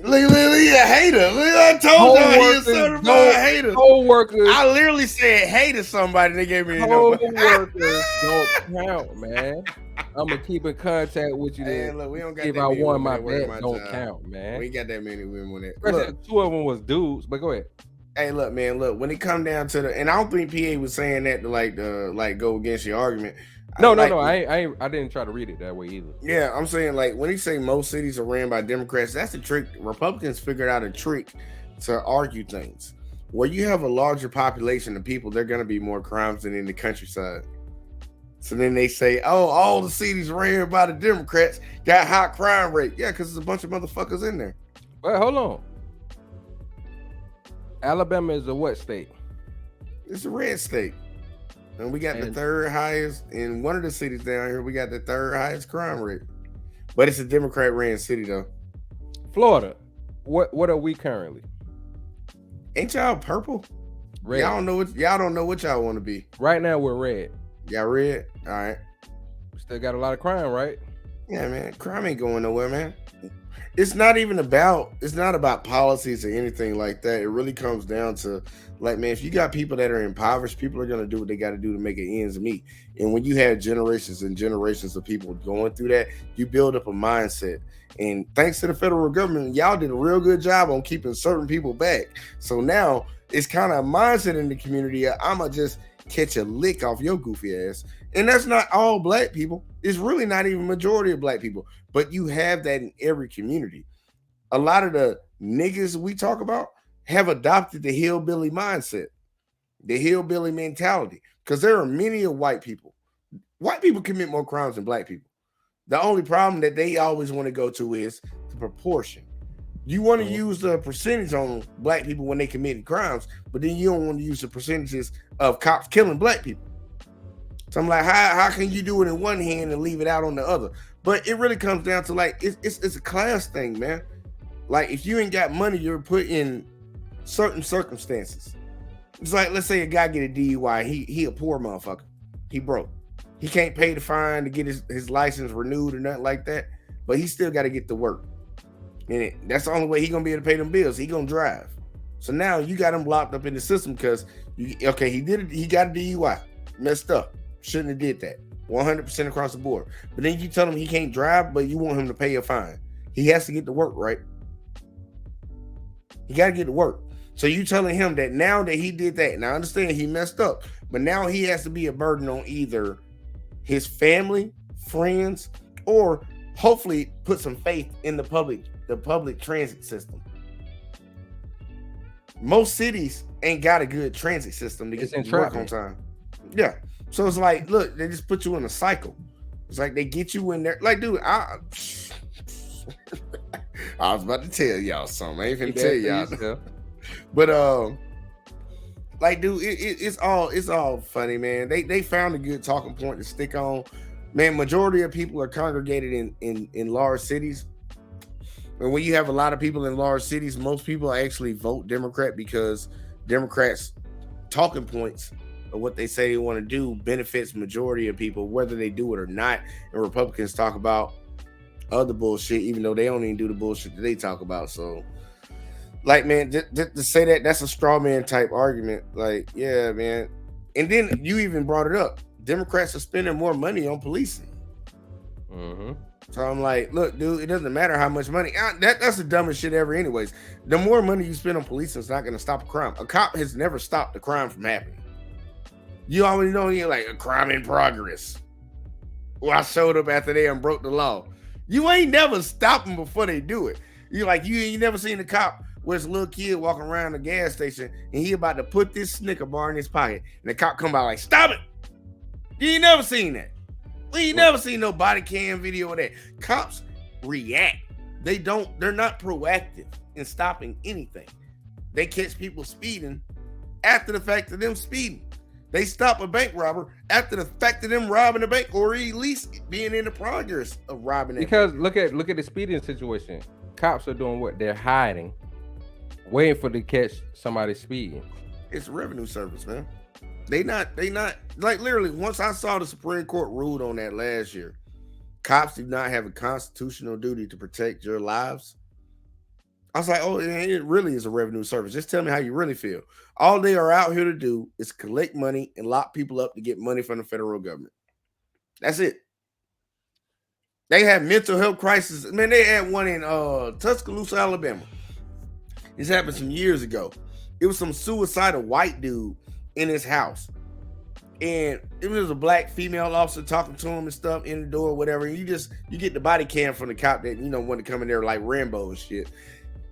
Look at hater. Look, I told you he was certified hater. Co-workers. I literally said hey to somebody. They gave me a number. Co-workers don't count, man. I'm gonna keep in contact with you. Hey, look, we don't got if that I many won my women bet, don't count, man. We ain't got that many women on that. Look, 2 of them was dudes, but go ahead. Hey, look, man, look, when it come down to the, and I don't think PA was saying that to like go against your argument. No, I didn't try to read it that way either. Yeah, I'm saying like when he say most cities are ran by Democrats, that's a trick. Republicans figured out a trick to argue things. Where you have a larger population of people, there are gonna be more crimes than in the countryside. So then they say, oh, all the cities ran by the Democrats got high crime rate. Yeah, because there's a bunch of motherfuckers in there. Well, hold on. Alabama is a what state? It's a red state. And we got the 3rd highest in one of the cities down here. We got the 3rd highest crime rate. But it's a Democrat-ran city though. Florida. What are we currently? Ain't y'all purple? Red. Y'all don't know what y'all want to be. Right now we're red. Y'all red? All right. Still got a lot of crime, right? Yeah, man. Crime ain't going nowhere, man. It's not about policies or anything like that. It really comes down to, like, man, if you got people that are impoverished, people are going to do what they got to do to make it ends meet. And when you have generations and generations of people going through that, you build up a mindset. And thanks to the federal government, y'all did a real good job on keeping certain people back. So now it's kind of a mindset in the community. I'm going to just catch a lick off your goofy ass. And that's not all black people. It's really not even majority of black people. But you have that in every community. A lot of the niggas we talk about have adopted the hillbilly mindset, the hillbilly mentality, because there are many of white people. White people commit more crimes than black people. The only problem that they always want to go to is the proportion. You want to use the percentage on black people when they committed crimes, but then you don't want to use the percentages of cops killing black people. So I'm like, how can you do it in one hand and leave it out on the other? But it really comes down to like it's a class thing, man. Like if you ain't got money, you're put in certain circumstances. It's like, let's say a guy get a DUI. He a poor motherfucker. He broke. He can't pay the fine to get his license renewed or nothing like that. But he still got to get to work. And that's the only way he gonna be able to pay them bills. He gonna drive. So now you got him locked up in the system because he got a DUI, messed up, shouldn't have did that, 100% across the board. But then you tell him he can't drive, but you want him to pay a fine. He has to get to work, right? He got to get to work. So you telling him that now that he did that, and I understand he messed up, but now he has to be a burden on either his family, friends, or hopefully put some faith in the public transit system. Most cities ain't got a good transit system to get to work on time. Yeah. So it's like, look, they just put you in a cycle. It's like they get you in there. Like, dude, I was about to tell y'all something. I ain't finna tell y'all. But like, dude, it's all funny, man. They found a good talking point to stick on. Man, majority of people are congregated in large cities. And when you have a lot of people in large cities, most people actually vote Democrat because Democrats' talking points of what they say they want to do benefits majority of people, whether they do it or not. And Republicans talk about other bullshit, even though they don't even do the bullshit that they talk about. So, like, man, to say that's a straw man type argument. Like, yeah, man. And then you even brought it up. Democrats are spending more money on policing. Mm-hmm. So I'm like, look, dude, it doesn't matter how much money. That's the dumbest shit ever anyways. The more money you spend on policing is not going to stop a crime. A cop has never stopped a crime from happening. You already know you're like a crime in progress. Well, I showed up after they broke the law. You ain't never stopped them before they do it. You ain't never seen a cop where it's a little kid walking around the gas station and he about to put this Snicker bar in his pocket and the cop come by like, stop it. You ain't never seen that. We ain't never seen no body cam video of that. Cops react. They're not proactive in stopping anything. They catch people speeding after the fact of them speeding. They stop a bank robber after the fact of them robbing a bank, or at least being in the progress of robbing it. Because look at the speeding situation. Cops are doing what? They're hiding, waiting for to catch somebody speeding. It's a revenue service, man. They not like, literally, once I saw the Supreme Court ruled on that last year, cops do not have a constitutional duty to protect your lives. I was like, oh, it really is a revenue service. Just tell me how you really feel. All they are out here to do is collect money and lock people up to get money from the federal government. That's it. They have mental health crisis. Man, they had one in Tuscaloosa, Alabama. This happened some years ago. It was some suicidal white dude in his house, and it was a black female officer talking to him and stuff in the door or whatever. And you get the body cam from the cop that want to come in there like Rambo and shit.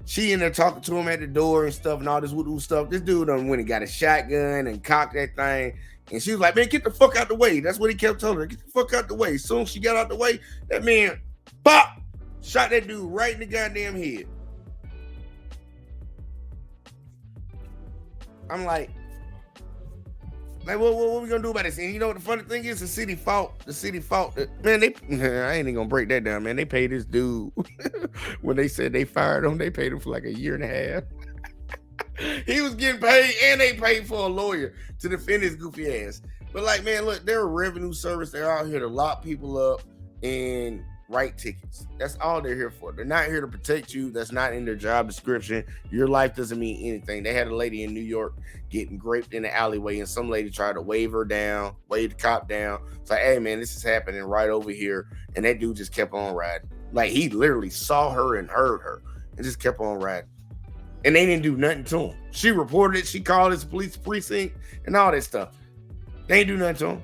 She in there talking to him at the door and stuff and all this woo stuff. This dude done went and got a shotgun and cocked that thing, and she was like, man, get the fuck out the way. That's what he kept telling her, get the fuck out the way. As soon as she got out the way, that man pop shot that dude right in the goddamn head. I'm like, what we gonna do about this? And you know what the funny thing is? The city fought. Man, I ain't even gonna break that down, man. They paid this dude when they said they fired him. They paid him for like a year and a half. He was getting paid, and they paid for a lawyer to defend his goofy ass. But like, man, look, they're a revenue service. They're out here to lock people up and write tickets. That's all they're here for. They're not here to protect you. That's not in their job description. Your life doesn't mean anything. They had a lady in New York getting raped in the alleyway, and some lady tried to wave the cop down. It's like, hey man, this is happening right over here. And that dude just kept on riding. Like, he literally saw her and heard her and just kept on riding. And they didn't do nothing to him. She reported it. She called his police precinct and all that stuff. They ain't do nothing to him.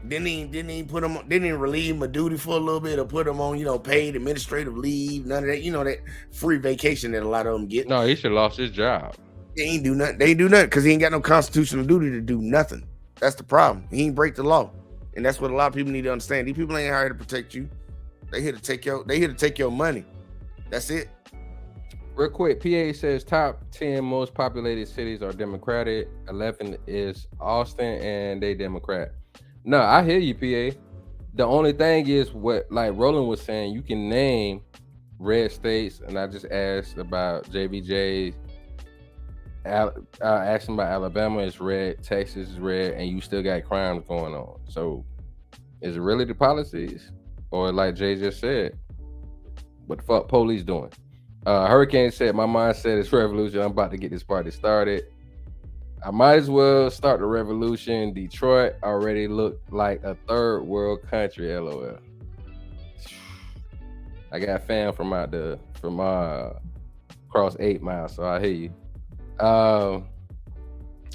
Didn't even relieve him of duty for a little bit, or put him on, paid administrative leave, none of that, that free vacation that a lot of them get. No, he should have lost his job. They ain't do nothing. They ain't do nothing because he ain't got no constitutional duty to do nothing. That's the problem. He ain't break the law. And that's what a lot of people need to understand. These people ain't here to protect you. They here to take your money. That's it. Real quick, PA says top 10 most populated cities are Democratic. 11 is Austin, and they Democrat. No, I hear you, PA. The only thing is what, like Roland was saying, you can name red states, and I just asked about JBJ. Asking about Alabama is red, Texas is red, and you still got crimes going on. So, is it really the policies, or like Jay just said, What the fuck police doing? Hurricane said, my mindset is revolution. I'm about to get this party started. I might as well start the revolution. Detroit already looked like a third world country. LOL. I got fam from across 8 miles, so I hear you.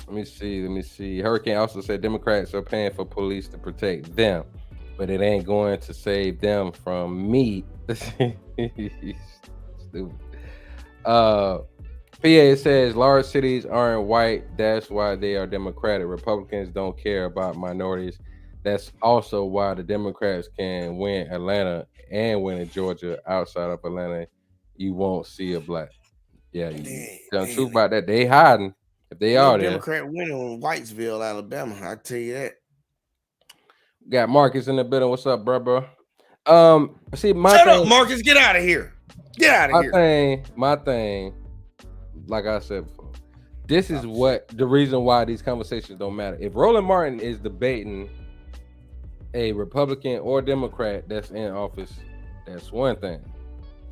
Let me see. Hurricane also said Democrats are paying for police to protect them, but it ain't going to save them from me. Stupid. PA says large cities aren't white. That's why they are Democratic. Republicans don't care about minorities. That's also why the Democrats can win Atlanta and win in Georgia. Outside of Atlanta, you won't see a black. Yeah, the truth about that. They hiding. If they are there. Democrat winning in Whitesville, Alabama. I tell you that. Got Marcus in the building. What's up, bro? See, Shut up, Marcus. Get out of here. Get out of here. My thing, like I said before, this is what the reason why these conversations don't matter. If Roland Martin is debating a Republican or Democrat that's in office, that's one thing.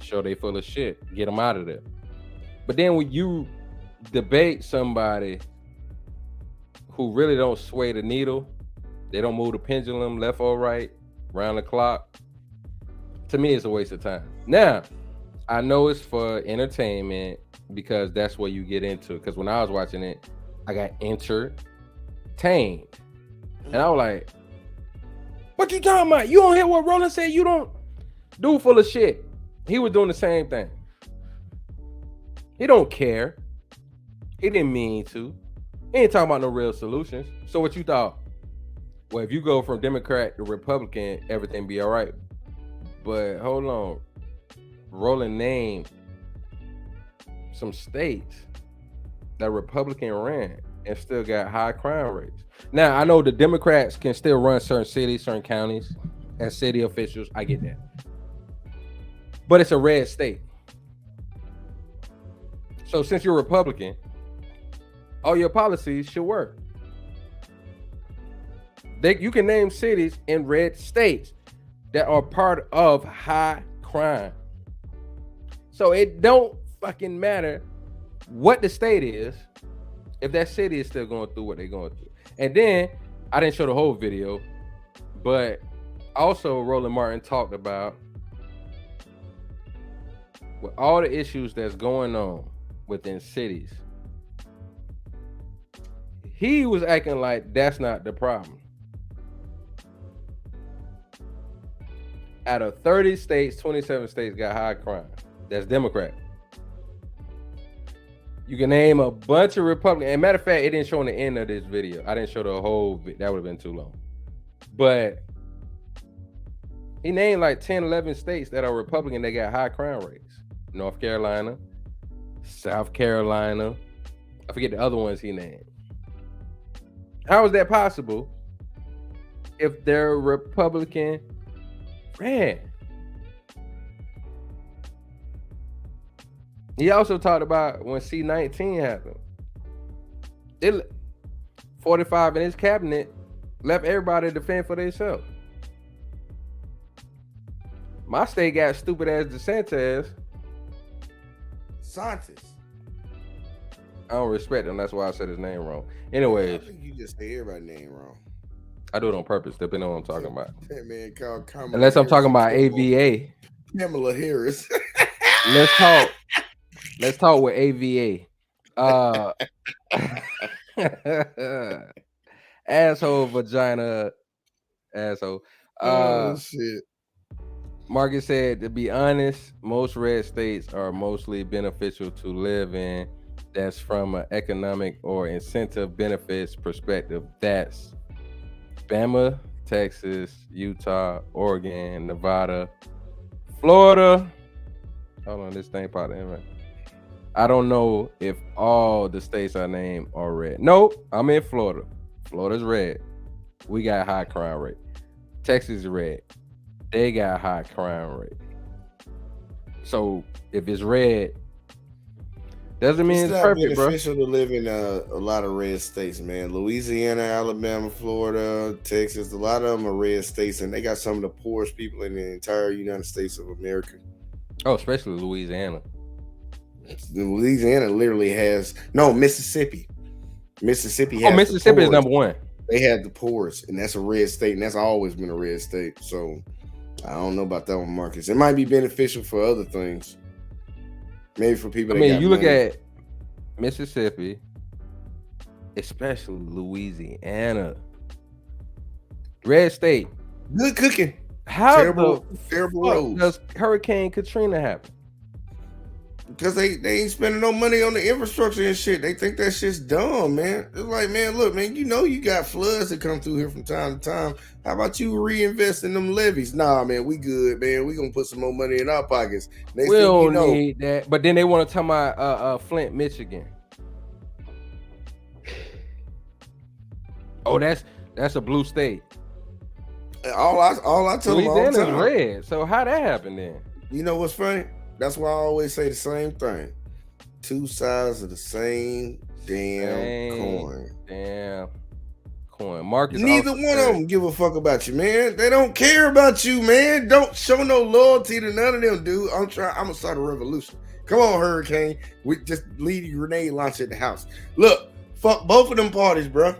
Show they full of shit. Get them out of there. But then when you debate somebody who really don't sway the needle, they don't move the pendulum left or right, round the clock, to me it's a waste of time. Now, I know it's for entertainment because that's what you get into. Because when I was watching it, I got entertained. And I was like, what you talking about? You don't hear what Roland said? You don't? Dude full of shit. He was doing the same thing. He don't care. He didn't mean to. He ain't talking about no real solutions. So what you thought? Well, if you go from Democrat to Republican, everything be all right. But hold on. Roland named some states that Republican ran and still got high crime rates. Now, I know the Democrats can still run certain cities, certain counties as city officials. I get that. But it's a red state. So since you're Republican, all your policies should work. You can name cities in red states that are part of high crime. So it don't fucking matter what the state is if that city is still going through what they're going through. And then I didn't show the whole video, but also Roland Martin talked about with all the issues that's going on within cities. He was acting like that's not the problem. Out of 30 states, 27 states got high crime. That's Democrat. You can name a bunch of Republicans. And matter of fact, it didn't show on the end of this video. I didn't show the whole video. That would have been too long. But he named like 10, 11 states that are Republican that got high crime rates. North Carolina, South Carolina. I forget the other ones he named. How is that possible if they're Republican ran? He also talked about when C-19 happened. 45 in his cabinet left everybody to defend for themselves. My state got stupid ass DeSantis. Santis. I don't respect him. That's why I said his name wrong. Anyways, I think you just say everybody's name wrong. I do it on purpose, depending on what I'm talking about. That man called Kamala Unless I'm talking about Harris. AVA. Kamala Harris. Let's talk with AVA. Asshole, vagina, asshole. Oh shit. Marcus said, to be honest, most red states are mostly beneficial to live in. That's from an economic or incentive benefits perspective. That's Bama, Texas, Utah, Oregon, Nevada, Florida. Hold on, this thing popped in, right? I don't know if all the states I named are red. Nope, I'm in Florida. Florida's red. We got high crime rate. Texas is red. They got high crime rate. So if it's red, doesn't mean it's perfect, bro. It's beneficial to live in a lot of red states, man. Louisiana, Alabama, Florida, Texas, a lot of them are red states, and they got some of the poorest people in the entire United States of America. Oh, especially Louisiana. Louisiana literally has Mississippi. Mississippi. Oh, Mississippi is number one. They had the poorest, and that's a red state, and that's always been a red state. So I don't know about that one, Marcus. It might be beneficial for other things. Maybe for people. You look at Mississippi, especially Louisiana, red state, good cooking. How terrible roads does Hurricane Katrina happen? Because they ain't spending no money on the infrastructure and shit. They think that shit's dumb, man. It's like, man, look, man, you got floods that come through here from time to time. How about you reinvest in them levees? Nah, man, we good, man. We gonna put some more money in our pockets. We don't need that. But then they want to talk about Flint, Michigan. Oh, that's a blue state. All I tell them all the Louisiana's time. red. So how that happened then? You know what's funny? That's why I always say the same thing. Two sides of the same damn coin. Damn coin. Marcus. Neither one of them give a fuck about you, man. They don't care about you, man. Don't show no loyalty to none of them, dude. I'm gonna start a revolution. Come on, Hurricane. We just leave your grenade launch at the house. Look, fuck both of them parties, bro.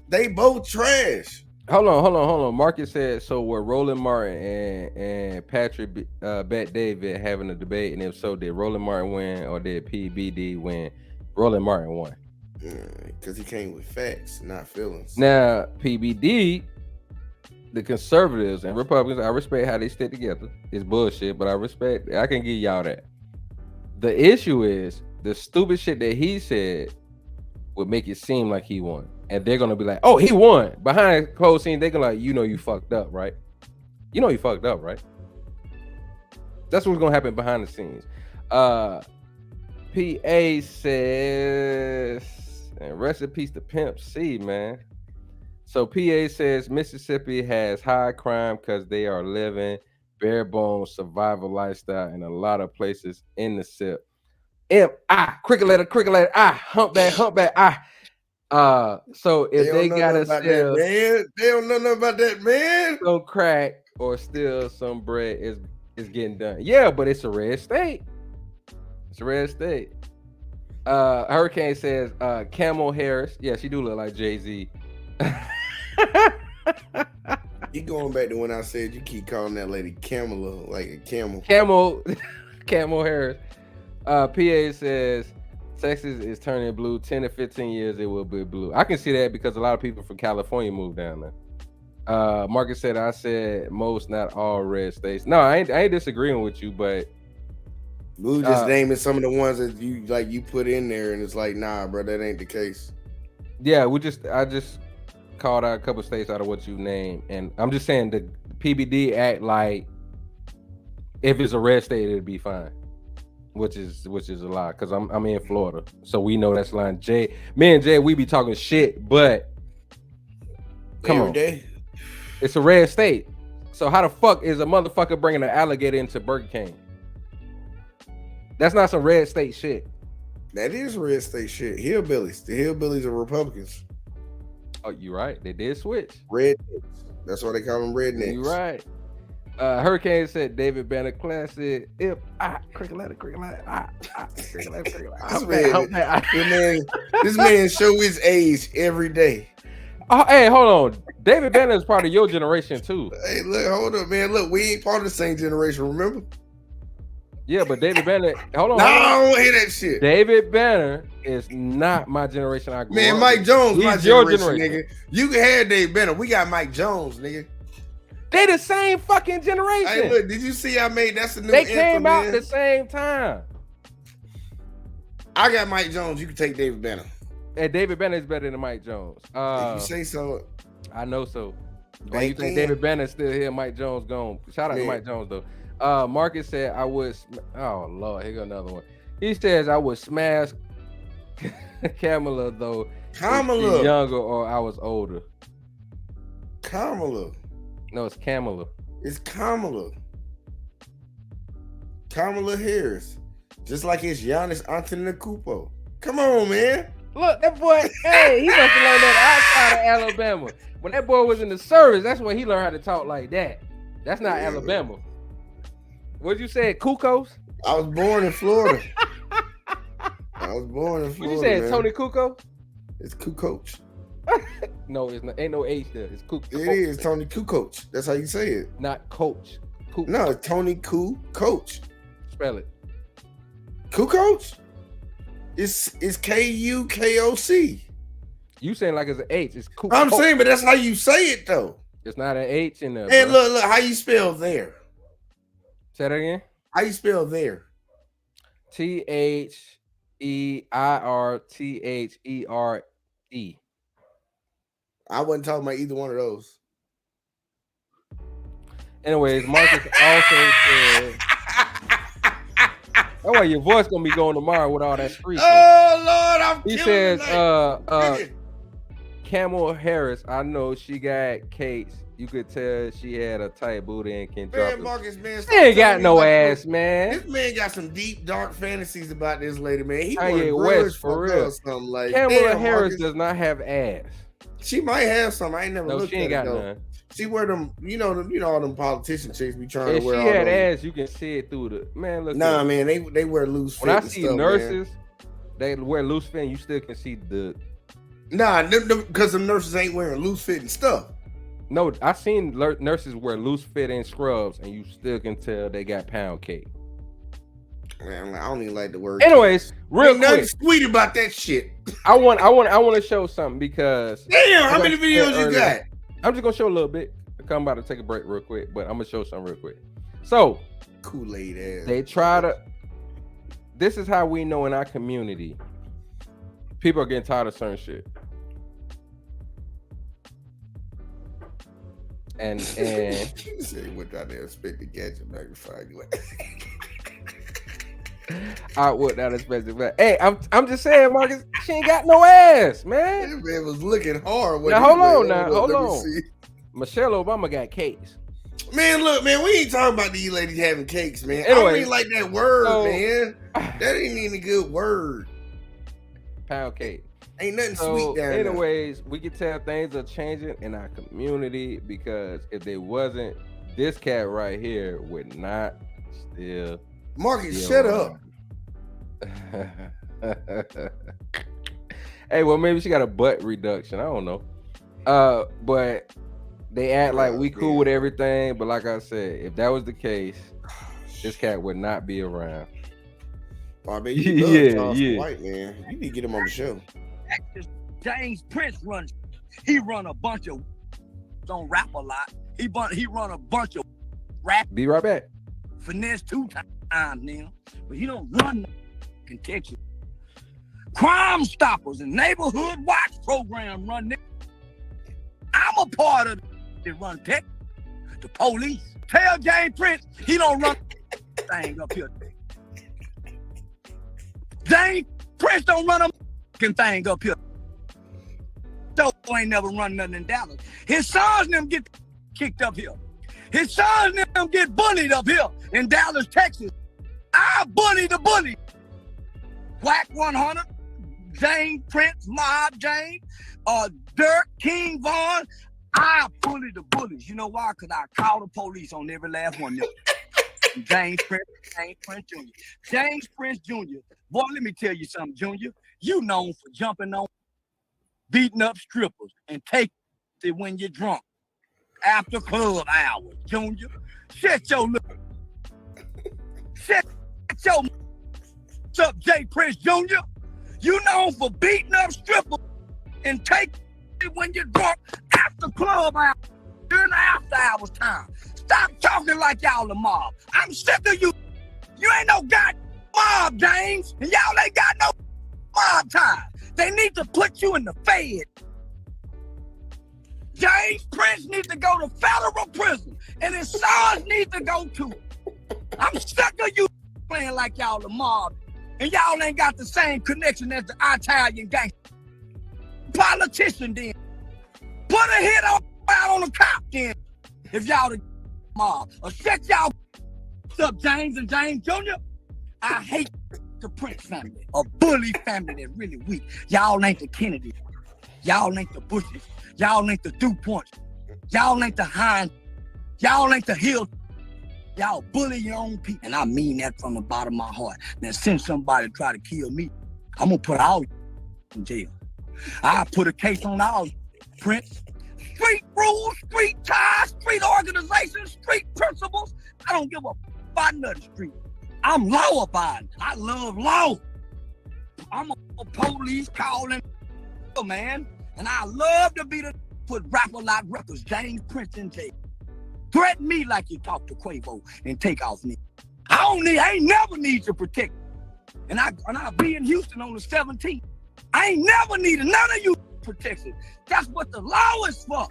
They both trash. Hold on. Marcus said, so were Roland Martin and Patrick Bet David having a debate? And if so, did Roland Martin win or did PBD win? Roland Martin won. Because he came with facts, not feelings. Now, PBD, the conservatives and Republicans, I respect how they stick together. It's bullshit, but I can give y'all that. The issue is the stupid shit that he said would make it seem like he won. And they're gonna be like, "Oh, he won." Behind closed scenes, they're gonna like, you fucked up, right? You fucked up, right? That's what's gonna happen behind the scenes. PA says, and rest in peace to Pimp C, man. So PA says Mississippi has high crime because they are living bare bones survival lifestyle in a lot of places in the SIP. Cricket letter, humpback, so if they gotta steal, man, they don't know nothing about that, man. Some crack or steal some bread is getting done. Yeah, but it's a red state. It's a red state. Hurricane says Camel Harris. Yeah, she do look like Jay-Z. You going back to when I said you keep calling that lady Kamala like a camel. Camel Harris. PA says Texas is turning blue. 10 to 15 years, it will be blue. I can see that because a lot of people from California moved down there. Marcus said, I said most, not all red states. No, I ain't disagreeing with you, but Blue just naming some of the ones that you put in there, and it's like, nah, bro, that ain't the case. Yeah, I just called out a couple states out of what you named, and I'm just saying the PBD act like if it's a red state, it'd be fine. Which is a lie, because I'm in Florida, so we know that's line. Me and Jay, we be talking shit, but come on, it's a red state. So how the fuck is a motherfucker bringing an alligator into Burger King? That's not some red state shit. That is red state shit. Hillbillies. The hillbillies are Republicans. Oh, you right. They did switch. Rednecks. That's why they call them rednecks. You right. Hurricane said David Banner classic. If cricket letter. This man show his age every day. Oh, hey, hold on. David Banner is part of your generation too. Hey, look, hold up, man. Look, we ain't part of the same generation, remember? Yeah, but David Banner, hold on. No, I don't hear that shit. David Banner is not my generation. Man, Mike Jones, my generation, nigga. You can have David Banner. We got Mike Jones, nigga. They the same fucking generation. Hey, look, did you see that's the new They came out at the same time. I got Mike Jones. You can take David Banner. And David Banner is better than Mike Jones. If you say so. I know so. Why you think David Banner still here? Mike Jones gone. Shout out to Mike Jones though. Marcus said I would. Oh Lord, here go another one. He says I would smash Kamala though. Kamala. If younger or I was older. Kamala. No, it's Kamala. It's Kamala. Kamala Harris. Just like it's Giannis Antetokounmpo. Come on, man. Look, that boy, hey, he must have learned that outside of Alabama. When that boy was in the service, that's when he learned how to talk like that. That's not Alabama. What'd you say? Kukoc? I was born in Florida. What you say? Man. Tony Kukoc? It's Kukoc. No, it's not. Ain't no H there. It's Kukoc. It is Tony Kukoc. That's how you say it. Not coach. No, it's Tony Kukoc. Spell it. Kukoc? It's Kukoc. You saying like it's an H? It's Kukoc. I'm saying, but that's how you say it though. It's not an H in there. And bro. look, how you spell there? Say that again. How you spell there? TheirThere. I wasn't talking about either one of those. Anyways, Marcus also said, "Oh, well, your voice gonna be going tomorrow with all that street." Oh Lord, I'm. He killing says, Camel Harris. I know she got cakes. You could tell she had a tight booty and can drop Man, it. Marcus, man, She ain't got stop no telling me ass, man. This man got some deep, dark fantasies about this lady, man. He Kanye want West for real. Something like Kamala Harris Marcus. does not have ass. She might have some. I ain't never No, looked she at ain't it, got though. none. She wear them, all them politician chicks be trying If to wear. she all had those. ass, you can see it through the man. Look, Nah, at man, they wear loose fit. when I and see stuff, nurses, man. they wear loose fit. And you still can see the. Nah, because the nurses ain't wearing loose fit and stuff. No, I seen nurses wear loose fit and scrubs, and you still can tell they got pound cake. Man, I don't even like the word. Anyways, real Ain't nothing quick, sweet about that shit. I want to show something because Damn, how many videos you got? I'm just gonna show a little bit. I'm about to take a break real quick, but I'm gonna show something real quick. So Kool-Aid ass. they try to. This is how we know in our community, people are getting tired of certain shit. And You say you went down there and spit the gadget magnified glass. I would not expect it, but hey, I'm just saying, Marcus, she ain't got no ass, man. That man was looking hard. Now hold on, Let me on. see. Michelle Obama got cakes. Man, look, man, we ain't talking about these ladies having cakes, man. I Anyway, don't even like that word, so- man. That ain't even a good word. Pound cake. Ain't nothing So, sweet down there. anyways, we can tell things are changing in our community because if they wasn't, this cat right here would not still. Marcus, shut up. Hey, well, maybe she got a butt reduction. I don't know. But they act like we cool with everything. But like I said, if that was the case, this cat would not be around. Oh, man, you love Charles White, man. You need to get him on the show. James Prince runs. He run a bunch of. Don't rap a lot. He run a bunch of rap. Be right back. Finesse 2 times now, but he don't run in Texas. Crime Stoppers and Neighborhood Watch program run this. I'm a part of it. Run Texas. The police. Tell James Prince he don't run thing up here. James Prince don't run a thing up here. So ain't never run nothing in Dallas. His sons and them get kicked up here. His sons and them get bullied up here in Dallas, Texas. I bully the bully. Whack 100, James Prince, Mob James, Dirk, King Vaughn. I bully the bullies. You know why? Because I call the police on every last one of them. James Prince Jr. James Prince Jr. Boy, let me tell you something, Junior. You known for jumping on, beating up strippers, and taking it when you're drunk. After club hours, Junior. Shut your little. Shut your up, Jay Prince Jr. You known for beating up strippers and taking it when you're drunk after club hours, during the after hours time. Stop talking like y'all the mob. I'm sick of you. You ain't no god mob, James, and y'all ain't got no mob time. They need to put you in the Fed. James Prince needs to go to federal prison, and his sons need to go too. I'm sick of you playing like y'all the mob, and y'all ain't got the same connection as the Italian gangster. Politician then. Put a hit out on the cop then, if y'all the mob. Or shut y'all up, James and James Jr. I hate the Prince family, a bully family that's really weak. Y'all ain't the Kennedy. Y'all ain't the Bushes. Y'all ain't the DuPonts. Y'all ain't the Hines. Y'all ain't the Hill. Y'all bully your own people. And I mean that from the bottom of my heart. Now, since somebody try to kill me, I'm going to put all in jail. I put a case on all Prince. Street rules, street ties, street organization, street principles. I don't give a about nothing street. I'm law abiding. I love law. I'm a police calling man. And I love to be the put Rap-A-Lot Records, James Prince in jail. Threaten me like you talk to Quavo and take off me. I ain't never need to protect. And I'll be in Houston on the 17th. I ain't never needed none of you protection. That's what the law is for.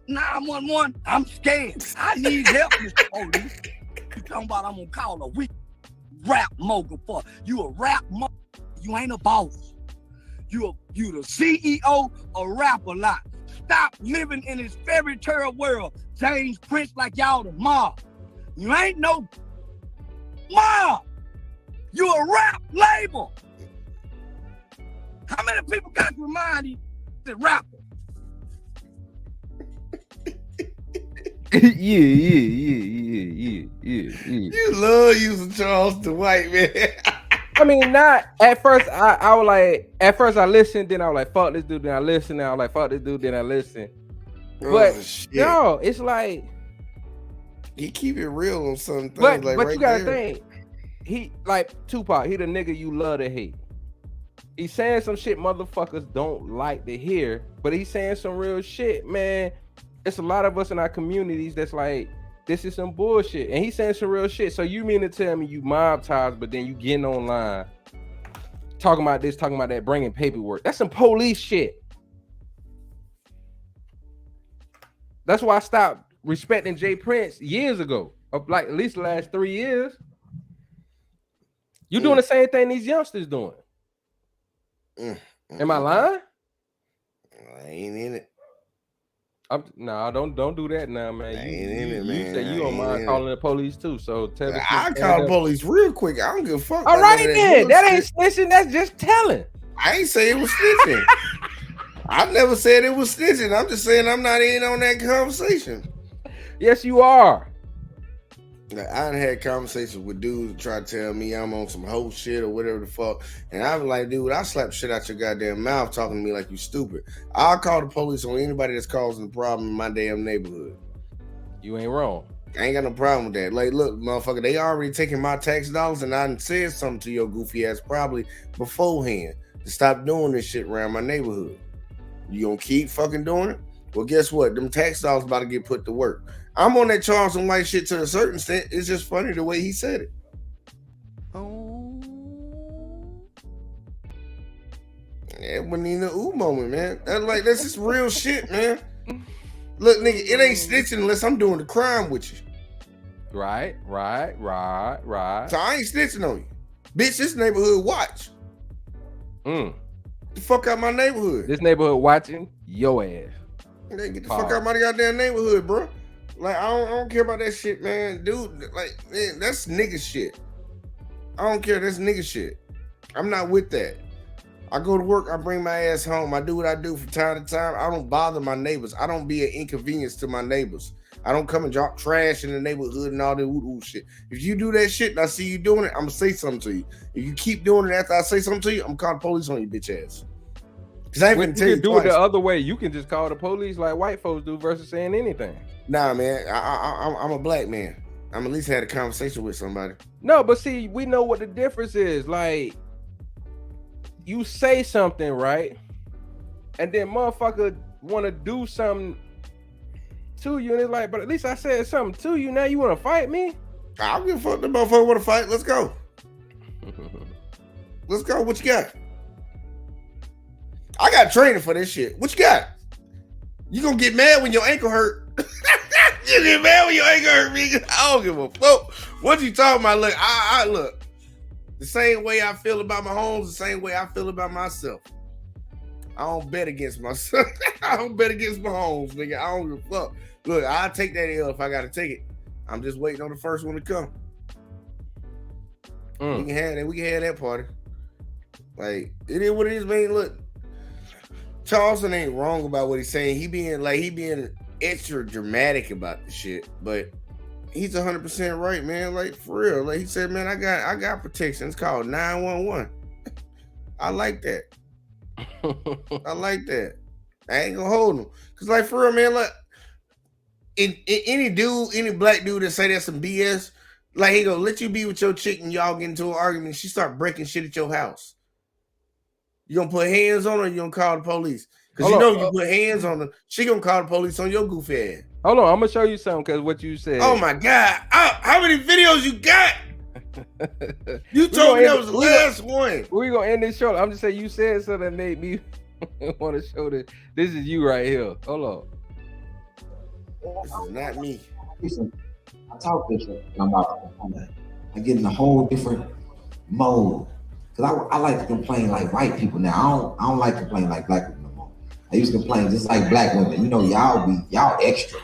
911, I'm scared. I need help, Mr. Police. You talking about I'm gonna call a weak rap mogul for you a rap mogul. You ain't a boss. You the CEO of Rap-A-Lot. Stop living in this fairy tale world. James Prince like y'all the mob. You ain't no mob. You a rap label. How many people got to remind you that rapper? Yeah. You love using Charleston White, man. I mean, not at first. I was like, at first I listened, then I was like, fuck this dude. Then I listened, then I was like, fuck this dude. Then I listened. But no, it's like he keep it real on some things. But right you gotta there. think, he like Tupac. He the nigga you love to hate. He's saying some shit motherfuckers don't like to hear, but he's saying some real shit, man. It's a lot of us in our communities that's like, this is some bullshit. And he's saying some real shit. So you mean to tell me you mob ties, but then you getting online, talking about this, talking about that, bringing paperwork. That's some police shit. That's why I stopped respecting Jay Prince years ago. Like at least the last 3 years. You doing the same thing these youngsters doing. Am I lying? I ain't in it. Nah, don't do that now, man. I ain't in it, man. You say you don't mind calling the police too, so tell the I call the police real quick. I don't give a fuck. All right then, that ain't snitching. That's just telling. I ain't say it was snitching. I never said it was snitching. I'm just saying I'm not in on that conversation. Yes, you are. Like, I done had conversations with dudes that try to tell me I'm on some whole shit or whatever the fuck. And I was like, dude, I slap shit out your goddamn mouth talking to me like you stupid. I'll call the police on anybody that's causing a problem in my damn neighborhood. You ain't wrong. I ain't got no problem with that. Like, look, motherfucker, they already taking my tax dollars and I done said something to your goofy ass probably beforehand to stop doing this shit around my neighborhood. You gonna keep fucking doing it? Well, guess what? Them tax dollars about to get put to work. I'm on that Charleston White shit to a certain extent. It's just funny the way he said it. It wasn't even an ooh moment, man. That's just real shit, man. Look, nigga, it ain't snitching unless I'm doing the crime with you. Right. So I ain't snitching on you. Bitch, this neighborhood watch. Get the fuck out my neighborhood. This neighborhood watching your ass. Get the fuck out my goddamn neighborhood, bro. Like, I don't care about that shit, man. Dude, like, man, that's nigga shit. I don't care. That's nigga shit. I'm not with that. I go to work. I bring my ass home. I do what I do from time to time. I don't bother my neighbors. I don't be an inconvenience to my neighbors. I don't come and drop trash in the neighborhood and all that woo shit. If you do that shit and I see you doing it, I'm going to say something to you. If you keep doing it after I say something to you, I'm calling the police on you, bitch ass. Because I ain't going to tell you do it the other way. You can just call the police like white folks do versus saying anything. Nah, man. I'm a black man. I'm at least had a conversation with somebody. No, but see, we know what the difference is. Like, you say something, right? And then motherfucker want to do something to you. And it's like, but at least I said something to you. Now you want to fight me? I don't give a fuck. The motherfucker want to fight. Let's go. Let's go. What you got? I got training for this shit. What you got? You gonna get mad when your ankle hurt? You get mad when your ankle hurt, nigga? I don't give a fuck. What you talking about? Look, I look. The same way I feel about my homes, the same way I feel about myself. I don't bet against myself. I don't bet against my homes, nigga. I don't give a fuck. Look, I'll take that L if I gotta take it. I'm just waiting on the first one to come. We can have that. We can have that party. Like, it is what it is, man. Look, Charleston ain't wrong about what he's saying. He being extra dramatic about the shit, but he's 100% right, man. Like for real. Like he said, man, I got protection. It's called 911. I like that. I like that. I ain't gonna hold him. Cause like for real, man, like any black dude that say that's some BS, like he gonna let you be with your chick and y'all get into an argument, she start breaking shit at your house. You gonna put hands on her, or you gonna call the police? Because you put hands on her, she gonna call the police on your goofy ass. Hold on, I'm gonna show you something because what you said. Oh my God. How many videos you got? You told me that was the last one. We're gonna end this show. I'm just saying you said something that made me want to show that this is you right here. Hold on. This is not me. Listen, I talk different. I get in a whole different mode. Cause I like to complain like white people now. I don't like to complain like black people no more. I used to complain just like black women. You know, y'all extra.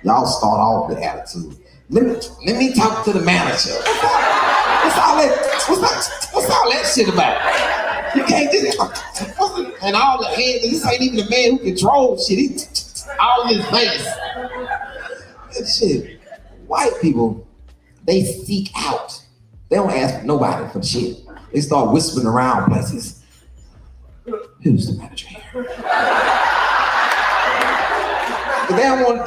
Y'all start off with attitude. Let me talk to the manager. What's all that shit about? You can't just and all the hands. This ain't even the man who controls shit. He all his face. That shit. White people, they seek out. They don't ask nobody for shit. They start whispering around places. Who's the manager here? They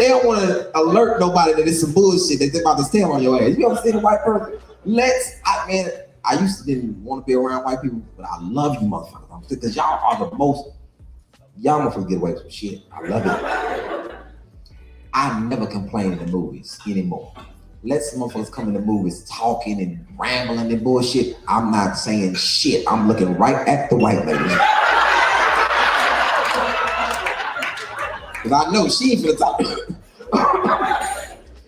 don't want to alert nobody that it's some bullshit that they're about to steal on your ass. You ever seen a white person? I used to didn't want to be around white people, but I love you motherfuckers. Because y'all are the most, y'all motherfuckers get away with shit. I love it. I never complain in the movies anymore. Let some motherfuckers come in the movies talking and rambling and bullshit. I'm not saying shit. I'm looking right at the white lady. Cause I know she ain't finna tolerate.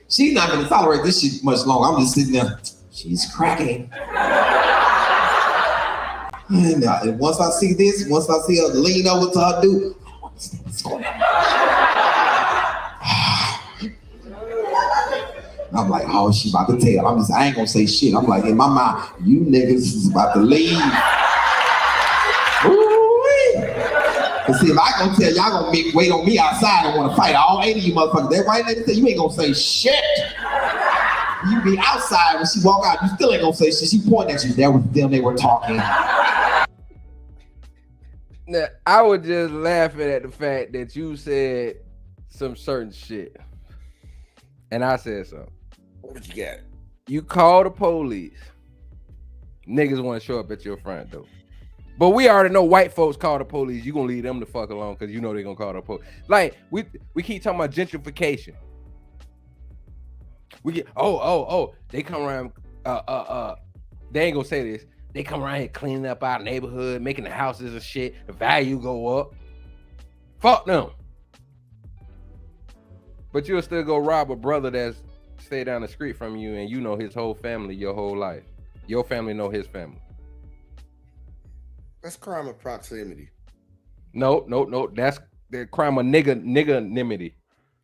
She's not gonna tolerate this shit much longer. I'm just sitting there. She's cracking. And once I see this, once I see her lean over to her dude, what's going on? I'm like, oh, she about to tell. I ain't gonna say shit. I'm like, in my mind, you niggas is about to leave. Cause see, if I gonna tell y'all gonna wait on me outside and want to fight all 8 of you motherfuckers. That white lady said you ain't gonna say shit. You be outside when she walk out, you still ain't gonna say shit. She pointing at you. There was them, they were talking. Now, I was just laughing at the fact that you said some certain shit. And I said something. What you got? You call the police. Niggas want to show up at your front door. But we already know white folks call the police. You gonna leave them the fuck alone because you know they're gonna call the police. Like, we keep talking about gentrification. We get, they come around, they ain't gonna say this. They come around here cleaning up our neighborhood, making the houses and shit, the value go up. Fuck them. But you'll still go rob a brother that's stay down the street from you and you know his whole family your whole life. Your family know his family. That's crime of proximity. No. That's the crime of nigga-nimity.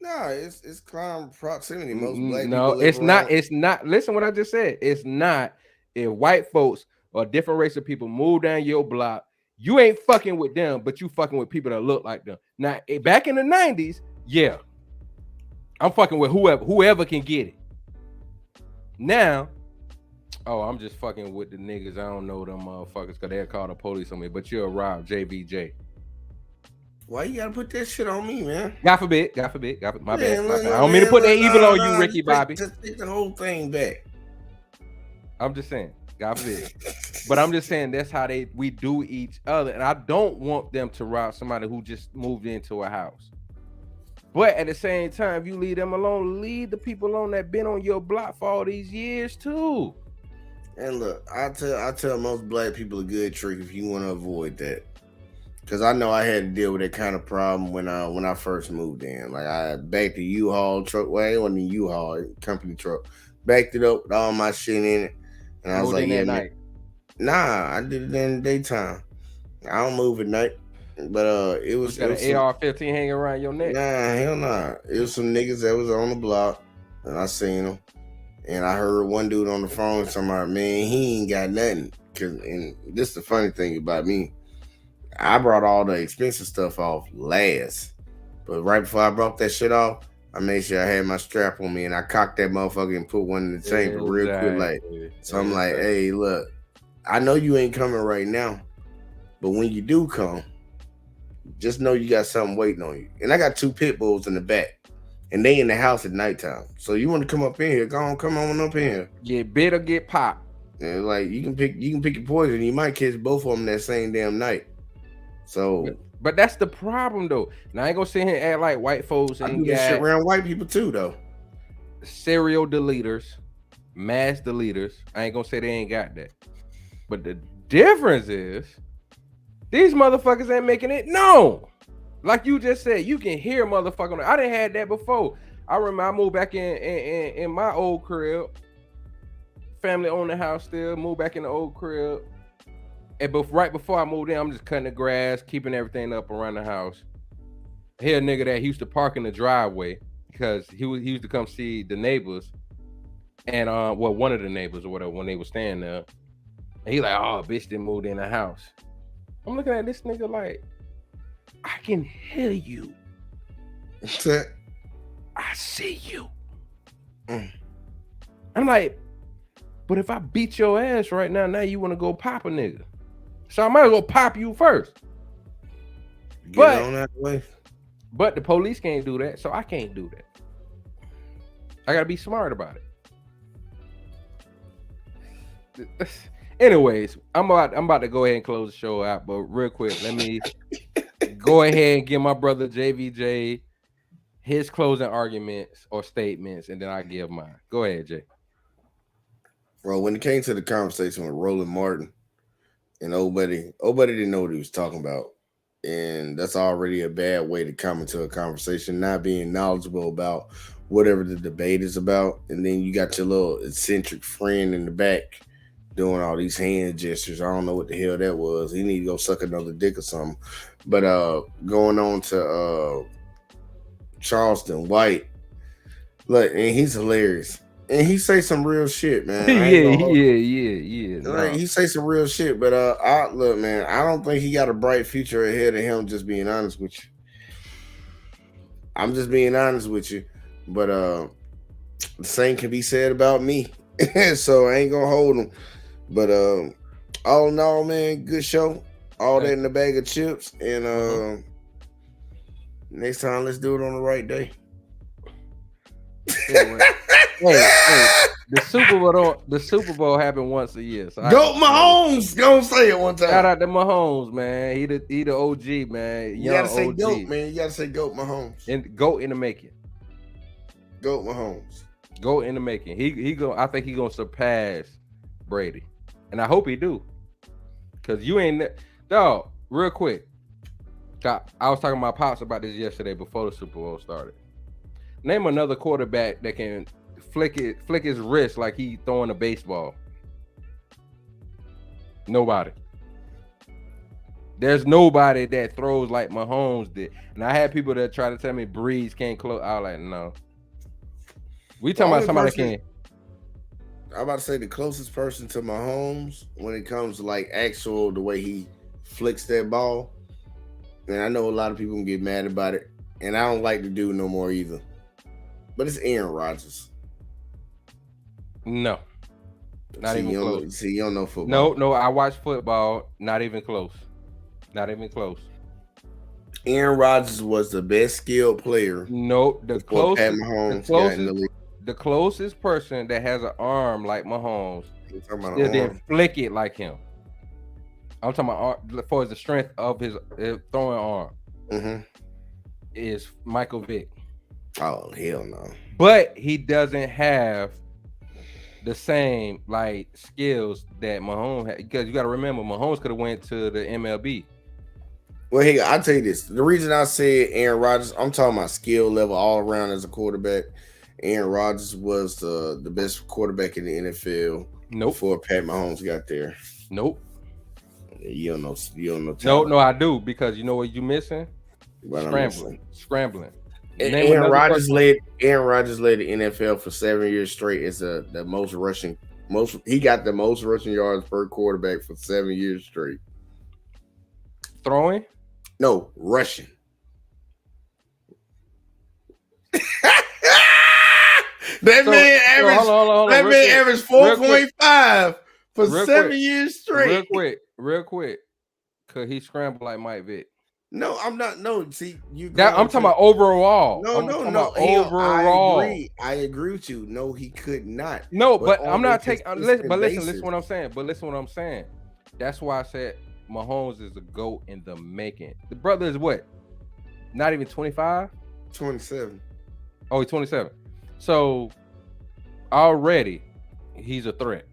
No, it's crime of proximity. Most black no, people it's live not. around. It's not. Listen what I just said. It's not. If white folks or different race of people move down your block, you ain't fucking with them, but you fucking with people that look like them. Now, back in the 90s, yeah. I'm fucking with whoever can get it. Now, I'm just fucking with the niggas. I don't know them motherfuckers because they'll call the police on me, but you're Rob JVJ. Why you gotta put that shit on me, man? God forbid. My bad. I don't mean to put that evil on you, Ricky Bobby. Just take the whole thing back. I'm just saying, God forbid. But I'm just saying that's how we do each other. And I don't want them to rob somebody who just moved into a house. But at the same time, if you leave them alone, leave the people alone that been on your block for all these years too. And look, I tell most black people a good trick if you want to avoid that. Cause I know I had to deal with that kind of problem when I first moved in. Like I backed the U-Haul truck. Well, it wasn't a U-Haul, company truck. Backed it up with all my shit in it. And I was like, yeah, night. Nah, I did it in the daytime. I don't move at night. But it was an AR-15 hanging around your neck. Nah, hell nah. It was some niggas that was on the block, and I seen them. And I heard one dude on the phone talking about, man, he ain't got nothing. And this is the funny thing about me. I brought all the expensive stuff off last. But right before I brought that shit off, I made sure I had my strap on me, and I cocked that motherfucker and put one in the chamber real quick. Like, so I'm like, hey, look, I know you ain't coming right now, but when you do come, just know you got something waiting on you. And I got 2 pit bulls in the back, and they in the house at nighttime. So you want to come up in here? Come on up in here. Get bit or get popped. And like you can pick your poison. You might catch both of them that same damn night. So, but that's the problem though. Now I ain't gonna sit here and act like white folks I ain't do this shit got around white people too though. serial deleters, mass deleters. I ain't gonna say they ain't got that. But the difference is these motherfuckers ain't making it known. Like you just said, you can hear motherfucker. I didn't had that before. I remember I moved back in my old crib. Family owned the house still, moved back in the old crib. And right before I moved in, I'm just cutting the grass, keeping everything up around the house. Here a nigga that used to park in the driveway because he used to come see the neighbors and one of the neighbors or whatever when they were staying there. And he like, oh, bitch didn't move in the house. I'm looking at this nigga like, I can hear you. I see you. I'm like, but if I beat your ass right now you want to go pop a nigga. So I might as well pop you first. Get on that way. But the police can't do that, so I can't do that. I gotta be smart about it. Anyways, I'm about to go ahead and close the show out, but real quick, let me go ahead and give my brother JVJ his closing arguments or statements, and then I give mine. Go ahead, Jay. Bro, when it came to the conversation with Roland Martin and Old Buddy didn't know what he was talking about. And that's already a bad way to come into a conversation, not being knowledgeable about whatever the debate is about. And then you got your little eccentric friend in the back doing all these hand gestures. I don't know what the hell that was. He need to go suck another dick or something. But going on to Charleston White, look, and he's hilarious. And he say some real shit, man. Yeah. Like, he say some real shit, but look, man, I don't think he got a bright future ahead of him. Just being honest with you, I'm just being honest with you. But the same can be said about me, so I ain't gonna hold him. But all in all, man, good show. All that in the bag of chips, and next time let's do it on the right day. Hey, the Super Bowl happened once a year. So Goat Mahomes, go say it one time. Shout out to Mahomes, man. He the OG, man. You gotta say OG. Goat, man. You gotta say Goat Mahomes. And Goat in the making. Goat Mahomes. Goat in the making. I think he gonna surpass Brady, and I hope he do. Cause you ain't dog. Real quick, I was talking to my pops about this yesterday before the Super Bowl started. Name another quarterback that can flick his wrist like he throwing a baseball. Nobody. There's nobody that throws like Mahomes did. And I had people that try to tell me Breeze can't close. I was like, no. We talking about somebody that can. I'm about to say the closest person to Mahomes when it comes to like actual the way he flicks that ball. And I know a lot of people can get mad about it. And I don't like the dude no more either. But it's Aaron Rodgers. No. Not even close. You don't know football. No, I watch football. Not even close. Not even close. Aaron Rodgers was the best skilled player. No, the closest Mahomes the closest person that has an arm like Mahomes still didn't flick it like him. I'm talking about for the strength of his throwing arm. Is Michael Vick. Oh, hell no. But he doesn't have the same like skills that Mahomes had, because you got to remember Mahomes could have went to the MLB. Well, hey, I'll tell you this. The reason I said Aaron Rodgers, I'm talking about skill level all around as a quarterback. Aaron Rodgers was the best quarterback in the NFL before Pat Mahomes got there. Nope. You don't know. No, I do, because you know what you missing? Scrambling. And Aaron Rodgers led the NFL for 7 years straight. It's the most rushing. He got the most rushing yards per quarterback for 7 years straight. Throwing? No, rushing. That man averaged. That man averaged 4.5 for 7 years straight. Real quick, cause he scrambled like Mike Vick. No, I'm not. No, see, I'm talking about overall. No. Overall, I agree with you. No, he could not. No, but I'm not taking. Listen what I'm saying. That's why I said Mahomes is a GOAT in the making. The brother is what? Not even 25? 27. Oh, he's 27. So already he's a threat.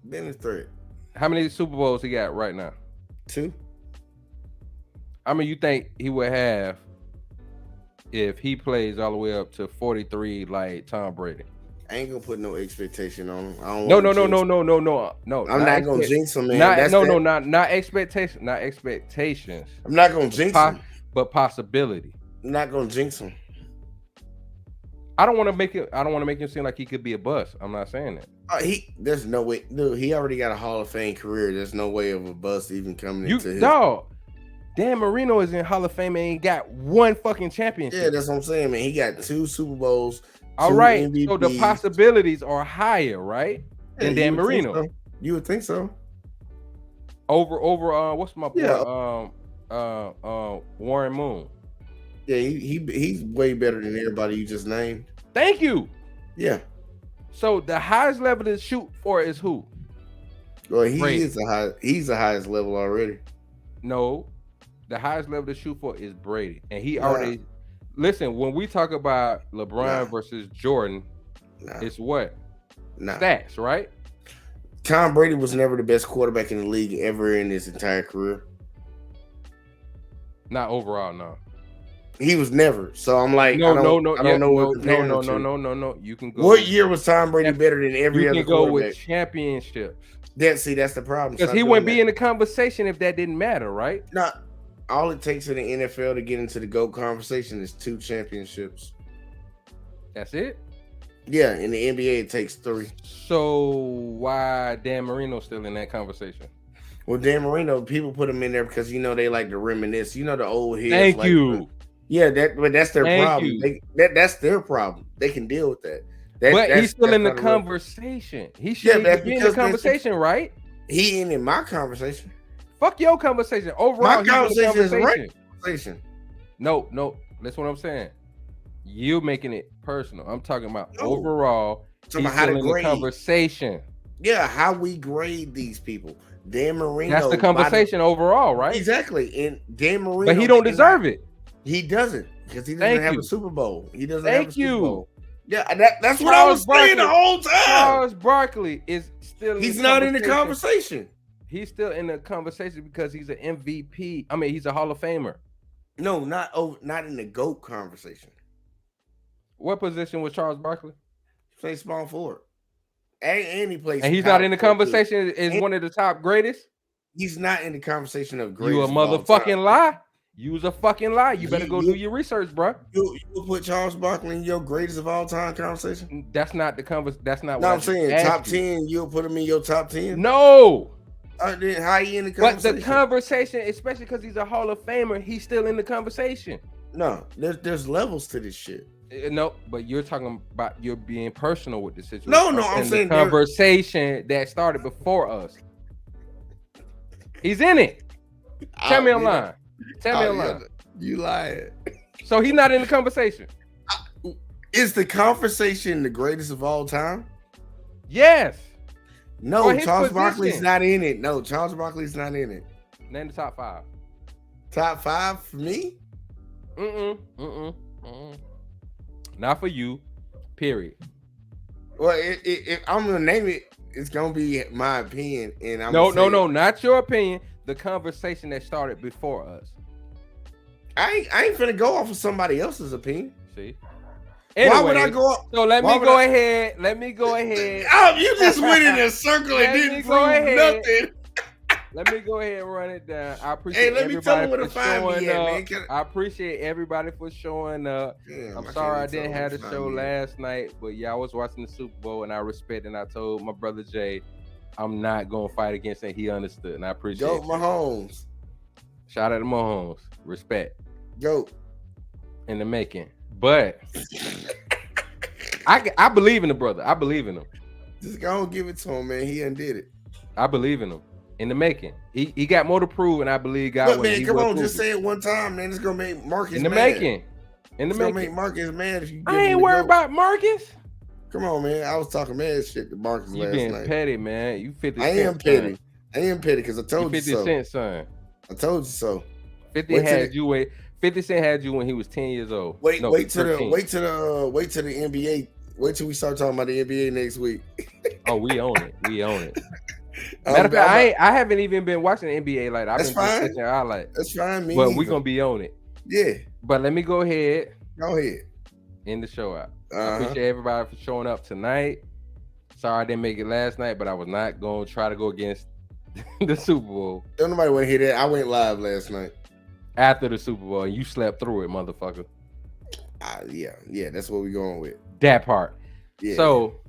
Been a threat. How many Super Bowls he got right now? 2. I mean, you think he would have if he plays all the way up to 43 like Tom Brady? I ain't gonna put no expectation on him. I don't No. I'm not gonna jinx him, man. Not expectation. Not expectations. I'm not gonna jinx him, but possibility. I'm not gonna jinx him. I don't want to make him seem like he could be a bust. I'm not saying that. There's no way, dude. He already got a Hall of Fame career. There's no way of a bust even coming into his. Dog, Dan Marino is in Hall of Fame and ain't got one fucking championship. Yeah, that's what I'm saying, man. He got 2 Super Bowls. All right, MVPs. So the possibilities are higher, right? Yeah, than Dan Marino. You would think so. Over what's my boy? Warren Moon. Yeah, he's way better than everybody you just named. Thank you. Yeah. So the highest level to shoot for is who? Well, he's the highest level already. No, the highest level to shoot for is Brady, and he already. Listen, when we talk about LeBron versus Jordan, it's what? Stats, right? Tom Brady was never the best quarterback in the league ever in his entire career. Not overall, no. He was never. So I'm like, I don't know what comparing him to. No. You can go. What year was Tom Brady better than every other quarterback? You can go with championships. That's the problem. Because he wouldn't be in the conversation if that didn't matter, right? No. All it takes in the NFL to get into the GOAT conversation is 2 championships. That's it? Yeah, in the NBA it takes 3. So why Dan Marino still in that conversation? Well, Dan Marino, people put him in there because they like to reminisce. The old heads. Thank you. Yeah, that's their problem. That's their problem. They can deal with that. But he's still in the conversation. He should be in the conversation, right? He ain't in my conversation. Fuck your conversation. Overall, my conversation is right conversation. No. That's what I'm saying. You making it personal. I'm talking about overall. He's still in the conversation. Yeah, how we grade these people. Dan Marino. That's the conversation overall, right? Exactly. And Dan Marino. But he don't deserve it. He doesn't, because he doesn't have a Super Bowl. He doesn't have a Super Bowl. Yeah, that's what I was saying the whole time. Charles Barkley is still. He's not in the conversation. He's still in the conversation because he's an MVP. I mean, he's a Hall of Famer. No, not in the GOAT conversation. What position was Charles Barkley? He played small forward. And he plays. And he's not in the conversation as one of the top greatest? He's not in the conversation of greatest. You a motherfucking lie? You was a fucking lie. You better go do your research, bro. You put Charles Barkley in your greatest of all time conversation? That's not the conversation. That's not what I'm saying. Top 10, you'll put him in your top 10? No. Then how you in the conversation? But the conversation, especially because he's a Hall of Famer, he's still in the conversation. No, there's levels to this shit. No, but you're talking about you're being personal with the situation. No, I'm saying the conversation that started before us. He's in it. Tell me I'm lying. Tell me I'm lying. You lying. So he's not in the conversation. Is the conversation the greatest of all time? Yes. No, Charles Barkley's not in it. No, Charles Barkley's not in it. Name the top 5. Top 5 for me? Not for you. Period. Well, if I'm gonna name it, it's gonna be my opinion, and I'm no, not your opinion. The conversation that started before us. I ain't finna go off of somebody else's opinion. See. Anyway, why would I go up? So let me go ahead. Let me go ahead. Oh, you just went in a circle and didn't prove nothing. Let me go ahead and run it down. I appreciate everybody for showing up. I appreciate everybody for showing up. Damn, I'm sorry I didn't have the show last night, but yeah, I was watching the Super Bowl and I respect and I told my brother Jay, I'm not gonna fight against it. He understood and I appreciate it. Go Mahomes. Shout out to Mahomes. Respect. Go. In the making. But I believe in the brother. I believe in him. Just go give it to him, man. He undid it. I believe in him. In the making. He got more to prove, and I believe God. But man, come on, just say it one time, man. It's gonna make Marcus in the mad. making. In the it's making. Gonna make Marcus mad if you. I ain't worried about Marcus. Come on, man. I was talking mad shit to Marcus last night. You being petty, man. You 50 I am petty. Son. I am petty because I told you 50 so. 50 Cent son. I told you so. 50 had you. 50 Cent had you when he was 10 years old. Wait till the NBA. Wait till we start talking about the NBA next week. Oh, we own it. We own it. Matter of fact, I haven't even been watching the NBA like that. I've been catching highlights. That's fine. But we're gonna be on it. Yeah. But let me go ahead. Go ahead. End the show out. I appreciate everybody for showing up tonight. Sorry I didn't make it last night, but I was not going to try to go against the Super Bowl. Don't nobody want to hear that. I went live last night. After the Super Bowl, and you slept through it, motherfucker. Yeah, that's what we're going with. That part. Yeah. So,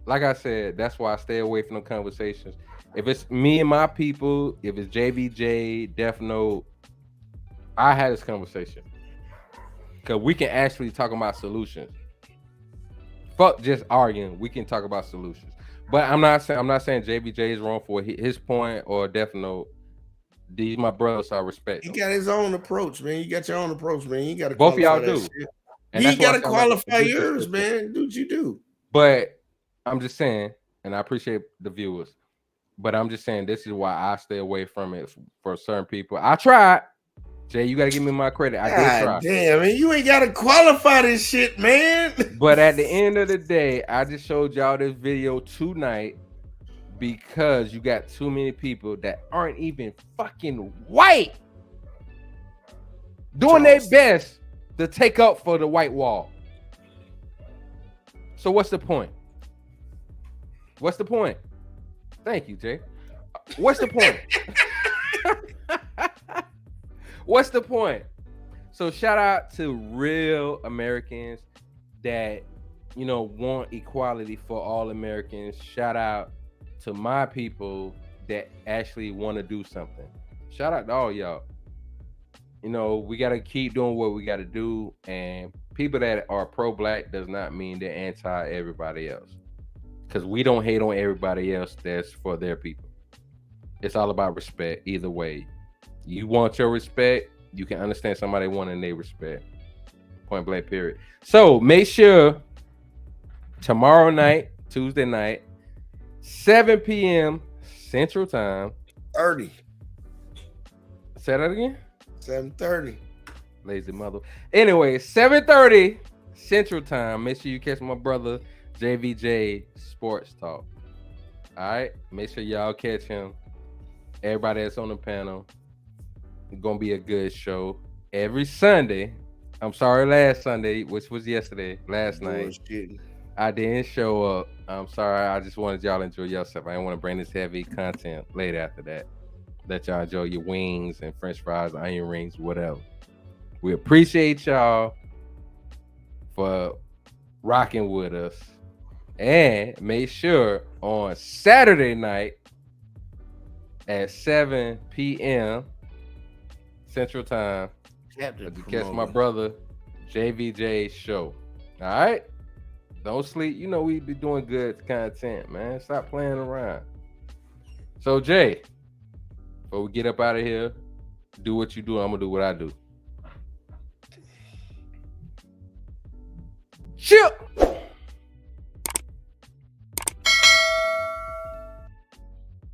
like I said, that's why I stay away from the conversations. If it's me and my people, if it's JBJ, Death Note, I had this conversation. Because we can actually talk about solutions. Fuck just arguing. We can talk about solutions. But I'm not saying JBJ is wrong for his point or Death Note. These my brothers, so I respect. He got his own approach, man. You got your own approach, man. You got to both of y'all do. You got to qualify yours, man. Do what you do. But I'm just saying, and I appreciate the viewers, but I'm just saying this is why I stay away from it for certain people. I tried. Jay, you got to give me my credit. I did try. Damn, man. You ain't got to qualify this shit, man. But at the end of the day, I just showed y'all this video tonight because you got too many people that aren't even fucking white doing their best to take up for the white wall. So what's the point? What's the point? Thank you, Jay. What's the point? What's the point? So shout out to real Americans that, you know, want equality for all Americans. Shout out to my people that actually want to do something. Shout out to all y'all. You know, we got to keep doing what we got to do. And people that are pro-black does not mean they're anti-everybody else. Because we don't hate on everybody else that's for their people. It's all about respect either way. You want your respect, you can understand somebody wanting their respect. Point blank, period. So make sure tomorrow night, Tuesday night, 7 p.m. Central Time. 30. Say that again? 7:30. Lazy mother. Anyway, 7:30 Central Time. Make sure you catch my brother JVJ Sports Talk. All right? Make sure y'all catch him. Everybody that's on the panel. It's going to be a good show. Every Sunday. I'm sorry, last Sunday, which was yesterday, last night. I didn't show up. I'm sorry. I just wanted y'all to enjoy yourself. I didn't want to bring this heavy content later after that. Let y'all enjoy your wings and french fries, onion rings, whatever. We appreciate y'all for rocking with us. And make sure on Saturday night at 7 p.m. Central Time to catch my brother JVJ show. All right? Don't sleep. You know we be doing good content, man. Stop playing around. So, Jay, before we get up out of here, do what you do. I'm going to do what I do. Chip!